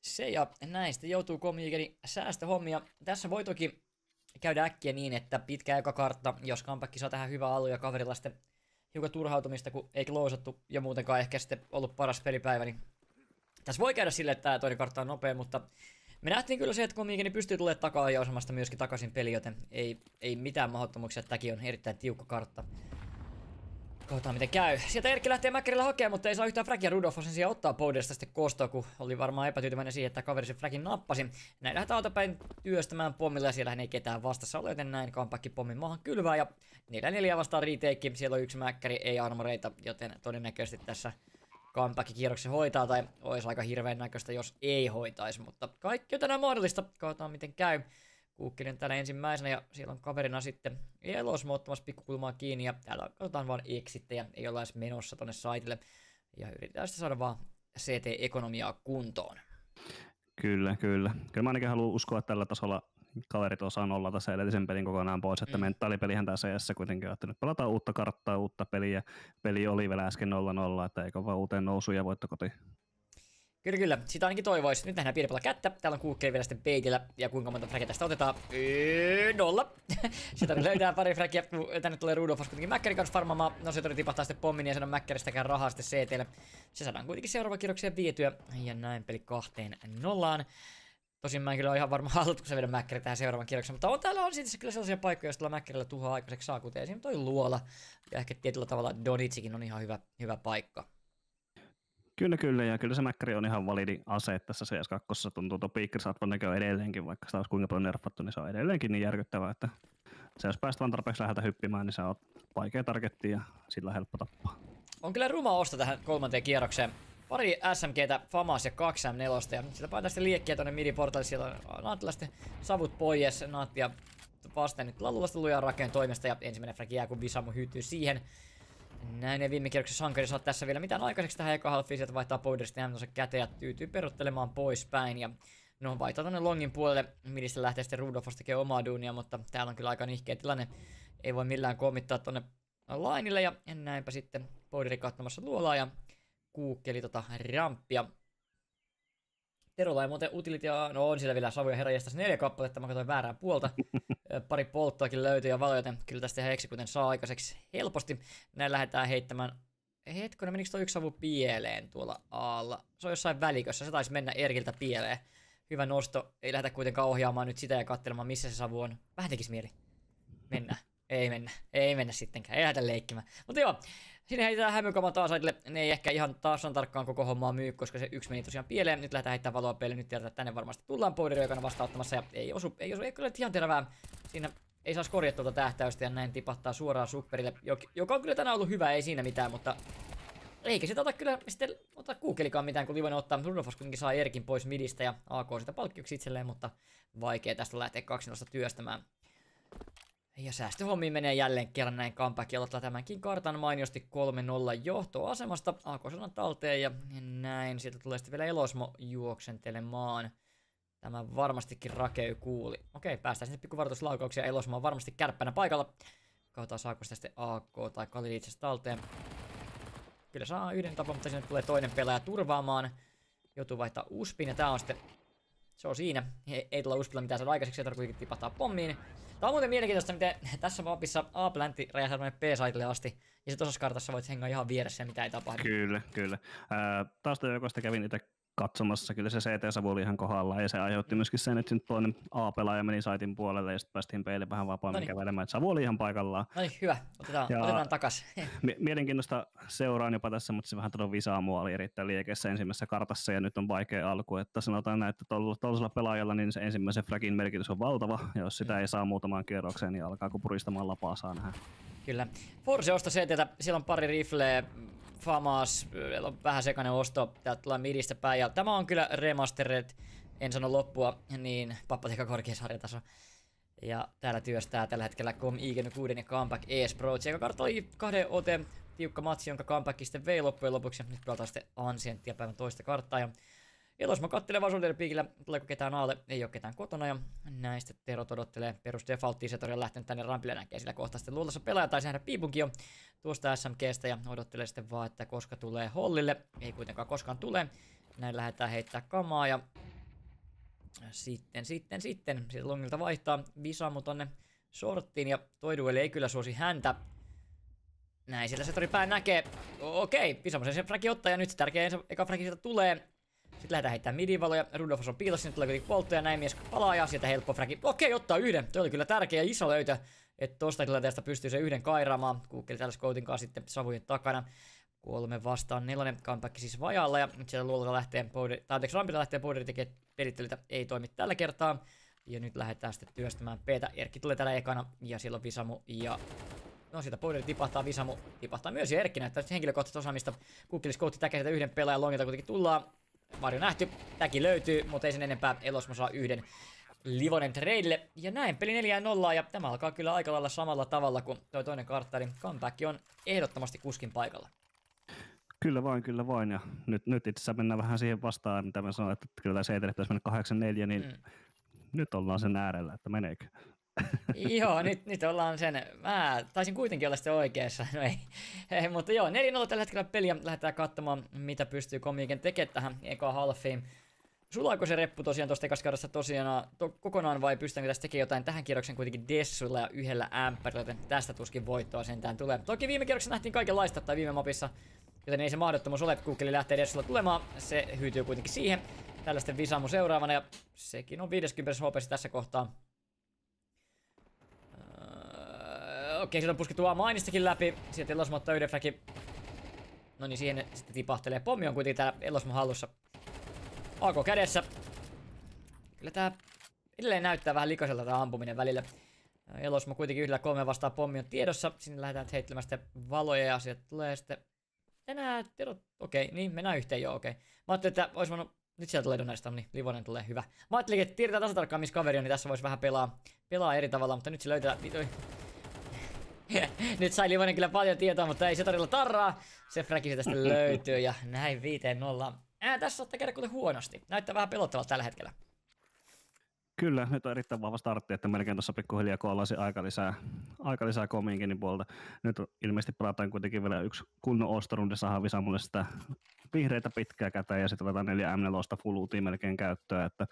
se ja näin sitten joutuu Comicani säästöhommia. Tässä voi toki käydä äkkiä niin, että pitkä eka kartta, jos Comeback saa tähän hyvää alue ja kaverilla sitten hiukan turhautumista, kun ei klousattu ja muutenkaan ehkä sitten ollut paras pelipäivä, niin tässä voi käydä silleen, että tämä toinen kartta on nopea, mutta me nähtiin kyllä se, että Comicani pystyy tulemaan takaa ja osamasta myöskin takaisin peli, joten ei mitään mahdottomuuksia, että tämäkin on erittäin tiukka kartta. Katsotaan miten käy. Sieltä Erkki lähtee Mäkkärillä hakemaan, mutta ei saa yhtään fragia. Rudolf sen sijaan ottaa Powderista sitten kostoa, kun oli varmaan epätyytyväinen siihen, että kaveri sen fragin nappasi. Näin lähdetään autopäin työstämään pommilla ja siellähän ei ketään vastassa ole, joten näin Comeback pommin maahan kylvää ja 4-4 vastaan retake. Siellä on yksi Mäkkäri, ei armoreita, joten todennäköisesti tässä Comeback kierroksen hoitaa tai olisi aika hirveän näköistä, jos ei hoitaisi, mutta kaikki on tänään mahdollista. Katsotaan miten käy. Kuukkinen täällä ensimmäisenä ja siellä on kaverina sitten Elosmo ottamassa pikkukulmaa kiinni ja täällä katsotaan vaan exittejä, ei olla edes menossa tonne saitille ja yritetään sitten saada vaan CT-ekonomiaa kuntoon. Kyllä. Kyllä mä ainakin haluan uskoa, että tällä tasolla kaverit osaa nollata se edellisen pelin kokonaan pois, että mentaalipelihän tässä CS kuitenkin on, että nyt pelataan uutta karttaa, uutta peliä. Peli oli vielä äsken 0-0, että eikö vaan uuteen nousuun ja voitto kotiin. Kyllä. Sitä ainakin toivoisi. Nyt nähdään pieni pala kättä. Täällä on kuukkeli vielä sitten peitillä. Ja kuinka monta fragia tästä otetaan? 0. Sieltä löydään pari fragia. Tänne tulee Rudolfos kuitenkin Mäkkärin kanssa farmaamaan. No se tipahtaa sitten pommin ja sen on Mäkkäristäkään rahaa sitten CT:lle. Se saadaan kuitenkin seuraava kierrokseen vietyä. Ja näin peli 2-0. Tosin mä en kyllä ole ihan varma, haluatko sä vedä Mäkkäri tähän seuraavan kierroksen. Mutta täällä on sitten kyllä sellaisia paikkoja, joista Mäkkärillä tuhoa aikaiseksi saa, kuten esimerkiksi toi luola. Ja ehkä tietyllä tavalla Donitsikin on ihan hyvä paikka. Kyllä, ja kyllä se Mäkkäri on ihan validi ase tässä CS2. Tuntuu tuo piikkirisatvan näkö edelleenkin, vaikka sitä olisi kuinka paljon nerfattu, niin se on edelleenkin niin järkyttävää, että se jos päästä vaan tarpeeksi läheltä hyppimään, niin se on vaikea targetti ja sillä on helppo tappaa. On kyllä ruma osto tähän kolmanteen kierrokseen. Pari SMGtä, FAMAS ja 2 M4, ja sillä painetaan sitten liekkiä tonne midi-portaille, siellä on Naattila sitten savut pois, Naattia vasten nyt Lallulasta lujaa rakeen toimesta, ja ensimmäinen fragi jää, kun Visamu hyytyy siihen. Näin ei viime kierroksessa Sankari saa tässä vielä mitään aikaiseksi tähän eka halfiin, sieltä vaihtaa Powderista M käteen ja tyytyy peruttelemaan poispäin. Ja no vaihtaa tonne longin puolelle, midistä lähtee sitten Rudolfos tekee omaa duunia, mutta täällä on kyllä aika nihkeä tilanne. Ei voi millään kommittaa tonne lainille ja näinpä sitten Powderi kattomassa luolaa ja kuukkeli ramppia. Terolla ei muuten utilitia, no on siellä vielä savuja herranjestas 4 kappaletta, mä katsoin väärää puolta. Pari polttoakin löytyy ja valoja, joten kyllä tästä ihan eksikuten saa aikaiseksi helposti. Näin lähdetään heittämään. Hetkonen, menikö toi yksi savu pieleen tuolla alla? Se on jossain välikössä, se taisi mennä Erkiltä pieleen. Hyvä nosto, ei lähdetä kuitenkaan ohjaamaan nyt sitä ja katselemaan missä se savu on. Vähän tekis mieli. Mennään. Ei mennä sittenkään, ei lähdetä leikkimään. Mutta joo, sinne heitetään hämykaman taas aidille. Ne ei ehkä ihan taas on tarkkaan koko hommaa myy, koska se yksi meni tosiaan pieleen. Nyt lähdetään heittämään valoa peille. Nyt tiedetään, että tänne varmasti tullaan Powderi, joka on vastauttamassa. Ja ei kyllä ihan terävää. Siinä ei saisi korjattua tuota tähtäystä ja näin tipahtaa suoraan Superille, joka on kyllä tänään ollut hyvä, ei siinä mitään, mutta eikä sitä ota kyllä sitten kuukelikaan mitään, kun Livonen ottaa. Rudolfos kuitenkin saa Erkin pois midistä ja AK sitä palkkioksi itselleen, mutta vaikea tästä lähteä 2-0 työstämään. Ja säästöhommiin menee jälleen kerran näin Comeback aloittaa tämänkin kartan mainiosti 3-0 johtoasemasta. AK sanan talteen ja näin. Sieltä tulee sitten vielä Elosmo juoksentelemaan. Tämä varmastikin Rakeu kuuli. Okei, päästään sinne pikkuvaroituslaukauksia. Elosmo on varmasti kärppänä paikalla. Katsotaan saako sitä sitten AK tai Khalil itse talteen. Kyllä saa yhden tapan, mutta sinne tulee toinen pelaaja turvaamaan. Joutuu vaihtaa Uspin ja tää on sitten Se on siinä. Ei tulla uskalla mitään saada aikaiseksi, se kuitenkin tipahtaa pommiin. Tää on muuten mielenkiintoista, miten tässä mapissa A-pläntti räjähtää B-saitille asti. Ja se tosas kartassa voit hengaa ihan vieressä ja mitä ei tapahdu. Kyllä. Taustajoukosta kävin itse katsomassa. Kyllä se CT-savu oli ihan kohdallaan ja se aiheutti myöskin sen, että toinen A-pelaaja meni saitin puolelle ja sitten päästiin peille vähän vapaammin kävelemään. Että savu oli ihan paikallaan. No niin, hyvä. Otetaan takas. Mielenkiintoista seuraan jopa tässä, mutta se vähän tuolla Visaamua oli erittäin liekeissä ensimmäisessä kartassa ja nyt on vaikea alku. Että sanotaan näin, että tuollaisella pelaajalla niin se ensimmäisen fragin merkitys on valtava. Ja jos sitä ei saa muutamaan kierrokseen, niin alkaa kun puristamaan lapaa saa nähdä. Kyllä. Force osto CT:tä, siellä on pari rifleä. Famas, on vähän sekainen osto, täältä tulee midistä päin, ja tämä on kyllä remastered, en sano loppua, niin Pappatika korkea sarjataso. Ja täällä työstää tällä hetkellä Igen 6 ja Comeback eSports, joka kartta oli 2 OT tiukka matsi, jonka Comeback sitten vei loppujen lopuksi, ja nyt pelataan sitten Ancienttia päivän toista karttaa. Ja Elosma kattelee vaan Soldier-piikillä, tuleeko ketään alle, ei ole ketään kotona, ja näistä Terot odottelee perusdefaulttiin, Setori on lähtenyt tänne rampille, näkee sillä kohtaa sitten luultavasti pelaaja, taisi nähdä piipunkin jo tuosta SMGstä, ja odottelee sitten vaan, että koska tulee Hollille, ei kuitenkaan koskaan tule, näin lähdetään heittää kamaa, ja sitten, sieltä longilta vaihtaa Visamu tonne shorttiin, ja toi dueli ei kyllä suosi häntä. Näin, sieltä Setori pää näkee, okei, Visamu sen fragi ottaa, ja nyt se tärkeä eka fragi sieltä tulee. Sitten lähdetään heittämään midivaloja, Rudolfos on piilossa, sinne tulee kuitenkin polttoja, näin mies palaa ja sieltä helppo fragi. Okei, ottaa yhden, toi oli kyllä tärkeä ja iso löytö, että tosta tilanteesta pystyy se yhden kairaamaan. Kuukkeli täällä scoutin kanssa sitten savujen takana. 3 vastaan 4, comeback siis vajalla ja nyt sieltä luolta lähtee rampilta lähtee Powderi tekee pelittelytä, ei toimi tällä kertaa. Ja nyt lähdetään sitten työstämään P:tä, Erkki tulee täällä ekana ja siellä on Visamu ja... No siitä Powderi tipahtaa, Visamu tipahtaa myös ja Erkki näyttää henkilökohtaista osaamista. Kuukkeli scoutti täkee sitä yhden pelaajan longilta kuitenkin tullaan. Varjo nähty, täki löytyy, mutta ei sen enempää. Elosma saa yhden Livonen tradeille. Ja näin, peli 4-0 ja tämä alkaa kyllä aika lailla samalla tavalla kuin toi toinen kartta, eli comeback on ehdottomasti kuskin paikalla. Kyllä vain. Ja nyt itse asiassa mennään vähän siihen vastaan, mitä mä sanoin, että kyllä tämä CT pitäisi mennä 8-4, niin nyt ollaan sen äärellä, että meneekö. Joo, nyt ollaan sen. Mä taisin kuitenkin olla sitten oikeassa. No ei, mutta joo, 4-0 tällä hetkellä peliä. Lähdetään katsomaan, mitä pystyy Komiiken tekemään tähän eka halfiin. Sulaako se reppu tosiaan tuosta ekassa kerrassa kokonaan vai pystytäänkö tästä tekemään jotain tähän kierroksen kuitenkin Dessuilla ja yhdellä ämpärillä, joten tästä tuskin voittoa sentään tulee. Toki viime kierroksessa nähtiin kaikenlaista tai viime mapissa, joten ei se mahdottomuus ole, Kuukkeli lähtee Dessuilla tulemaan. Se hyytyy kuitenkin siihen. Tällä sitten Visamu seuraavana ja sekin on 50 HP tässä kohtaa. Okei, sieltä on puskettu mainistakin läpi. Sieltä Elosma ottaa yhden fragi. No niin, siihen sitten tipahtelee. Pommi on kuitenkin täällä Elosman hallussa. AK kädessä. Kyllä tää edelleen näyttää vähän likaiselta tää ampuminen välillä. Elosma kuitenkin yhdellä 3 vastaan pommi on tiedossa. Sinne lähdetään heittelemään sitten valoja ja sieltä tulee sitten... Enää tiedot... Okei, niin mennään yhteen jo, okei. Mä ajattelin, että ois voinut... Nyt sieltä tulee Donnerista, niin Livonen tulee hyvä. Mä ajattelin, että tiedetään tasatarkkaan missä kaveri on, niin tässä voisi vähän pelaa eri tavalla, mutta nyt se löytää... Nyt sai Livonen kyllä paljon tietoa, mutta ei se todella tarraa. Se fragi tästä löytyy ja näin 5-0. Tässä saattaa käydä kuten huonosti. Näyttää vähän pelottavalta tällä hetkellä. Kyllä, nyt on erittäin vahva startti, että melkein tuossa pikkuhiljaa koolasi aika lisää Komiikenin puolta. Nyt ilmeisesti pelataan kuitenkin vielä yksi kunnon ostorundi, saadaan Visamulle sitä vihreitä pitkää käteen ja sitten otetaan 4 M4 full ultia melkein käyttöön. Että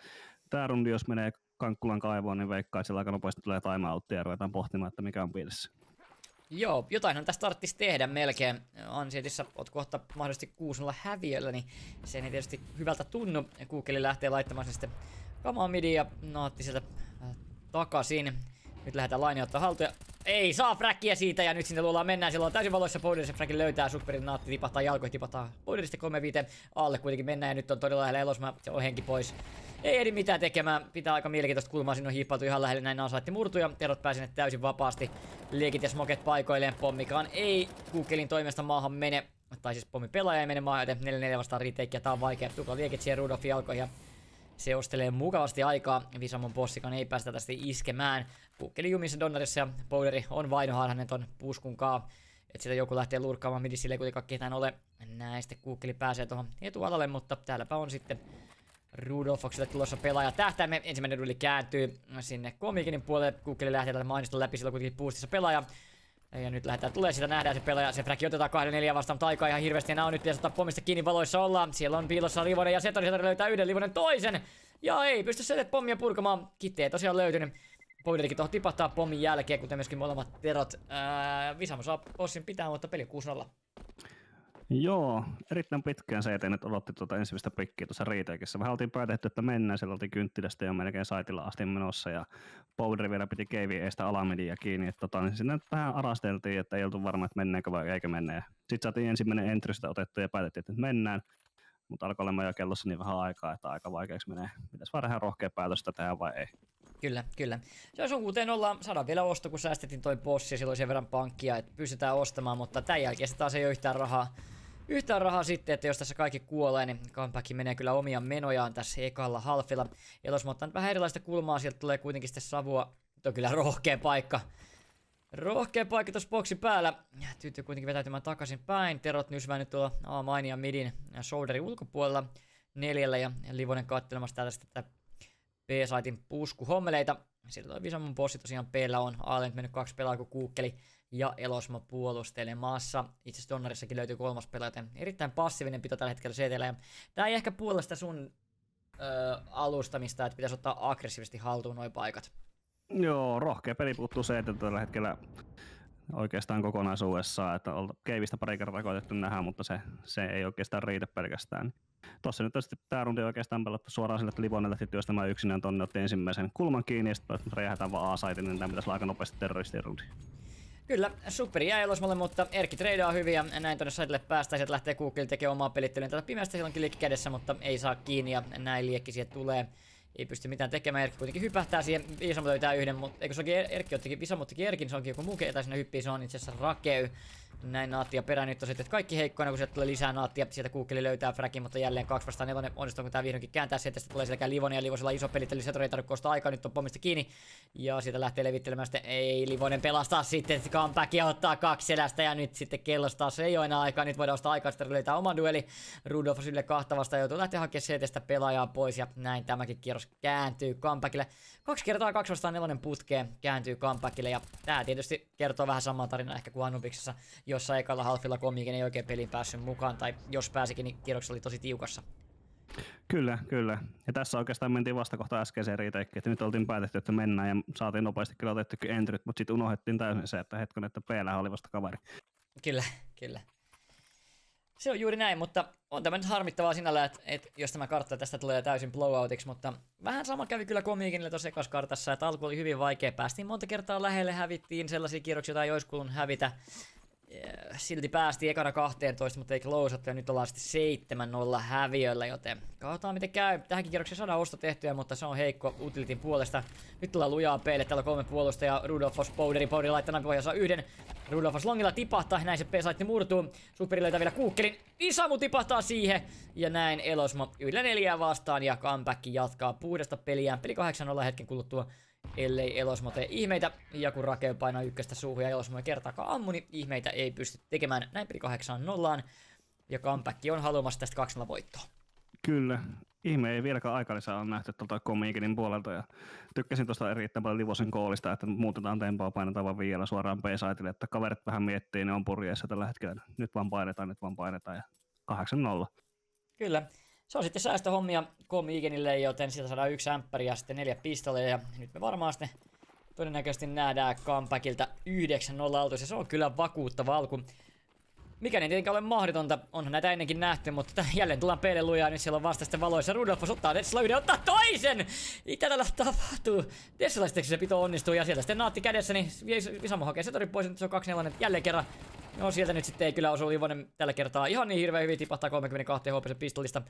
tämä rundi, jos menee Kankkulan kaivoon, niin veikkaa, että sillä aika nopeasti tulee timeouttia ja ruvetaan pohtimaan, että mikä on piilessä. Joo, jotainhan tästä tarvitsisi tehdä melkein. Ancientissa oot kohta mahdollisesti 6-0 häviöllä, niin se ei tietysti hyvältä tunnu. Kuukkeli lähtee laittamaan sitten kamaa midi ja Naatti sieltä takaisin. Nyt lähdetään laine ottaa haltuja. Ei saa frackia siitä ja nyt sinne luollaan mennään. Silloin on täysin valoissa Powder, se frackin löytää. Superin Naatti tipahtaa jalkoihin, tipahtaa Powderista 3-5 alle kuitenkin mennään. Ja nyt on todella lähellä Elosma, se on henki pois. Ei ehdi mitään tekemään, pitää aika mielenkiintoista kulmaa, siinä on hiippautu ihan lähelle, näin naasaitti murtu ja Terot pääsi sinne täysin vapaasti. Liekit ja smoket paikoilleen, pommikaan ei Kuukkelin toimesta maahan mene, tai siis pommi pelaaja ei mene maahan, joten 4-4 vastaan retake ja tää on vaikea. Tuka liekit siihen Rudolfin jalkoihin ja se ostelee mukavasti aikaa, Visamon bossikaan ei päästä tästä iskemään. Kuukkeli jumissa Donnarissa ja Powderi on vainoharhanen ton puskunkaa. Että sitä joku lähtee lurkkaamaan midi, sille ei kuitenkaan ketään ole. Näin sitten Kuukkeli pääsee tuohon etualalle, mutta täälläpä on sitten Rudolfokselle tulossa pelaaja. Tähtäimme ensimmäinen rulli kääntyy sinne Komikenin puolelle. Kuukkeli lähtee täältä mainista läpi, sillä on kuitenkin boostissa pelaaja. Ja nyt lähdetään tulee sitä, nähdään se pelaaja. Se fragi otetaan 2-4 vastaan, mutta aikaa ihan hirveästi. Ja nää on nyt pitäisi ottaa pommista kiinni, valoissa ollaan. Siellä on piilossa Livonen ja Setori löytää yhden, Livonen toisen. Ja ei pysty sieltä pommia purkamaan. Kitti ei tosiaan löytynyt. Powderikin tuohon tipahtaa pommin jälkeen, kuten myöskin molemmat terot. Visamo saa bossin pitää, mutta peli 6-0. Joo, erittäin pitkään se eteen, että odotti tuota ensimmäistä pikkiä tuossa Retakeissa. Vähän oltiin päätetty, että mennään, siellä oltiin kynttilästä jo melkein saitilla asti menossa ja Powderi vielä piti keiviä eestä alamidia kiinni, että niin sinne vähän arasteltiin, että ei oltu varma, että mennäänkö vai eikö mennä. Sitten saatiin ensimmäinen entrystä otettu ja päätettiin, että nyt mennään, mutta alkoi olemaan jo kellossa niin vähän aikaa, että aika vaikeaksi menee. Pitäisi vaan vähän rohkea päätöstä tehdä vai ei? Kyllä, kyllä. Se on 6-0, saadaan vielä osto, kun säästettiin toi bossi ja silloin sen verran pankkia, että pystytään ostamaan, mutta tämän jälkeen se taas ei ole yhtään rahaa sitten, että jos tässä kaikki kuolee, niin comeback menee kyllä omia menojaan tässä ekalla halfilla. Elos ottaa vähän erilaista kulmaa, sieltä tulee kuitenkin sitten savua. Nyt on kyllä rohkea paikka. Rohkea paikka tuossa boksin päällä. Tyytyy kuitenkin vetäytymään takaisin päin. Terot nysvää nyt tuolla A-main ja midin ja shoulderin ulkopuolella 4 ja Livonen katselemassa täältä sitten tätä B-saitin puskuhommeleita. Sieltä toi Visamon bossi tosiaan P:llä on. Aalle nyt mennyt 2 pelaa kuin Kuukkeli ja Elosmo puolustelemassa. Itse asiassa Donnarissakin löytyy 3 pelaaja, joten erittäin passiivinen pito tällä hetkellä CT:llä. Tää ei ehkä puolella sitä sun alustamista, että pitäisi ottaa aggressiivisesti haltuun noi paikat. Joo, rohkea peli puuttuu CT tällä hetkellä oikeastaan kokonaisuudessaan, että on keivistä pari kertaa koitettu nähdä, mutta se ei oikeastaan riitä pelkästään. Tuossa nyt on sitten tämä rundi oikeastaan pelattu suoraan sille, että Livonen lähti työstämään yksinään tonne, otti ensimmäisen kulman kiinni ja sitten räjähdetään vaan A-saitin, niin tämä pitäisi olla aika nopeasti terroristien rundi. Kyllä, superi jää Elosmolle, mutta Erkki treidaa hyvin ja näin tonne saitille päästään. Sieltä lähtee Kuukille tekemään omaa pelittelyä. Tällä pimeästä siellä onkin liekki kädessä, mutta ei saa kiinni ja näin liekki sieltä tulee. Ei pysty mitään tekemään, Erkki kuitenkin hypähtää siihen, Visamo löytää yhden, mutta eikö se onkin Erkki ottikin, Visamo ottikin Erkin, se onkin joku muu ketä sinne hyppii, se on itse asiassa Rakeu. Näin Naatti ja perä nyt on sitten, että kaikki heikkoina, kun sieltä tulee lisää Naattia, sieltä Kuukkeli löytää Frakin, mutta jälleen 2-4 onnistuu, kun tää vihdoinkin kääntää sieltä, sitten tulee sielläkään Livonen ja Livosella iso pelittely, sieltä ei tarvitse koostaa aikaa, nyt on pommista kiinni. Ja sieltä lähtee levittelemään sitten, ei Livonen pelastaa sitten, comebackia ottaa 2 selästä ja nyt sitten kellosta se ei ole enää aikaa, nyt voidaan ostaa aikaa, sitten löytää oma dueli. Rudolf Sylle 2 vastaan joutuu lähteä hakemaan CT:stä pelaajaa pois ja näin tämäkin kierros kääntyy comebackille. 2 kertaa 2-4 putkeen kääntyy comebackille ja tää tietysti kertoo vähän samaa tarinaa ehkä kuin Anubiksessa, jossa ekalla halfilla Komiikin ei oikein peliin päässyt mukaan, tai jos pääsikin, niin kierroksessa oli tosi tiukassa. Kyllä, kyllä. Ja tässä oikeastaan mentiin vastakohta äskeiseen Retakeen, että nyt oltiin päätetty, että mennään ja saatiin nopeasti kyllä otettukin entryt, mutta sitten unohdettiin täysin se, että hetken, että P-llähän oli vasta kaveri. Kyllä, kyllä. Se on juuri näin, mutta on tämä nyt harmittavaa sinällä, että jos tämä kartta tästä tulee täysin blowoutiksi, mutta vähän sama kävi kyllä Komiikinille tuossa ekas kartassa, että alku oli hyvin vaikea, päästiin monta kertaa lähelle, hävittiin sellaisia kierroksia, joita ei olisi kuulunut hävitä. Silti päästiin ekana 12, mutta ei closeattu ja nyt ollaan sitten 7-0 häviöllä, joten katsotaan miten käy. Tähänkin kierrokseen saadaan osto tehtyä, mutta se on heikko utilitin puolesta. Nyt tullaan lujaa P:lle, täällä on 3 puolustajaa, Rudolfos, Powderi laittaa pohjaa, saa yhden. Rudolfos longilla tipahtaa, näin se P-saitti murtuu. Superi löytää vielä Kuukkelin, Visamu tipahtaa siihen. Ja näin Elosmo yllä 4 vastaan ja comeback jatkaa puhdasta peliään. Peli 8-0 hetken kuluttua. Ellei Elosmo tee ihmeitä, ja kun Rakeu painaa ykköstä suuhun ja Elosmo ei kertaakaan ammu, niin ihmeitä ei pysty tekemään. Näin peli 8-0, ja comeback on haluamassa tästä 2-0 voittoa. Kyllä. Ihme ei vieläkään aikalisää on nähty tuolta Komiikinin puolelta, ja tykkäsin tuosta erittäin paljon Livosen koolista, että muutetaan tempoa, painetaan vaan vielä suoraan B-saitille, että kaverit vähän miettii, ne on purjeissa tällä hetkellä. Nyt vaan painetaan, ja 8-0. Kyllä. Se on sitten säästöhommia Komiikinille, joten sieltä saadaan 1 ämppäri ja sitten 4 pistoleja. Ja nyt me varmaan sitten todennäköisesti nähdään comebackilta 9-0 altus. Ja se on kyllä vakuuttava alku. Mikä ei tietenkään ole mahdotonta, onhan näitä ennenkin nähty, mutta jälleen tullaan P:lle lujaa. Nyt siellä on vasta sitten valoissa. Rudolfos ottaa Dessala yhden, ottaa toisen! Mitä tällä tapahtuu? Dessalaistekö se pito onnistuu ja sieltä sitten Naatti kädessä, niin Visamo hakee setorin pois. Nyt se on 2-4 jälleen kerran. No sieltä nyt sitten ei kyllä osu Livonen tällä kertaa ihan niin hirveän hyvin, tipahtaa 32 HP pistolista.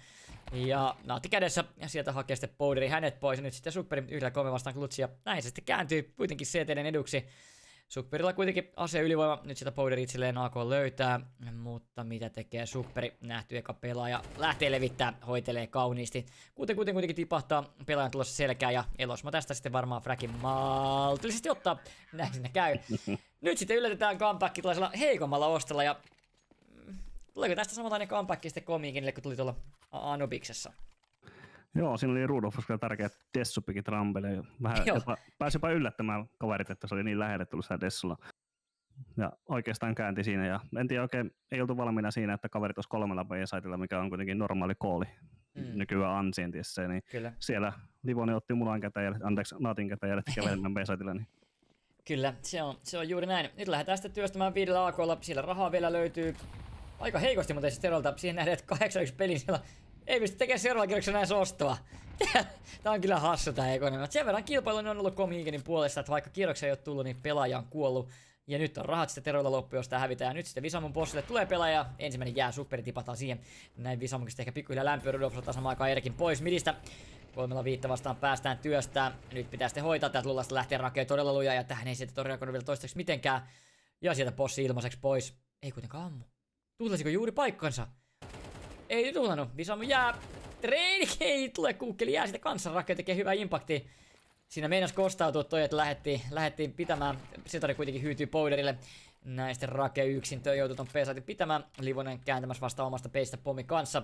Ja Naatti kädessä ja sieltä hakee sitten Powderi hänet pois ja nyt sitten Superi 1-3 vastaan Klutsi ja näin se sitten kääntyy kuitenkin CT:n eduksi. Superilla kuitenkin ase ylivoima, nyt sitä Powderi itselleen AK löytää, mutta mitä tekee Superi, nähty eka pelaaja, lähtee levittää, hoitelee kauniisti. Kuitenkin tipahtaa pelaajan tulossa selkää ja Elosmo tästä sitten varmaan Frakin maltillisesti ottaa, näin sinne käy. Nyt sitten yllätetään comeback tällaisella heikommalla ostolla ja tuleeko tästä samanlainen comeback sitten Komiikinille, kun tuli tuolla Anubiksessa? Joo, siinä oli Rudolfos kyllä tärkeä Dessupikit rampele. Vähän pääsi jopa yllättämään kaverit, että se oli niin lähelle tullut sitä Dessulla. Ja oikeastaan käänti siinä. Ja en tiedä oikein, ei oltu valmiina siinä, että kaverit olisi 3 B-saitilla, mikä on kuitenkin normaali kooli nykyään Ancientissa, niin Kyllä. siellä Livonen otti mulan käteen, Natin käteen ja lähti kävelemään B-sitillä. Niin. Kyllä, se on juuri näin. Nyt lähdetään sitten työstämään 5 AK:lla. Siellä rahaa vielä löytyy aika heikosti, mutta ei se Terolta siihen nähdään, että 8-1 pelin siellä ei pysty tekemään seuraavalla kierroksella näin ostoa. Tää on kyllä hassu tää ekonomi. Sen verran kilpailu on ollut Comigenin puolesta, että vaikka kierroksia ei ole tullut, niin pelaaja on kuollut. Ja nyt on rahat sitten Teroilla loppu, jos tää hävitään. Ja nyt sitten Visamun bossille tulee pelaaja. Ensimmäinen jää, superi tipataan siihen. Näin Visamunkin ehkä pikkuhiljaa lämpöä. Rudolf ottaa samaan aikaan Erkin pois midistä. 3-5 vastaan päästään työstään. Nyt pitää sitten hoitaa. Täältä lullasta lähtee rakee todella lujaa. Ja tähän ei sitten reagoinut vielä toistaiseksi mitenkään. Ja sieltä bossi ilmaiseksi pois. Ei kuitenkaan ammu. Tuhlasiko juuri paikkansa? Ei tuhlannut. Visamun jää. Treeni ei tule kuukkeli. Jää sitä kanssa. Rakee tekee hyvää impaktia. Siinä meinas kostautua toi, että lähdettiin pitämään. Setari kuitenkin hyytyy Powderille. Näistä Rake yksin joutui ton P-saitin pitämään. Livonen kääntämässä vasta omasta peistä pommin kanssa.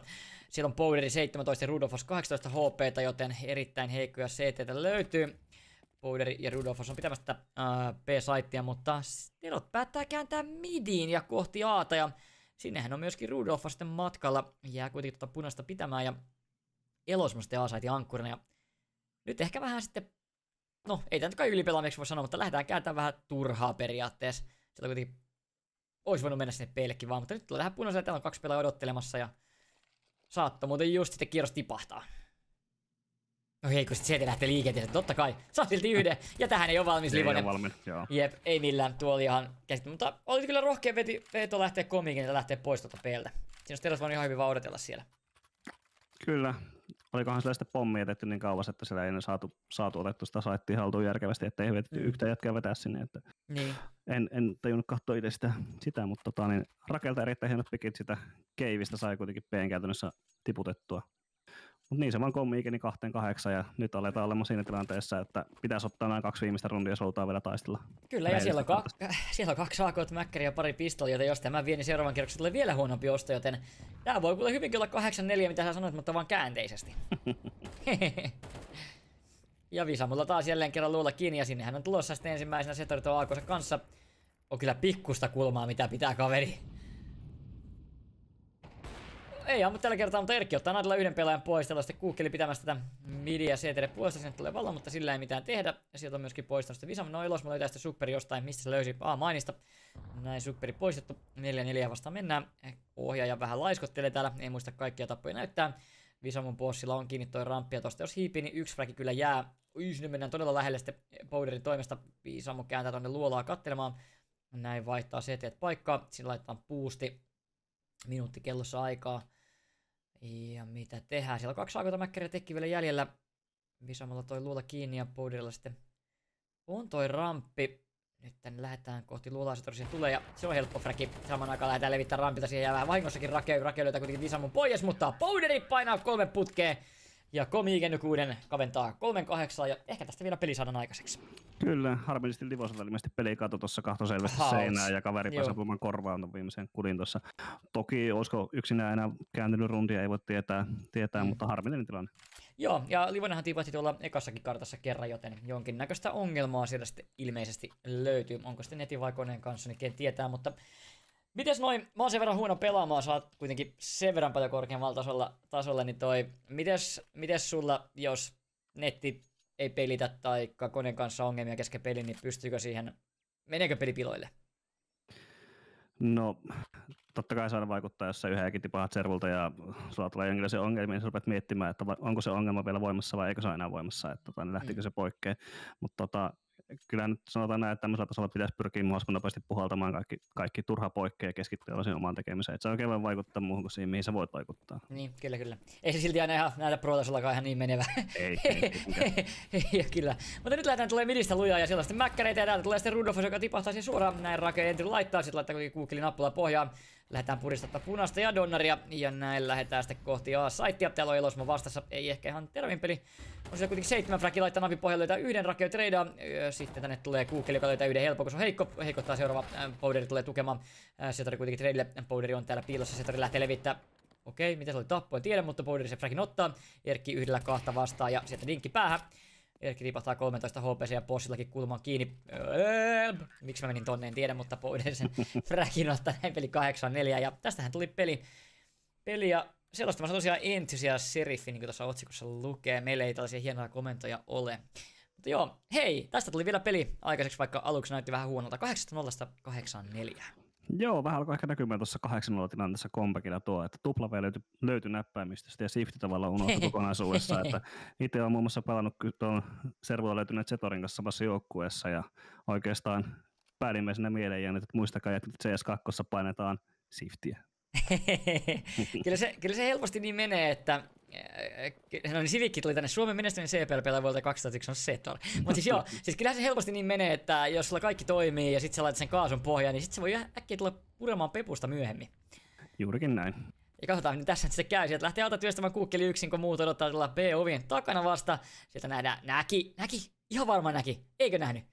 Siellä on Powderi 17 ja Rudolfos 18 HP:tä, joten erittäin heikkoja CT:tä löytyy. Powderi ja Rudolfos on pitämässä tätä P-saittia, mutta Terot päättää kääntää midiin ja kohti Aata. Ja sinnehän on myöskin Rudolfos sitten matkalla. Jää kuitenkin tuota punaista pitämään ja Elosmo sitten A-saitin ankkurina. Ja nyt ehkä vähän sitten, no ei tämä nyt kai ylipelaamiksi voi sanoa, mutta lähdetään kääntämään vähän turhaa periaatteessa. Sieltä kuitenkin olisi voinut mennä sinne peillekin vaan, mutta nyt tulee tähän punaiselle, täällä on 2 pelaajaa odottelemassa ja saattoi muuten just sitten kierros tipahtaa. No hei, kun sit sieltä lähtee liikenteeseen, totta kai, saa silti yhden, ja tähän ei ole valmis Livonen. Jep, ei millään, tuo oli ihan käsittämättä, mutta oli kyllä rohkea veto lähteä Comigenin ja lähteä pois tuolta Peltä. Siinä olisi Teros voinut ihan hyvin vaan odotella siellä. Kyllä. Olikohan sillä sitten pommi jätetty niin kauas, että siellä ei saatu otettu sitä saittia haltuun järkevästi, ettei hyvetty yhtä jätkää vetää sinne. Että niin. En tajunnut katsoa itse sitä mutta niin Rakelta erittäin hienot pikit sitä keivistä sai kuitenkin P:n käytännössä tiputettua. Mutta niin se vaan Comigeni 2-8 ja nyt aletaan olemaan siinä tilanteessa, että pitäisi ottaa nämä 2 viimeistä rundia, jos halutaan vielä taistella. Kyllä, ja siellä on 2 AK:t, mäkkäriä ja pari pistolia, joten jos tämä vie, niin seuraavan kierroksen tulee vielä huonompi osto, joten tää voi kuule hyvinkin olla 8-4, mitä sä sanoit, mutta vaan käänteisesti. Ja Visamulla taas jälleen kerran luulla kiinni, ja sinnehän on tulossa sitten ensimmäisenä Setari tuon AK:nsa kanssa. On kyllä pikkusta kulmaa, mitä pitää kaveri. Ei ammu tällä kertaa, mutta Erkki ottaa Nadilla yhden pelaajan pois. Täällä on sitten kuukkeli pitämässä tätä midiä CTD puolesta. Sinne tulee vallan, mutta sillä ei mitään tehdä. Ja sieltä on myöskin poistanut sitten Visamu. No Elosmo löytää sitten Supperi jostain, mistä se löysi. Mainista. Näin Supperi poistettu. 4-4 vastaan mennään. Ohjaaja vähän laiskottelee täällä. Ei muista kaikkia tappoja näyttää. Visamun bossilla on kiinni toi ramppi. Ja tosta jos hiipii, niin 1 fragi kyllä jää. Sinne mennään todella lähelle sitten Powderin toimesta. Visamu kääntää tonne luolaa kattelemaan. Näin vaihtaa CT paikkaa. Siinä laitetaan boosti. Minuutti kellossa aikaa. Ja mitä tehdään? Siellä on 2 AK:ta mäkkäriä tekki vielä jäljellä. Visamulla toi luola kiinni ja Powderilla sitten on toi ramppi. Nyt tänne lähdetään kohti luolaa, se tosiaan tulee ja se on helppo fragi. Saman aikaan lähdetään levittää rampilta, siihen jää vähän vahingossakin Rake löytää kuitenkin Visamun pois, mutta Powderi painaa 3 putkeen. Ja Comigen 6 kaventaa 3-8 ja ehkä tästä vielä peli saadaan aikaiseksi. Kyllä, harmillisesti Livosella ilmeisesti peli kato tuossa kahto selvästi seinää ja kaveri pääsi puhumaan korvaan ton viimeisen kudin tuossa. Toki olisiko yksinään enää kääntynyt rundia, ei voi tietää mutta harmillinen tilanne. Joo, ja Livonenhan tipahti tuolla ekassakin kartassa kerran, joten jonkinnäköistä ongelmaa siellä sitten ilmeisesti löytyy. Onko sitten netin vai koneen kanssa, niin ken tietää, mutta mites noin, mä oon sen verran huono pelaamaan, sä oot kuitenkin sen verran paljon korkeammalla tasolla, niin mites sulla, jos netti ei pelitä tai koneen kanssa ongelmia kesken pelin, niin pystyykö siihen, meneekö peli piloille? No, totta kai saada vaikuttaa, jos sä yhdenkin tipahat servulta ja sulla tulee jonkinlaisia ongelmia, niin sä rupeat miettimään, että onko se ongelma vielä voimassa vai eikö se ole enää voimassa, että niin lähtikö se poikkeen. Mutta kyllä nyt sanotaan näin, että tämmöisellä tasolla pitäisi pyrkiä mahdollisimman nopeasti puhaltamaan kaikki turha poikkeen ja keskittyä siihen omaan tekemiseen. Et se oikein voi vaikuttaa muuhun kuin siihen, mihin sä voit vaikuttaa. Niin, kyllä. Ei se silti aina ihan näitä pro-tasollakaan ihan niin menevä. Ei, kyllä. Mutta nyt lähdetään tulee midistä lujaa ja siellä on sitten mäkkäreitä ja täältä tulee sitten Rudolfos, joka tipahtaa siihen suoraan. Näin Rake Entry laittaa, sitten laittaa kuitenkin nappulaa pohjaan. Lähdetään puristattaa punaista ja donnaria ja näin lähdetään sitten kohti A-saittia. Täällä on Elosmo vastassa, ei ehkä ihan tervin peli. On siellä kuitenkin 7 fragi laittaa napin pohjalle, löytää yhden Rake treidaa. Sitten tänne tulee kuukkeli, joka löytää yhden helppo, koska on heikko. Heikottaa seuraava, Powderi tulee tukemaan. Setari kuitenkin treidille, Powderi on täällä piilossa, Setari lähtee levittää. Okei, mitä se oli tappo, en tiedä, mutta Powderi se fragin ottaa. Erkki 1-2 vastaan ja sieltä dinkki päähän. Erkki tipahtaa 13 HPC ja bossillakin kulmaan kiinni. Miksi mä menin tonne, en tiedä, mutta Powderi sen fragin ottaa näin peli 8-4. Ja tästähän tuli peli ja selostamassa tosiaan Enthusiast Seriffi, niin kuin tuossa otsikossa lukee. Meillä ei tällaisia hienoja komentoja ole. Mutta joo, hei, tästä tuli vielä peli aikaiseksi, vaikka aluksi näytti vähän huonolta. 8-0-8-4. Joo, vähän alkoi ehkä näkymään tuossa 8-0 tilanteessa Compactilla tuo, että W löytyi näppäimistöstä ja Shifti tavallaan unohtui kokonaisuudessaan. Että itse olen muun muassa pelannut tuon servuilla löytyneet Zetorin kanssa samassa joukkueessa ja oikeastaan päällimmäisenä mieleen jäänyt, että muistakaa, että CS2 painetaan Shiftiä. kyllä se helposti niin menee, että no niin Civic tuli tänne Suomen menestyneen CPL-pelaaja vuodelta 2001 on Zetor. Mutta siis joo, siis kyllähän se helposti niin menee, että jos sulla kaikki toimii ja sit sä laitat sen kaasun pohjaan, niin sit se voi äkkiä tulla puremaan pepusta myöhemmin. Juurikin näin. Ja katsotaan, miten tässä se käy. Sieltä lähtee työstämään kuukkeli yksin, kun muut odottaa tuolla B-ovien takana vasta. Sieltä nähdään, näki, ihan varmaan näki. Eikö nähnyt?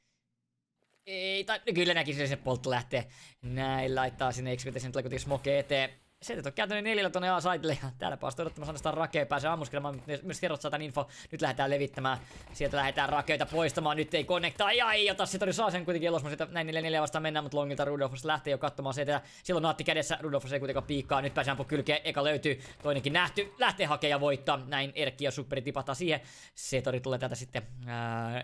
Ei, tai kyllä näki se poltto lähtee. Näin laittaa sinne Expedition, tulee kuitenkin smoke eteen. Setet on kääntynyt 4 tonne A-saitille ja täällä päästä odottamassa ainoastaan Rakea pääsee ammuskelemaan, myös kerrot tämän info. Nyt lähdetään levittämään, sieltä lähdetään Rakeita poistamaan, nyt ei connectaa, ja ei ota, se saa sen kuitenkin elosma, sieltä näin 4-4 vastaan mennään, mutta Longilta Rudolfus lähtee jo katsomaan sitä. Silloin naatti kädessä, Rudolfus ei kuitenkaan piikkaa, nyt pääsee ampua kylkeen, eka löytyy, toinenkin nähty, lähtee hakemaan ja voittaa, näin Erkki ja Superi tipahtaa siihen. Setori tulee täältä sitten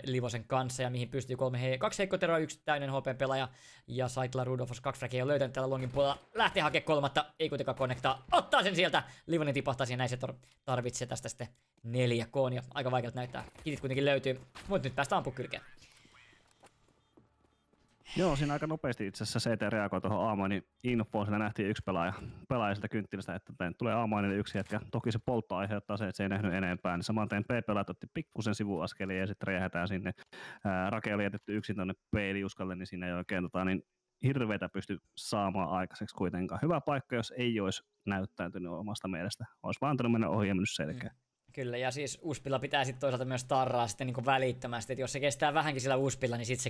Livosen kanssa ja mihin pystyy 2 heikkoteroa, 1 täyden HP pelaaja ja Saitla Rudolfus 2 fräkiä on löytänyt täällä Longin puolella, lähtee hakemaan kolmatta, ei kuitenkaan connectaa. Ottaa sen sieltä. Livonen tipahtaa siihen, näin se tarvitsee tästä sitten 4 koon ja aika vaikealta näyttää. Kitit kuitenkin löytyy, mutta nyt päästään ampukylkeen. Joo, siinä aika nopeasti itse asiassa CT reagoi tuohon A-mainin infoon. Siinä nähtiin yksi pelaaja sieltä kynttilästä, että tulee A-mainille yksi hetki. Toki se poltto aiheuttaa se, että se ei nähnyt enempää. Niin saman tien B-pelaajat otti pikkusen sivuaskelia ja sitten räjähdetään sinne. Rake oli jätetty yksin tuonne B-liuskalle, niin siinä ei oikein niin hirveitä pysty saamaan aikaiseksi kuitenkaan. Hyvä paikka, jos ei olisi näyttäytynyt omasta mielestä. Olisi vaan antanut mennä ohi ja mennyt selkeä. Kyllä, ja siis Uspilla pitää sitten toisaalta myös tarraa sitten niin välittömästi, että jos se kestää vähänkin sillä Uspilla, niin sit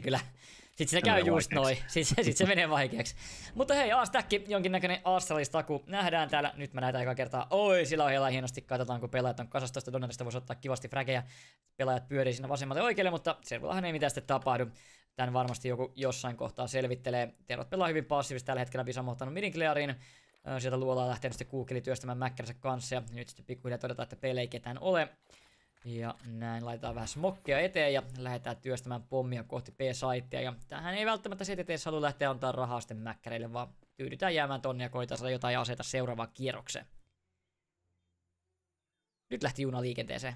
se käy just noin, sit se menee vaikeaksi. Mutta hei, A-stack, jonkinnäköinen Astralis-taku nähdään täällä, nyt mä näytän eka kertaa, oi sillä ohjalla hienosti, katsotaan kun pelaajat on kasastoista, Donatista voisi ottaa kivasti fräkejä, pelaajat pyörii siinä vasemmalle oikealle, mutta Servullahan ei mitään sitten tapahdu. Tän varmasti joku jossain kohtaa selvittelee. Terot pelaa hyvin passiivisesti tällä hetkellä, Visa on ottanut midin cleariin. Sieltä luolaa lähtee sitten Kuukeli työstämään mäkkäränsä kanssa ja nyt sitten pikkuhiljaa todetaan, että peille ei ketään ole. Ja näin laitetaan vähän smokkia eteen ja lähdetään työstämään pommia kohti B-saitia. Ja tähän ei välttämättä CTT:ssä halua lähteä antaa rahaa sitten mäkkäreille, vaan tyydytään jäämään tonne ja koitaan saada jotain aseita seuraavaan kierrokseen. Nyt lähti juna liikenteeseen.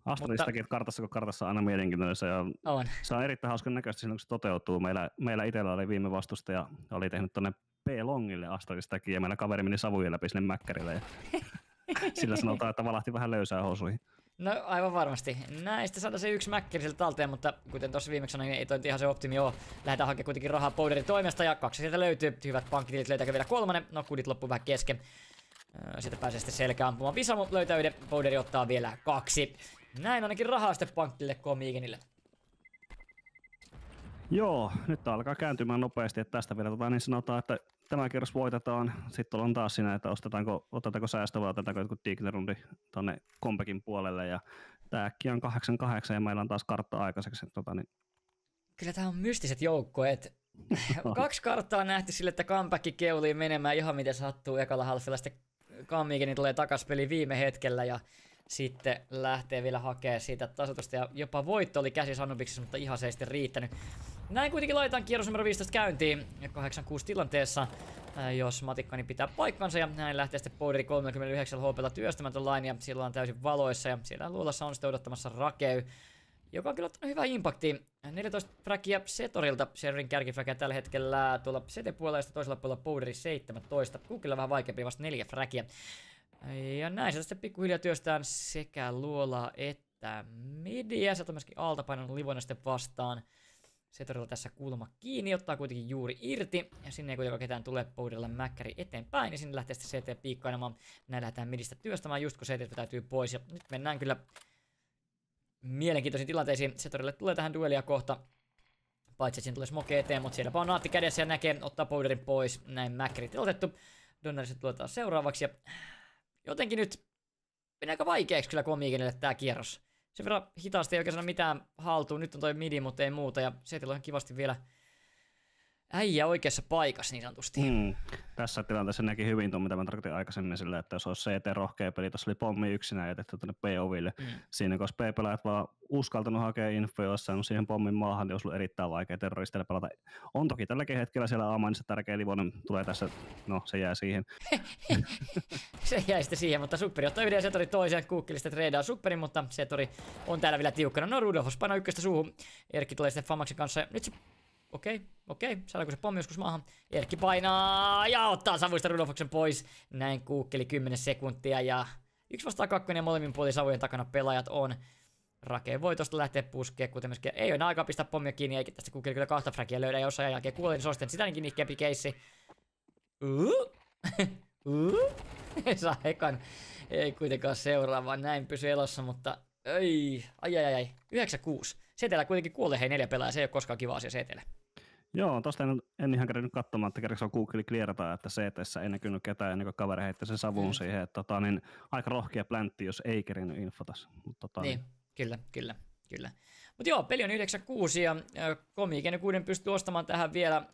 Astralistakin kartassa, kun kartassa on aina mielenkiintoinen. Ja on. Se on erittäin hauskan näköistä silloin, kun se toteutuu. Meillä itsellä oli viime vastustaja, oli tehnyt tuonne B-longille Astralistakin, ja meillä kaveri meni savujen läpi sinne mäkkärille. Ja sillä sanotaan, että valahti vähän löysää housuihin. No aivan varmasti. Näistä saadaan se yksi mäkkäri sieltä talteen, mutta kuten tuossa viimeksi sanoin, niin ei toi ihan se optimi ole. Lähdetään hakemaan kuitenkin rahaa Powderin toimesta ja 2 sieltä löytyy. Hyvät pankkitilit, löytääkö vielä 3? No kudit loppuu vähän kesken. Sieltä pääsee sitten selkään ampumaan. Visa löytää yhden, Powderi ottaa vielä 2. Näin ainakin rahaa sitten pankkille Komiigenille. Joo, nyt alkaa kääntymään nopeasti, että tästä vielä niin sanotaan, että tämä kierros voitetaan. Sitten on taas siinä, että otetaanko säästö vai otetaanko jotkut Dignerundi tonne Compekin puolelle. Ja tää äkkiä on 8-8 ja meillä on taas kartta aikaiseksi. Niin. Kyllä tää on mystiset joukkueet. 2 karttaa on nähty sille, että comeback keulii menemään ihan miten sattuu ekalla halfilla. Sitten Kamikeni tulee takas peli viime hetkellä ja sitten lähtee vielä hakemaan siitä tasoitusta ja jopa voitto oli käsi Sanubiksessa, mutta ihan se ei sitten riittänyt. Näin kuitenkin laitetaan kierros numero 15 käyntiin 8-6 tilanteessa, jos Matikkani pitää paikkansa ja näin lähtee sitten Powderi 39 HP:lla työstämään ton line ja silloin on täysin valoissa ja siellä luolassa on sitten odottamassa Rakeu, joka on kyllä ottanut hyvää impaktia. 14 fräkiä Setorilta, Serin kärkifräkiä tällä hetkellä tuolla CT-puolella ja toisella puolella Powderi 17. Kuukilla vähän vaikeampi, vasta 4 fräkiä. Ja näin se sitten pikkuhiljaa työstään sekä luolaa että midiä. Sieltä on myöskin altapainonut Livonen sitten vastaan. Setorilla tässä kulma kiinni, ottaa kuitenkin juuri irti. Ja sinne ei kuitenkaan ketään tule Powderilla mäkkäri eteenpäin. Ja sinne lähtee sitten CT piikkailemaan. Näin lähdetään midistä työstämään just kun CT vetäytyy pois. Ja nyt mennään kyllä mielenkiintoisiin tilanteisiin. Setorille tulee tähän duelia kohta. Paitsi että siinä tulee smoke eteen, mutta sielläpä on naatti kädessä ja näkee, ottaa Powderin pois. Näin mäkkärit otettu. Donneriset tulee taas seuraavaksi. Ja jotenkin nyt menee aika vaikeaksi kyllä Komiigenille tää kierros. Sen verran hitaasti ei oikein saada mitään haltuun. Nyt on toi midi, mutta ei muuta. Ja Setillä on kivasti vielä äijä oikeassa paikassa niin sanotusti. Tässä tilanteessa näki hyvin tuon, mitä mä tarkoitin aikaisemmin sillä, että jos olisi CT rohkea peli, tuossa oli pommi yksinään jätetty tuonne B-oville. Siinä kun B-pelaajat vaan uskaltanut hakea infoja, jos saanut siihen pommin maahan, niin olisi ollut erittäin vaikea terroristeille pelata. On toki tälläkin hetkellä siellä A-mainissa tärkeä Livonen tulee tässä, no se jää siihen. Se jäi sitten siihen, mutta Supperi ottaa yhden Setorin toisen, Kuukkelista treidaa Supperin, mutta Setori on täällä vielä tiukkana. No Rudolfos painaa ykköstä suuhun, Erkki tulee sitten Famaksin kanssa ja nyt se Okei, saadaanko se pommi joskus maahan? Erkki painaa ja ottaa savuista Rudolfoksen pois. Näin Kuukkeli 10 sekuntia ja 1 vastaan 2 ja molemmin puolin savujen takana pelaajat on. Rake voi tosta lähteä puskeen, kuten myöskin ei ole aikaa pistää pommia kiinni, eikä tästä Kuukkeli kyllä 2 fragia löydä, jos ajan jälkeen kuolee, niin se on sitten sitäkin nihkeämpi keissi. Saa ekan, ei kuitenkaan seuraavaan, näin pysy elossa, mutta ai. 9-6. Setelä kuitenkin kuolee 4 pelaajaa, se ei ole koskaan kiva asia Setele. Joo, tosta en ihan kerännyt katsomaan, että kerran se on Google clearata, että CT:ssä ei näkynyt ketään ennen kuin kaveri heitti sen savun siihen. Että, niin, aika rohkea pläntti, jos ei kerinyt infotas. Niin, kyllä. Mutta joo, peli on 9-6 ja Komiiken 6 pystyy ostamaan tähän vielä.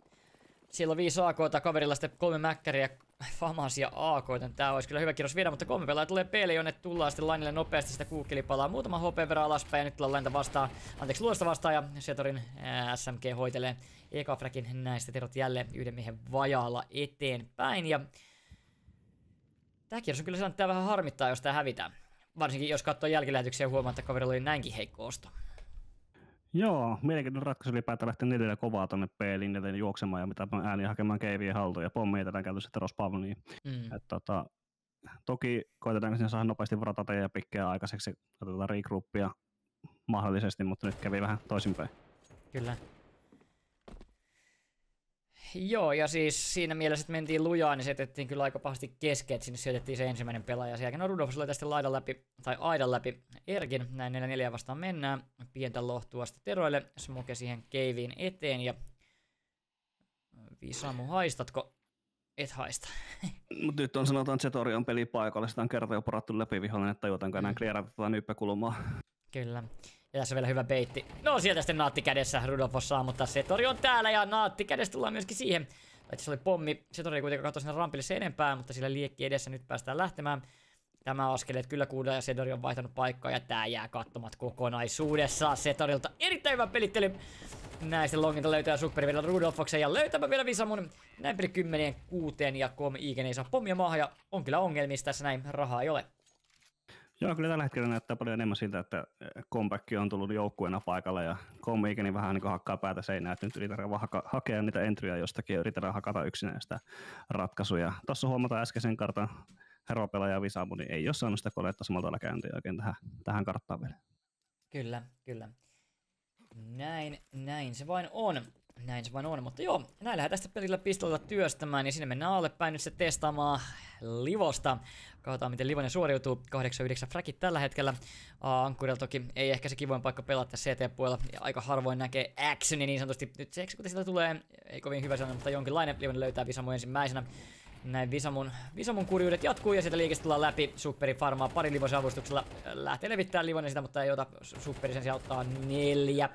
Siellä on 5 AK:ta, kaverilla sitten 3 mäkkäriä, Famasia AK:ta. Tää olisi kyllä hyvä kierros viedä, mutta 3 pelaajaa tulee peille, jonne tullaan sitten lainille nopeasti. Sitä Kuukkeli palaa muutama HP verran alaspäin ja nyt tullaan lainta vastaan. Anteeksi, luosta vastaan ja Setorin SMG hoitelee eka frakin näistä terot jälleen yhden miehen vajaalla eteenpäin. Ja tää kierros on kyllä sellainen, että tää vähän harmittaa, jos tää hävitään. Varsinkin jos katsoo jälkilähetyksiä ja huomaa, että kaverilla oli näinkin heikko osto. Joo, mielenkiintoinen ratkaisu ylipäätään lähteä 4 kovaa tonne B-linjalle juoksemaan ja mitä ääniä hakemaan keivien haltuun ja pommeja tätä käytössä Rospavniin. Toki koitetaan sinne saada nopeasti varata ja pikkejä aikaiseksi, otetaan regrouppia mahdollisesti, mutta nyt kävi vähän toisinpäin. Kyllä. Joo, ja siis siinä mielessä, että mentiin lujaa, niin se jätettiin kyllä aika pahasti kesken, että sinne syötettiin se ensimmäinen pelaaja. Sen jälkeen Rudolfos oli tästä aidan läpi Erkin, näin 4-4 vastaan mennään. Pientä lohtua sitten Teroille, Smoke siihen keiviin eteen ja Visamu, haistatko? Et haista. Mutta nyt on sanotaan, että Zetori on pelipaikalla, sitä on kerta jo porattu läpi vihollinen, että tajutaanko enää clearata nyppäkulmaa. Kyllä. Ja tässä on vielä hyvä beitti. No sieltä sitten naatti kädessä Rudolfos saa, mutta Setori on täällä ja naatti kädessä tullaan myöskin siihen. Se oli pommi. Setori ei kuitenkaan katso sinne rampille se enempää, mutta sillä liekki edessä nyt päästään lähtemään. Tämä askeleet kyllä kuulee ja Setori on vaihtanut paikkaa ja tää jää katsomat kokonaisuudessaan Setorilta. Erittäin hyvä pelittely. Näistä Longilta löytää Supperi vielä Rudolfoksen ja löytämä vielä Visamun. Näin peli 10-6 ja Iken ei saa pommia maahan ja on kyllä ongelmista tässä näin, rahaa ei ole. Joo, kyllä tällä hetkellä näyttää paljon enemmän siltä, että comeback on tullut joukkueena paikalle ja Iken vähän niin kuin hakkaa päätä seinään, että nyt yritetään vaan hakea niitä entryjä jostakin ja yritetään hakata yksinään sitä ratkaisuja. Tuossa huomataan äskeisen kartan heropelaaja Visamu, niin ei ole saanut sitä konetta samalla tavalla käyntiä oikein tähän karttaan vielä. Kyllä. Näin se vain on. Mutta joo, näin lähdetään tästä pelillä pistolilla työstämään ja sinne mennään alle päin nyt se testaamaan Livosta. Katsotaan miten Livonen suoriutuu. 8-9 fragit tällä hetkellä. Ankkurilla toki ei ehkä se kivoin paikka pelata CT-puolella. Aika harvoin näkee actioni niin sanotusti. Nyt se kun sitä tulee, ei kovin hyvä sanoa, mutta jonkinlainen. Livonen löytää Visamu ensimmäisenä. Näin Visamun kurjuudet jatkuu ja sieltä liikestä tullaan läpi. Supperi farmaa pari Livosen avustuksella. Lähtee levittämään Livonen sitä, mutta ei ota Supperi sen sijaan ottaa 4.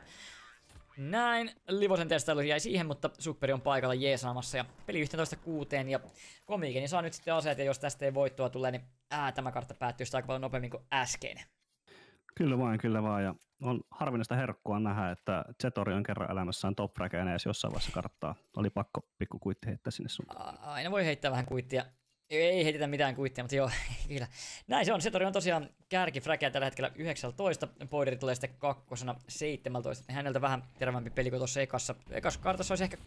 Näin, Livosen testailu jäi siihen, mutta Supperi on paikalla jeesaamassa ja peli 11-6 ja Komiikeni saa nyt sitten aseet ja jos tästä ei voittoa tule, niin tämä kartta päättyy sitä aika paljon nopeammin kuin äskeinen. Kyllä vaan ja on harvinaista herkkua nähdä, että Zetori on kerran elämässään top fragena edes jossain vaiheessa karttaa. Oli pakko pikku kuitti heittää sinne sun. Aina voi heittää vähän kuittia. Ei heitetä mitään kuittia, mutta joo, kyllä. Näin se on. Zetori on tosiaan kärkifräkeä tällä hetkellä 19. Powderi tulee sitten 2. 17. Häneltä vähän terävämpi peli kuin tuossa ekassa. Ekassa kartassa olisi ehkä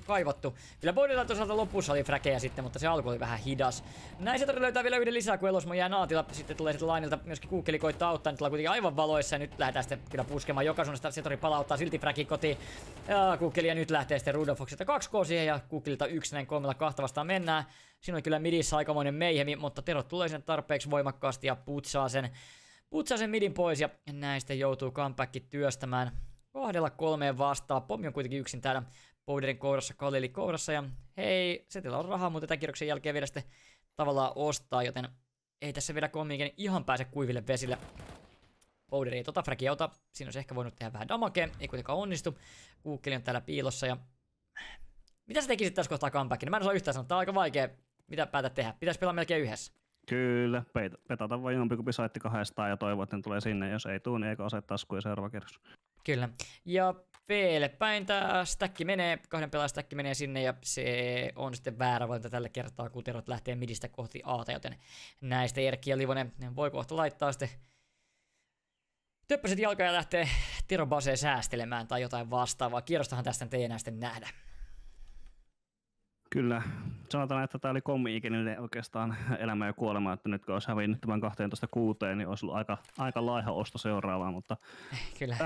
kaivattu. Kyllä Powderilla toisaalta lopussa oli fräkejä sitten, mutta se alku oli vähän hidas. Näin Zetori löytää vielä yhden lisää, kun Elosmo jää naatilla. Sitten tulee sitten lainilta myöskin Kuukkeli koittaa auttaa. Nyt ollaan kuitenkin aivan valoissa ja nyt lähdetään sitten kyllä puskemaan joka suunnasta. Zetori palauttaa silti fräkin kotiin. Ja Kuukkeli ja nyt lähtee sitten Rudolfokselta 2K siihen ja Kuukkelilta 1 näin 3 2 vastaan mennään. Siinä on kyllä midissä aikamoinen meihemi, mutta terot tulee sinne tarpeeksi voimakkaasti ja putsaa sen midin pois ja näin sitten joutuu comeback työstämään 2-3 vastaan. Pommi on kuitenkin yksin täällä Powderin kourassa, Kalili kourassa ja hei, Setillä on rahaa, mutta tämän kierroksen jälkeen vielä sitten tavallaan ostaa, joten ei tässä vielä Komiiken ihan pääse kuiville vesille. Powderi ei tota fragia ota, siinä olisi ehkä voinut tehdä vähän damagea, ei kuitenkaan onnistu. Kuukkeli on täällä piilossa ja Mitä sä tekisit tässä kohtaa comebackin? Mä en osaa yhtään sanoa, tää on aika vaikea. Mitä päätät tehdä? Pitäis pelaa melkein yhdessä. Kyllä, petata vaan jompikumpi saitti 200 ja toivoo, että ne tulee sinne. Jos ei tuu, niin eikö ase taskuun seuraava kerros. Kyllä. Ja P:lle päin tää stackki menee, 2 pelaajan stackki menee sinne ja se on sitten väärä valinta tällä kertaa, kun Terot lähtee midistä kohti A:ta, joten näistä Erkki ja Livonen voi kohta laittaa sitten töppöset jalkaa ja lähtee Tero Baseen säästelemään tai jotain vastaavaa. Kierrostahan tästä nyt ei enää sitten nähdä. Kyllä, sanotaan, että tämä oli kommi-ikinille oikeastaan elämä ja kuolema, että nyt kun olisi hävinnyt tämän 12.6, niin olisi ollut aika laiha osto seuraavaan, mutta Kyllä.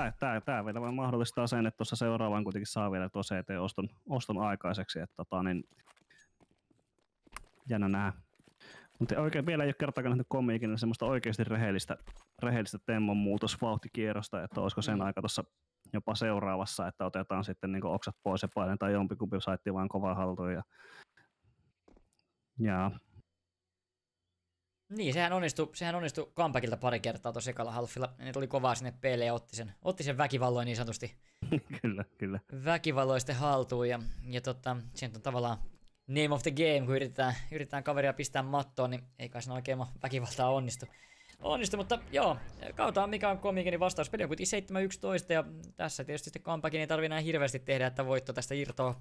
Tämä vielä mahdollistaa sen, että tuossa seuraavaan kuitenkin saa vielä tuo CT-oston aikaiseksi, että niin jännä nähdä. Mutta oikein vielä ei ole kertaakaan nähnyt kommi-ikinille semmoista oikeasti rehellistä Temmon muutosvauhtikierrosta, että olisiko sen aika tuossa jopa seuraavassa, että otetaan sitten niin oksat pois ja painetaan jompikumpi saitti vaan kovaa haltuun. Ja Niin, sehän onnistui comebackilta pari kertaa tuossa ekalla halfilla. Ne tuli kovaa sinne P:lle ja otti sen väkivalloin niin sanotusti. Kyllä. Väkivalloisten haltuun ja se on tavallaan name of the game, kun yritetään kaveria pistää mattoon, niin ei kai sen oikein väkivaltaa onnistu, mutta joo, katsotaan mikä on komikenin vastaus. Peli on kuitenkin 7-11 ja tässä tietysti sitten comebackin ei tarvitse näin hirveästi tehdä, että voitto tästä irtoaa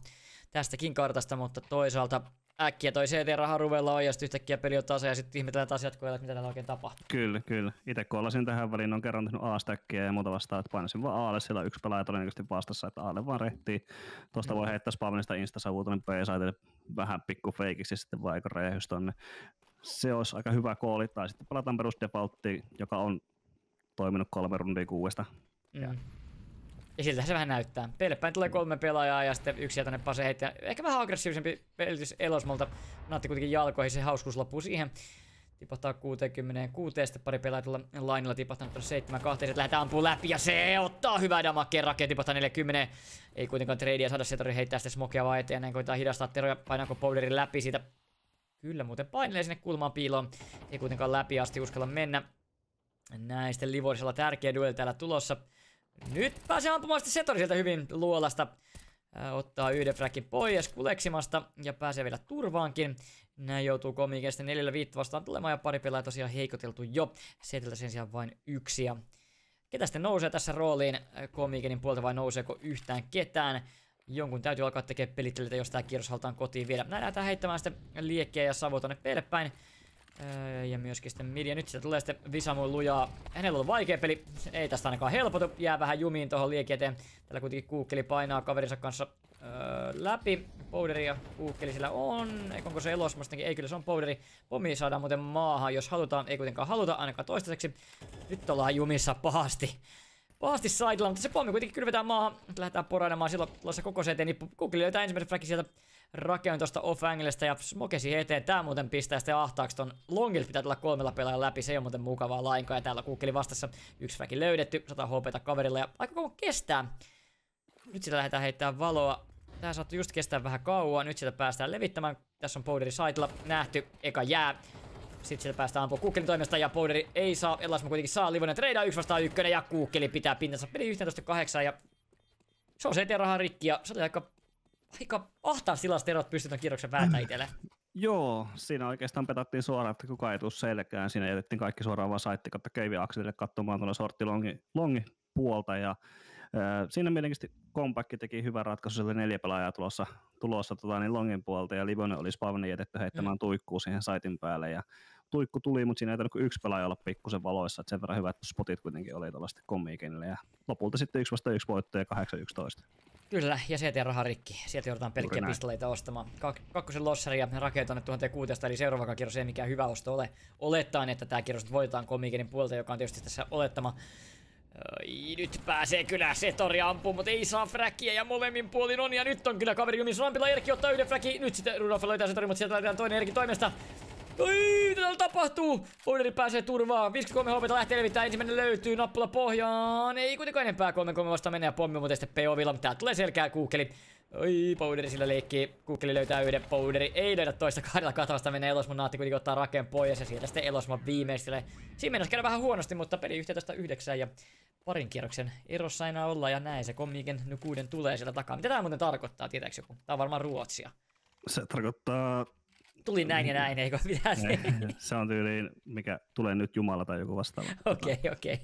tästäkin kartasta, mutta toisaalta äkkiä toi CT-raha ruvella on ja sitten yhtäkkiä peli on tasa ja sitten ihmetellään taas jatkoilla, että mitä täällä oikein tapahtuu. Kyllä. Itse kun olasin tähän väliin, on kerran tehnyt A-stackia ja muuta vastaan, että painasin vaan Aalle, siellä on yksi pelaaja todennäköisesti vastassa, että Aalle vaan rehtii. Tuosta voi heittää spamista Instasavua tuonne B-saitelle vähän pikku feikiksi ja sitten vaikka räjähys tonne. Se olisi aika hyvä kooli, tai sitten pelataan perusdefaulttiin, joka on toiminut 3 rundia 6. Ja siltähän se vähän näyttää. Pelle päin tulee 3 pelaajaa ja sitten yksi sieltä Pase heittää. Ehkä vähän aggressiivisempi pelitys Elosmolta. Naatti kuitenkin jalkoihin, se hauskuus loppuu siihen. Tipahtaa 66, sitten pari pelaajaa tuolla lainilla tipahtanut 7-2. Sitten lähdetään ampuu läpi ja se ottaa hyvää damakea. Rakeen tipahtaa 40. Ei kuitenkaan tradea saada Setori heittää sitten smokea vaan eteen. Näin koitetaan hidastaa Teroja. Painaako Powderin läpi siitä? Kyllä muuten painelee sinne kulmaan piiloon. Ei kuitenkaan läpi asti uskalla mennä. Näin sitten Livorisella tärkeä dueli täällä tulossa. Nyt pääsee ampumaan sitten Setori sieltä hyvin luolasta. Ottaa yhden fragin pois kuleksimasta ja pääsee vielä turvaankin. Näin joutuu komiikin sitten 4-5 vastaan tulemaan ja pari pelaajaa tosiaan heikoteltu jo. Setiltä sen sijaan vain yksi. Ja ketä sitten nousee tässä rooliin komiikenin puolta vai nouseeko yhtään ketään? Jonkun täytyy alkaa tekemään pelittelyitä, jos tää kierros halutaan kotiin viedä. Näin lähdetään heittämään sitten liekkiä ja savua tonne P:lle päin. Ja myöskin sitten Midia. Nyt sitä tulee sitten Visamu lujaa. Hänellä on vaikea peli. Ei tästä ainakaan helpotu. Jää vähän jumiin tuohon liekin eteen. Tällä kuitenkin Kuukkeli painaa kaverinsa kanssa läpi. Powderi ja Kuukkeli sillä on. Onko se Elosmastakin? Ei, kyllä se on Powderi. Pommi saadaan muuten maahan, jos halutaan. Ei kuitenkaan haluta, ainakaan toistaiseksi. Nyt ollaan jumissa pahasti. Pahasti sidella, mutta se pommi kuitenkin kylvetään maahan. Lähdetään porailemaan silloin tuossa koko CT nippu. Kuukkeli löytää ensimmäisen fragin sieltä Rakeon tosta off-anglesta ja smokesi eteen. Tää muuten pistää sitten ahtaaksi ton longilta pitää tulla 3 pelaajalla läpi. Se ei ole muuten mukavaa lainkaan ja täällä Kuukkeli vastassa. Yksi fragi löydetty, 100 HP:ta kaverilla ja aika kauan kestää. Nyt sitä lähdetään heittämään valoa. Tää saattoi just kestää vähän kauan. Nyt sitä päästään levittämään. Tässä on Powderi saitella nähty. Eka jää. Sitten sieltä päästään ampua Kuukkelin toimesta ja Powderi ei saa. Elasma kuitenkin saa. Livonen treidaa 1-1 ja Kuukkeli pitää pintansa. Peli 11-8 ja se on CT-rahaa rikki ja se oli aika ahtaan tilasta Terot pystyy ton kierroksen vääntää itselleen. Joo, siinä oikeastaan petattiin suoraan, että kukaan ei tuu selkään. Siinä jätettiin kaikki suoraan vaan saitti kautta Keivi Akselille katsomaan tuonne sortti longi puolta. Ja siinä mielenkiintoisesti comeback teki hyvän ratkaisu, sieltä 4 pelaajaa tulossa niin longin puolta ja Livonen oli spavni jätetty heittämään tuikkuu siihen saitin päälle. Ja tuikku tuli, mutta siinä ei tainnut yksi pelaaja olla pikkusen valoissa, että sen verran hyvät spotit kuitenkin oli tuollaisesti kommiikenille. Ja lopulta sitten 1-1 voitto ja 8-11. Kyllä, ja CT-raha rikki. Sieltä joudutaan pelkkiä pistoleita ostamaan. Kakkosen lossari ja Rakee tonne 1600, eli seuraava kierros ei mikään hyvä osto ole. Olettaen, että tämä kierros voitetaan komikenin puolta, joka on tietysti tässä olettama. Nyt pääsee kyllä Setori ampuu, mutta ei saa fräkkiä ja molemmin puolin on. Ja nyt on kyllä kaveri jumissa rampilla. Erkki ottaa yhden fräkkiä. Nyt sitten Rudolf löytää Setori, mutta sieltä laitetaan toinen Erkin toimesta. Oi, mitä täällä tapahtuu? Powderi pääsee turvaan. 53 HP:ta lähtee levittämään. Ensimmäinen löytyy nappula pohjaan. Ei kuitenkaan enempää 3-3 vastaan menee ja pommi muuten sitten P-ovilla. Mutta täältä tulee selkää Kuukkeli. Oi, Powderi sillä leikkii. Kuukkeli löytää yhden. Powderi ei löydä toista 2 vastaan menee Elosman. Naatti kuitenkin ottaa Rakeen pois ja sieltä sitten Elosman viimeistelee. Siinä mennessä käydä vähän huonosti, mutta peli 11-9 ja parin kierroksen erossa enää olla ja näin se Comiken nukuuden tulee sieltä takaa. Mitä tää muuten tarkoittaa, tietääks joku? Tää on varmaan ruotsia. Se tarkoittaa... Tuli näin ja näin, eikö mitään se? Se on tyyliin, mikä tulee nyt Jumala tai joku vastaava. Okei.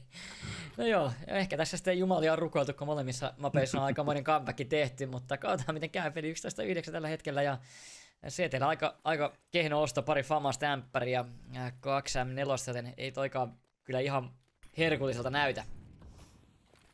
No joo, ehkä tässä sitten jumalia on rukoiltu, kun molemmissa mapeissa on aikamoinen comeback tehty, mutta katsotaan miten käy. Peli 11-9 tällä hetkellä ja CT:llä aika kehno osto, pari famasta ämppäriä ja 2 M4, joten ei toikaan kyllä ihan herkulliselta näytä.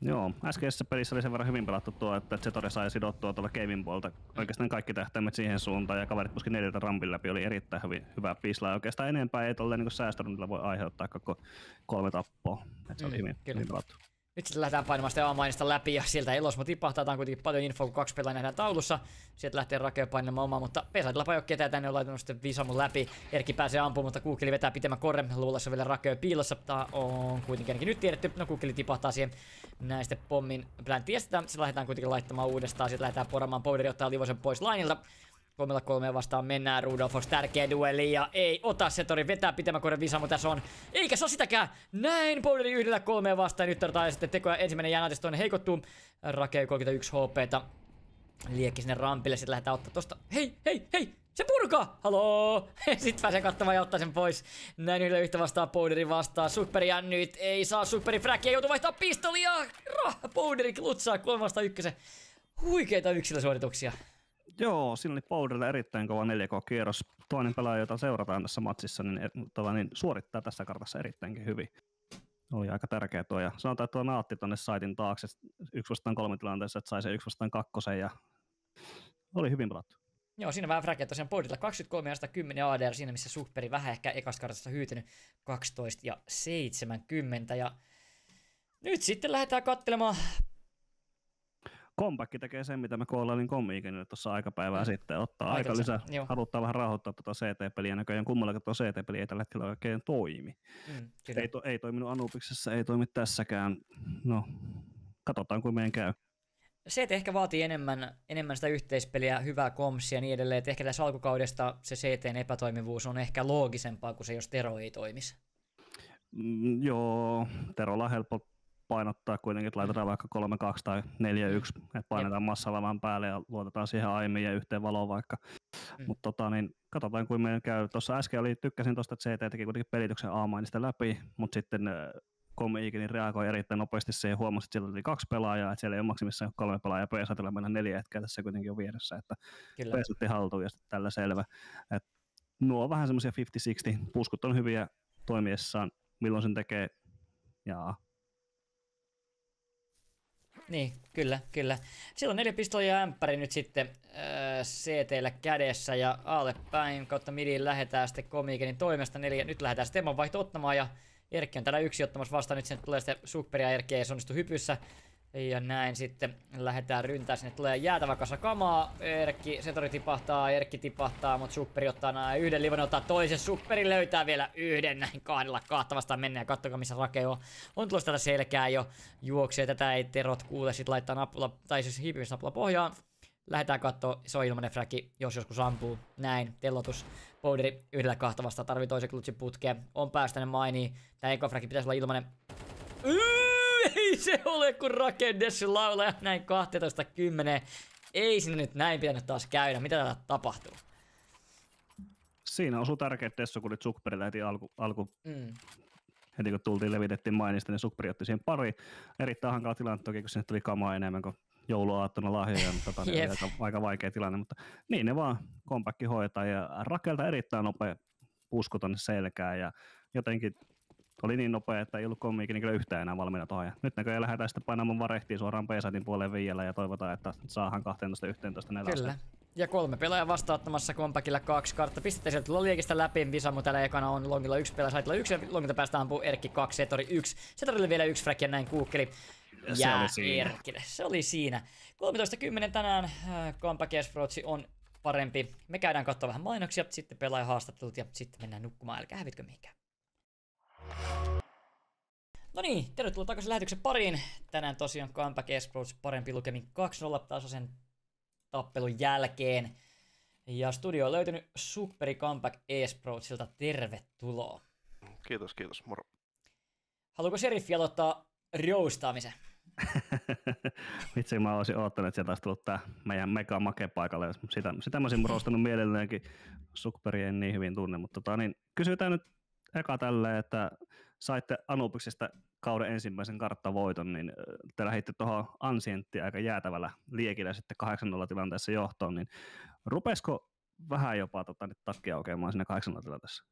Joo, äskeisessä pelissä oli sen verran hyvin pelattu tuo, että Zetori sai sidottua tuolla Keivin puolta oikeastaan kaikki tähtäimet siihen suuntaan ja kaverit puski 4 rampin läpi, oli erittäin hyvä pislaa. Oikeastaan enempää ei tolleen niin säästörundilla voi aiheuttaa koko 3 tappoa. Se oli hyvin pelattu. Nyt sitten lähdetään painamaan sitä A-mainista läpi ja sieltä Elosmo tipahtaa. Tää on kuitenkin paljon infoa, kun 2 pelaajaa nähdään taulussa. Sieltä lähtee Rakeo painamaan omaa, mutta Pesaitilla ei ole ketään. Tänne on laitunut sitten Visamun läpi. Erkki pääsee ampumaan, mutta Kuukkeli vetää pitemmän korren. Luulassa vielä Rakeo piilossa. Tää on kuitenkin ainakin nyt tiedetty. No Kuukkeli tipahtaa siihen. Näin sitten pommin pläntiestetään. Sitten lähdetään kuitenkin laittamaan uudestaan. Sitten lähdetään poramaan. Powderi ottaa Livosen pois lainilta. 3-3 vastaan mennään. Rudolfos tärkeä dueli ja ei ota Zetori, vetää pitemmän korren Visamu tässä on. Eikä se ole sitäkään. Näin Powderi 1-3 vastaan. Nyt tarvitaan sitten tekoja. Ensimmäinen jäänätys toinen heikottuu. Rakeu 31 HP:ta. Liekki sinne rampille. Sitten lähdetään ottaa tosta. Hei! Se purkaa! Haloo! Sitten pääsee katsomaan ja ottaa sen pois. Näin yhtä vastaan Powderi vastaan. Superia nyt ei saa Superi frackia. Joutuu vaihtaa pistolia. Powderi klutsaa 3-1. Huikeita yksilösuorituksia. Joo, siinä oli Powderilla erittäin kova 4K-kierros. Toinen pelaaja, jota seurataan tässä matsissa, niin suorittaa tässä kartassa erittäinkin hyvin. Oli aika tärkeä tuo. Ja sanotaan, että tuo naatti tuonne saitin taakse 1-3 tilanteessa, että sai se 1-2 ja oli hyvin pelattu. Joo, siinä vähän fräkkiä tosiaan Powderilla 23 ja 10 ADR, siinä missä Superi vähän ehkä ekasta kartasta hyytynyt 12 ja 70. Ja nyt sitten lähdetään katselemaan. Comeback tekee sen, mitä me koolailin Comikenille tuossa aikapäivää sitten. Ottaa aika lisää, haluttaa vähän rauhoittaa tuota CT-peliä. Näköjään kummallakin tuo CT-peli ei tällä hetkellä oikein toimi. Ei toiminut Anubiksessa, ei toimi tässäkään. No, katsotaan kuin meidän käy. CT ehkä vaatii enemmän sitä yhteispeliä, hyvää komsia ja niin edelleen. Et ehkä tässä alkukaudesta se CT:n epätoimivuus on ehkä loogisempaa kuin se, jos Tero ei toimisi. Joo, Terolla on helppo painottaa kuitenkin, että laitetaan vaikka 3-2 tai 4-1, että painetaan massalavan päälle ja luotetaan siihen aimiin ja yhteen valoon vaikka. Mutta katsotaan kuin meidän käy. Tuossa äsken tykkäsin tuosta, että CT teki kuitenkin pelityksen A-mainista läpi, mutta sitten Comiken reagoi erittäin nopeasti siihen, huomasi, että siellä oli 2 pelaajaa, että siellä ei ole maksimissaan 3 pelaajaa, PSATilla mennä 4 jätkää tässä kuitenkin on vieressä, että PSAT haltuun ja sitten tällä selvä. Et nuo on vähän semmoisia 50-60, puskut on hyviä toimiessaan, milloin sen tekee, Niin, kyllä. Siellä on 4 pistolia ja ämppäri nyt sitten CT:llä kädessä ja aalle päin kautta midiin lähdetään sitten Comikenin toimesta 4. Nyt lähdetään sitten teemanvaihto ottamaan ja Erkki on täällä yksi ottamassa vastaan. Nyt sinne tulee sitten Superia, Erkki ei onnistu hypyssä. Ja näin sitten lähdetään ryntää. Sinne tulee jäätävä kasa kamaa. Zetori tipahtaa, Erkki tipahtaa, mutta Superi ottaa näin yhden, Livonen ottaa toisen. Superi löytää vielä yhden näin 2 vastaan mennään. Katsokaa missä Rakeo on tulossa tällä selkää jo. Juoksee, tätä ei Terot kuule. Sitten laittaa nappula, tai siis hiipimisnappula pohjaan. Lähdetään kattoo, se on ilmanen fräki, jos joskus ampuu. Näin, tellotus. Powderi 1-2 vastaan, tarvii toisen klutsin putkeen. On päästänyt mainiin. Tää eka fräki pitäisi olla ilmanen. Ei se ole kun Rakendessu laulaja näin 12-10. Ei sinne nyt näin pitänyt taas käydä. Mitä täällä tapahtuu? Siinä osui tärkeä Dessu, kun nyt Superi lähti alku heti kun tultiin levitettiin mainista, niin Superi otti siihen pari. Erittäin hankala tilanne toki, kun sinne tuli kamaa enemmän kuin jouluaattona lahjoja. Niin aika vaikea tilanne, mutta niin ne vaan comeback hoitaa. Ja Rakelta erittäin nopea pusku tonne selkään ja jotenkin oli niin nopea, että ei ollut Comikenilla kyllä yhtään enää valmiina tuohon. Nyt näköjään lähdetään sitten painamaan varehtiin suoraan PSATin puoleen viiellä ja toivotaan, että saadaan 12-11 näillä. Kyllä. Ja 3 pelaajaa vastaattamassa Compactilla 2 kartta. Pistetään sieltä Liekistä läpi. Visamu täällä ekana on Longilla 1 pelaaja, Saitilla 1 ja Longilta päästä ampuu Erkki 2, Zetori 1. Zetorille vielä 1 frack ja näin Kuukkeli. Ja Erkille. Se oli siinä. 13.10 tänään Compact Esports on parempi. Me käydään katsoa vähän mainoksia, sitten pelaajahaastattelut ja sitten mennään nukkumaan. Älkää hävitkö mihinkään. No niin, tervetuloa takaisin lähetyksen pariin. Tänään tosiaan Compact Esports parempi lukemin 2-0 tasaisen tappelun jälkeen. Ja studio on löytynyt Superi Compact Esportsilta. Tervetuloa. Kiitos, moro. Haluatko Seriffi aloittaa roustaamisen. Vitsi, mä olisin oottanut, että sieltä olisi tullut tää meidän mega make paikalle. Sitä mä olisin roostannut mielelläänkin. Sukperi en niin hyvin tunne, mutta niin, kysytään nyt eka tälleen, että saitte Anubiksesta kauden ensimmäisen karttavoiton, niin te lähditte tuohon Ancienttiin aika jäätävällä liekillä sitten 8-0 tilanteessa johtoon, niin rupesiko vähän jopa takkia aukeamaan siinä 8-0 tilanteessa?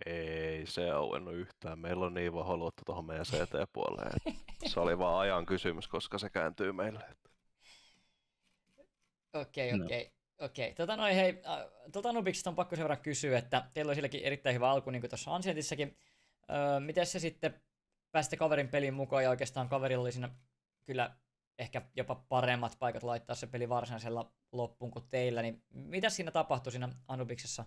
Ei se auennut yhtään. Meillä on niin vahva luotto tuohon meidän CT-puoleen. Se oli vaan ajan kysymys, koska se kääntyy meille. Okei. Hei, Anubiksesta on pakko seuraan kysyä, että teillä oli silläkin erittäin hyvä alku, niin kuin tuossa Ancientissakin. Miten se sitten pääsitte kaverin peliin mukaan, ja oikeastaan kaverilla oli siinä kyllä ehkä jopa paremmat paikat laittaa se peli varsinaisella loppuun kuin teillä, niin mitä siinä tapahtui siinä Anubiksessa?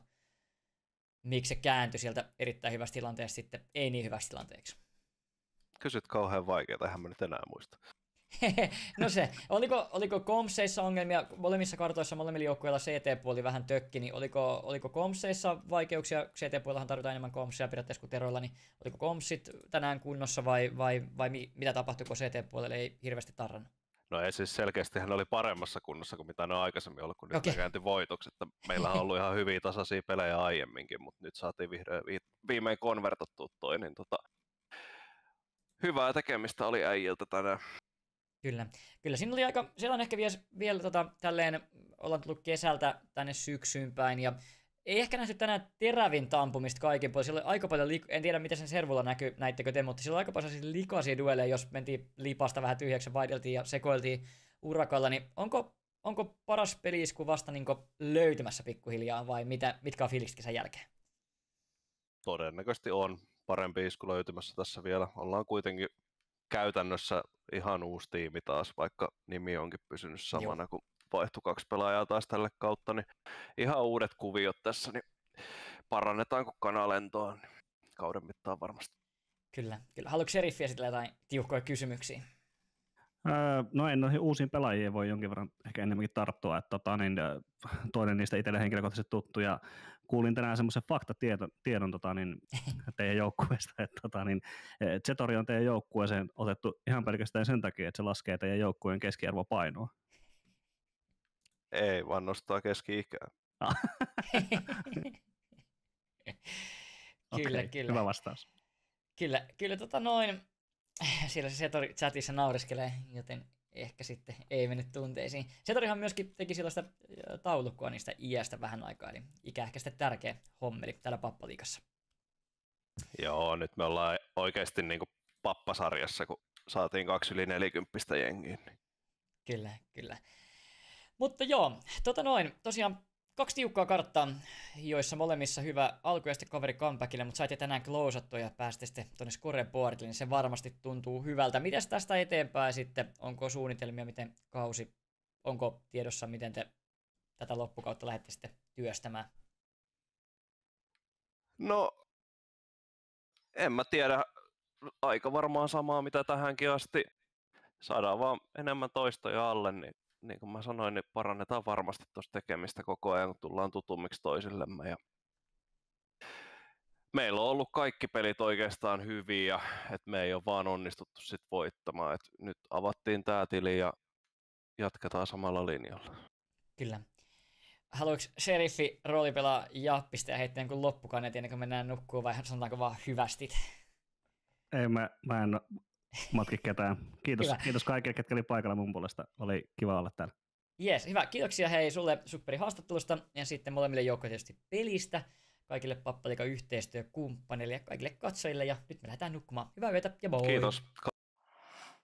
Miksi se kääntyi sieltä erittäin hyvästä tilanteesta sitten ei niin hyvästä tilanteeksi? Kysyt kauhean vaikeaa, eihän mä nyt enää muista. No se, oliko kompseissa ongelmia, molemmissa kartoissa molemmilla joukkueilla CT-puoli vähän tökki, niin oliko kompseissa vaikeuksia, CT-puolellahan tarvitaan enemmän kompseja periaatteessa kuin teroilla, niin oliko kompsit tänään kunnossa vai mitä tapahtui, kun CT-puolelle ei hirveästi tarrannut? No ei siis selkeästi hän oli paremmassa kunnossa kuin mitä ne on aikaisemmin ollut, kun nyt ne kääntyi voitoksi. Meillä on ollut ihan hyviä tasaisia pelejä aiemminkin, mutta nyt saatiin viimein konvertattua toi, niin hyvää tekemistä oli äijiltä tänään. Kyllä. Siinä oli siellä on ehkä vielä tälleen, ollaan tullut kesältä tänne syksyyn päin, ja ei ehkä nähty tänään terävintä ampumista kaikin puolin. Siellä oli aika paljon, en tiedä miten sen servulla näittekö te, mutta siellä oli aika paljon likaisia dueleja, jos mentiin lipasta vähän tyhjäksi, vaihdeltiin ja sekoiltiin urakalla, niin onko paras pelisku vasta niin löytymässä pikkuhiljaa, vai mitkä on fiilikset kesän jälkeen? Todennäköisesti on parempi isku löytymässä tässä vielä. Ollaan kuitenkin käytännössä ihan uusi tiimi taas, vaikka nimi onkin pysynyt samana, kun vaihtui 2 pelaajaa taas tälle kautta, niin ihan uudet kuviot tässä, niin parannetaan kun kana lentoa niin kauden mittaan varmasti. Kyllä. Haluatko Sheriffi esitellä jotain tiukkoja kysymyksiä? No en noihin uusiin pelaajiin voi jonkin verran ehkä enemmänkin tarttua, että toinen niistä itselle henkilökohtaisesti tuttu, ja kuulin tänään semmoisen faktatiedon teidän joukkueesta, että Zetori on teidän joukkueeseen otettu ihan pelkästään sen takia, että se laskee teidän joukkueen keskiarvopainoa. Ei, vaan nostaa keski-ikää. Kyllä. Hyvä vastaus. Kyllä, siellä se Zetori chatissa naureskelee, joten ehkä sitten ei mennyt tunteisiin. Zetorihan myöskin teki sellaista taulukkoa niistä iästä vähän aikaa, eli ikä ehkä sitten tärkeä hommeli täällä Pappaliigassa. Joo, nyt me ollaan oikeasti niin kuin pappasarjassa, kun saatiin 2 yli 40 jengiä. Kyllä. Mutta joo, tosiaan 2 tiukkaa karttaa, joissa molemmissa hyvä alku ja sitten kaveri comebackille, mutta saitte tänään closattua ja pääsitte sitten tuonne scoreboardille, niin se varmasti tuntuu hyvältä. Mites tästä eteenpäin sitten? Onko suunnitelmia, miten kausi, onko tiedossa, miten te tätä loppukautta lähdette sitten työstämään? No, en mä tiedä. Aika varmaan samaa, mitä tähänkin asti. Saadaan vaan enemmän toistoja alle, niin kuin mä sanoin, niin parannetaan varmasti tuosta tekemistä koko ajan, kun tullaan tutummiksi toisillemme. Ja meillä on ollut kaikki pelit oikeastaan hyviä, että me ei ole vaan onnistuttu sit voittamaan. Et nyt avattiin tää tili ja jatketaan samalla linjalla. Kyllä. Haluatko Sheriffi roolipelaa jappista ja heittää jonkun loppukaneet ennen kuin mennään nukkuun, vai sanotaanko vaan hyvästit? Ei, mä en matki ketään. Kiitos kaikille, ketkä oli paikalla mun puolesta. Oli kiva olla täällä. Jes, hyvä. Kiitoksia hei sulle Supperi haastattelusta ja sitten molemmille joukkoille tietysti pelistä, kaikille Pappaliigan yhteistyökumppaneille ja kaikille katsojille. Ja nyt me lähdetään nukkumaan. Hyvää yötä ja moi! Kiitos.